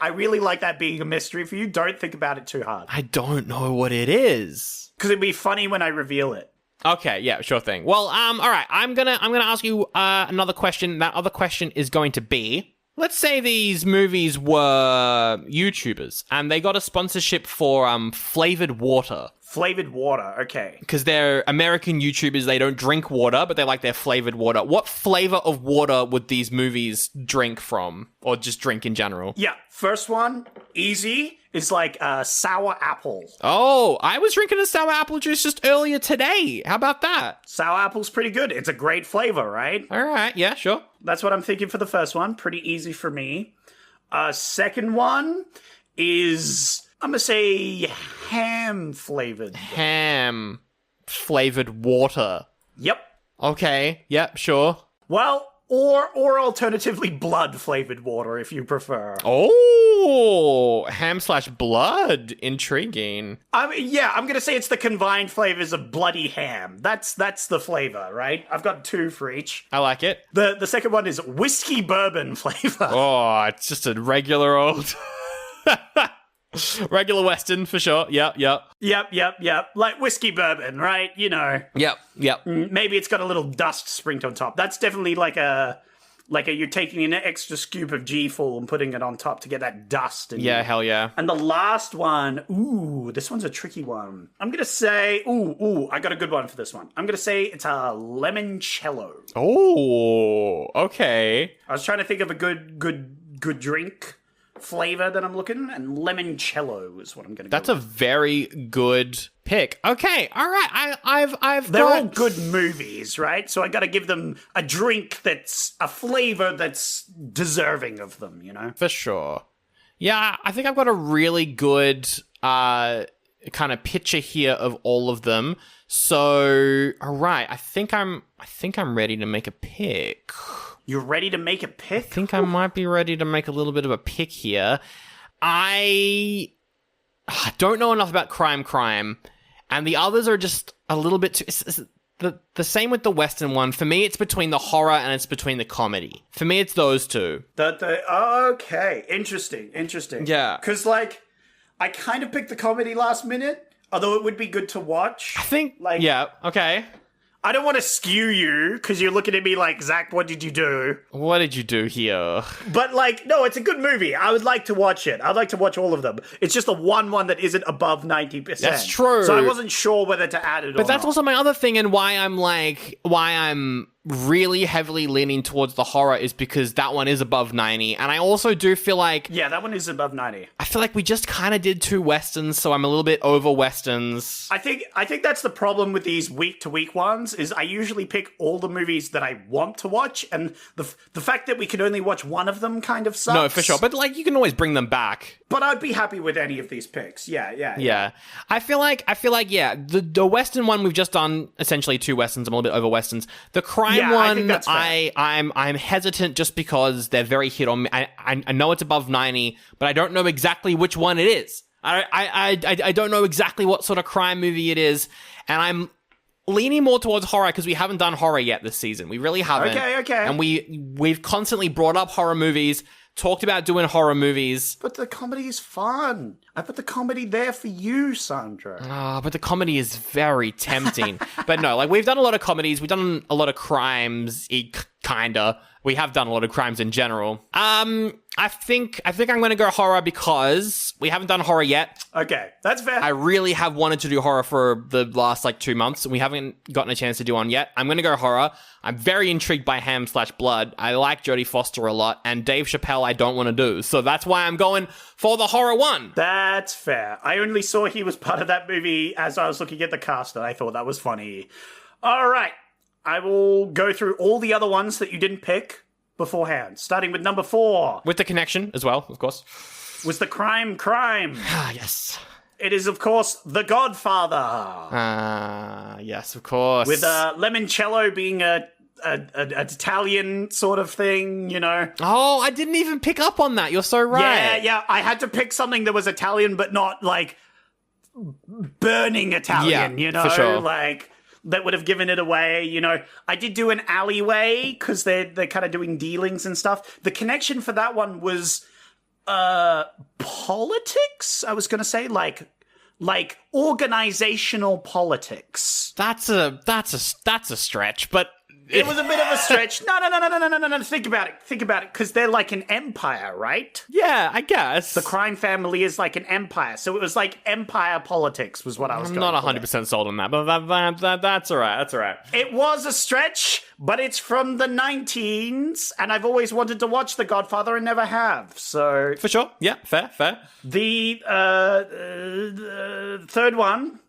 I really like that being a mystery for you. Don't think about it too hard. I don't know what it is. Because it'd be funny when I reveal it. Okay, yeah, sure thing. Well, all right. I'm gonna ask you another question. That other question is going to be: let's say these movies were YouTubers and they got a sponsorship for flavored water. Flavored water, okay. Because they're American YouTubers, they don't drink water, but they like their flavored water. What flavor of water would these movies drink from? Or just drink in general? Yeah, first one, easy, is like sour apple. Oh, I was drinking a sour apple juice just earlier today. How about that? Sour apple's pretty good. It's a great flavor, right? All right, yeah, sure. That's what I'm thinking for the first one. Pretty easy for me. Second one is... I'm going to say ham-flavored. Ham-flavored water. Yep. Okay, yep, sure. Well, or alternatively blood-flavored water, if you prefer. Oh, ham/blood. Intriguing. I mean, yeah, I'm going to say it's the combined flavors of bloody ham. That's the flavor, right? I've got 2 for each. I like it. The second one is whiskey bourbon flavor. Oh, it's just a regular old... Regular Western, for sure. Yep. Like whiskey bourbon, right? You know. Yep. Maybe it's got a little dust sprinkled on top. That's definitely like a you're taking an extra scoop of G Full and putting it on top to get that dust. Yeah, hell yeah. And the last one, this one's a tricky one. I'm going to say, I got a good one for this one. I'm going to say it's a limoncello. Oh, okay. I was trying to think of a good drink flavor that I'm looking, and limoncello is what I'm going to go That's a very good pick. Okay, all right. They're all good movies, right? So I got to give them a drink that's a flavor that's deserving of them, you know? For sure. Yeah, I think I've got a really good kind of picture here of all of them. So, all right, I think I'm ready to make a pick. You're ready to make a pick? I think I might be ready to make a little bit of a pick here. I don't know enough about crime, and the others are just a little bit too... It's the same with the Western one. For me, it's between the horror and it's between the comedy. For me, it's those two. Okay, interesting. Yeah. Because, like, I kind of picked the comedy last minute, although it would be good to watch. I think... Like, yeah, okay. I don't want to skew you, because you're looking at me like, Zach, what did you do? What did you do here? But, like, no, it's a good movie. I would like to watch it. I'd like to watch all of them. It's just the one that isn't above 90%. That's true. So I wasn't sure whether to add it or not. But that's also my other thing, and why I'm really heavily leaning towards the horror is because that one is above 90. And I also do feel like... Yeah, that one is above 90. I feel like we just kind of did 2 Westerns, so I'm a little bit over Westerns. I think that's the problem with these week-to-week ones, is I usually pick all the movies that I want to watch, and the fact that we can only watch one of them kind of sucks. No, for sure. But, like, you can always bring them back. But I'd be happy with any of these picks. Yeah. I feel like, yeah, the Western one, we've just done essentially 2 Westerns. I'm a little bit over Westerns. The crime Yeah, one, I think that's fair. I'm hesitant just because they're very hit on me. I know it's above 90, but I don't know exactly which one it is. I don't know exactly what sort of crime movie it is, and I'm leaning more towards horror because we haven't done horror yet this season. We really haven't. Okay. And we've constantly brought up horror movies, talked about doing horror movies. But the comedy is fun. I put the comedy there for you, Sandra. But the comedy is very tempting. But no, like, we've done a lot of comedies. We've done a lot of crimes, kinda. We have done a lot of crimes in general. I think I'm going to go horror because we haven't done horror yet. Okay, that's fair. I really have wanted to do horror for the last, 2 months, and we haven't gotten a chance to do one yet. I'm going to go horror. I'm very intrigued by Ham/Blood. I like Jodie Foster a lot, and Dave Chappelle I don't want to do. So that's why I'm going for the horror one. That's fair. I only saw he was part of that movie as I was looking at the cast, and I thought that was funny. All right. I will go through all the other ones that you didn't pick beforehand, starting with number 4. With the connection as well, of course. Was the crime. Ah, yes. It is, of course, The Godfather. Yes, of course. With Lemoncello being an Italian sort of thing, you know. Oh, I didn't even pick up on that. You're so right. Yeah. I had to pick something that was Italian, but not, like, burning Italian, you know? For sure. Like... that would have given it away, you know. I did do an alleyway because they're kind of doing dealings and stuff. The connection for that one was politics. I was going to say like organizational politics. That's a stretch, but it was a bit of a stretch. No. Think about it, because they're like an empire, right? Yeah, I guess The crime family is like an empire, so it was like empire politics was what I was. I'm not 100% sold on that, but that's all right. That's all right. It was a stretch, but it's from the 19s, and I've always wanted to watch The Godfather and never have. So For sure. Yeah, fair. the third one,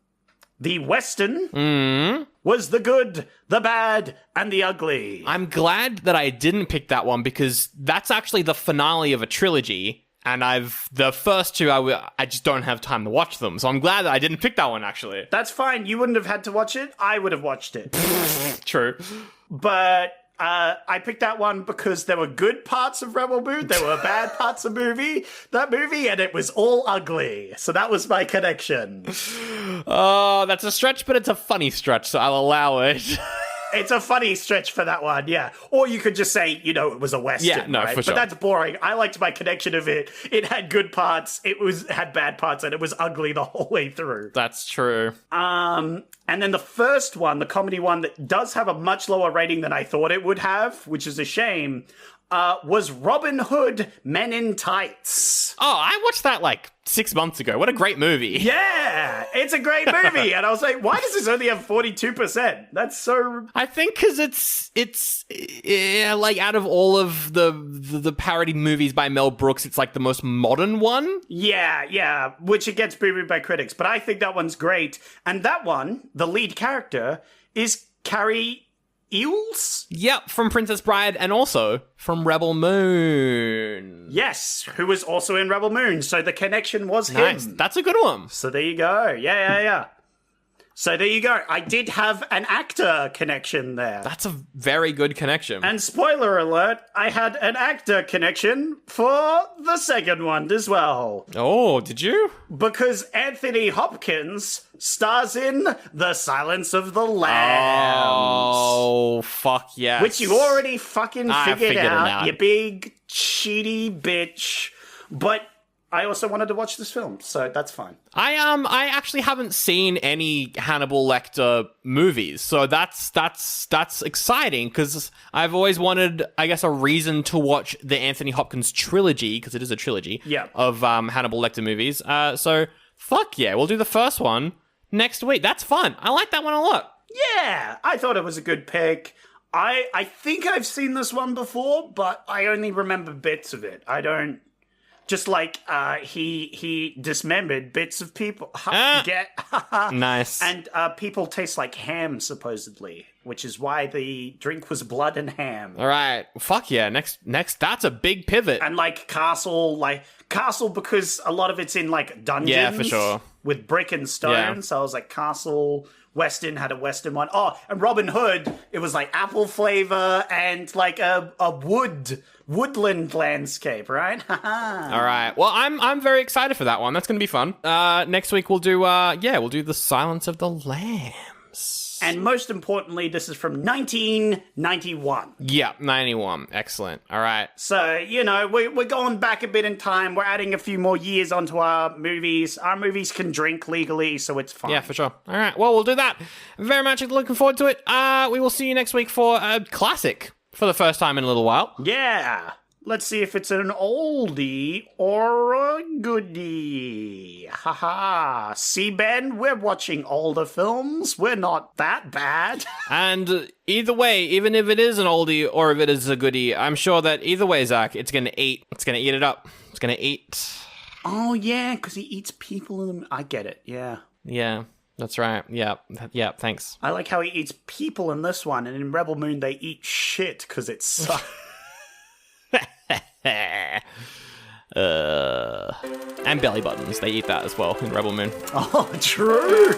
the Western, was The Good, the Bad, and the Ugly. I'm glad that I didn't pick that one because that's actually the finale of a trilogy, and the first 2 I just don't have time to watch them. So I'm glad that I didn't pick that one actually. That's fine. You wouldn't have had to watch it. I would have watched it. True. But I picked that one because there were good parts of Rebel Moon, there were bad parts of that movie, and it was all ugly. So that was my connection. Oh, that's a stretch, but it's a funny stretch, so I'll allow it. It's a funny stretch for that one, yeah. Or you could just say, you know, it was a Western, yeah, no, right? for sure. But that's boring. I liked my connection of it. It had good parts, had bad parts, and it was ugly the whole way through. That's true. And then the first one, the comedy one that does have a much lower rating than I thought it would have, which is a shame, was Robin Hood Men in Tights. Oh, I watched that 6 months ago. What a great movie. Yeah, it's a great movie. And I was like, why does this only have 42%? That's so... I think because it's out of all of the parody movies by Mel Brooks, it's the most modern one. Yeah, which it gets booed by critics. But I think that one's great. And that one, the lead character, is Carrie Eels? Yep, from Princess Bride and also from Rebel Moon. Yes, who was also in Rebel Moon. So the connection was Nice. him. That's a good one. So there you go. Yeah. So there you go. I did have an actor connection there. That's a very good connection. And spoiler alert, I had an actor connection for the second one as well. Oh, did you? Because Anthony Hopkins stars in The Silence of the Lambs. Oh, fuck yes. Which you already fucking I figured figured it out, out. you big cheaty bitch. But I also wanted to watch this film, so that's fine. I actually haven't seen any Hannibal Lecter movies, so that's exciting because I've always wanted, I guess, a reason to watch the Anthony Hopkins trilogy because it is a trilogy of Hannibal Lecter movies. So fuck yeah, we'll do the first one next week. That's fun. I like that one a lot. Yeah, I thought it was a good pick. I think I've seen this one before, but I only remember bits of it. I don't. Just like he dismembered bits of people. Nice. And people taste like ham, supposedly, which is why the drink was blood and ham. All right. Fuck yeah. Next. That's a big pivot. And like castle because a lot of it's in like dungeons. Yeah, for sure. With brick and stone. Yeah. So I was like castle. Western had a Western one. Oh, and Robin Hood, it was like apple flavor and like a woodland landscape, right? All right. Well, I'm very excited for that one. That's going to be fun. Next week we'll do the Silence of the Lambs. And most importantly, this is from 1991. Yeah, 91. Excellent. All right. So, we're going back a bit in time. We're adding a few more years onto our movies. Our movies can drink legally, so it's fine. Yeah, for sure. All right. Well, we'll do that. Very much looking forward to it. We will see you next week for a classic for the first time in a little while. Yeah. Let's see if it's an oldie or a goodie. Haha. See, Ben, we're watching older films. We're not that bad. And either way, even if it is an oldie or if it is a goodie, I'm sure that either way, Zach, it's going to eat. It's going to eat it up. It's going to eat. Oh, yeah, because he eats people in them. I get it, yeah. Yeah, that's right. Yeah, thanks. I like how he eats people in this one, and in Rebel Moon, they eat shit because it sucks. And belly buttons. They eat that as well in Rebel Moon. Oh, true.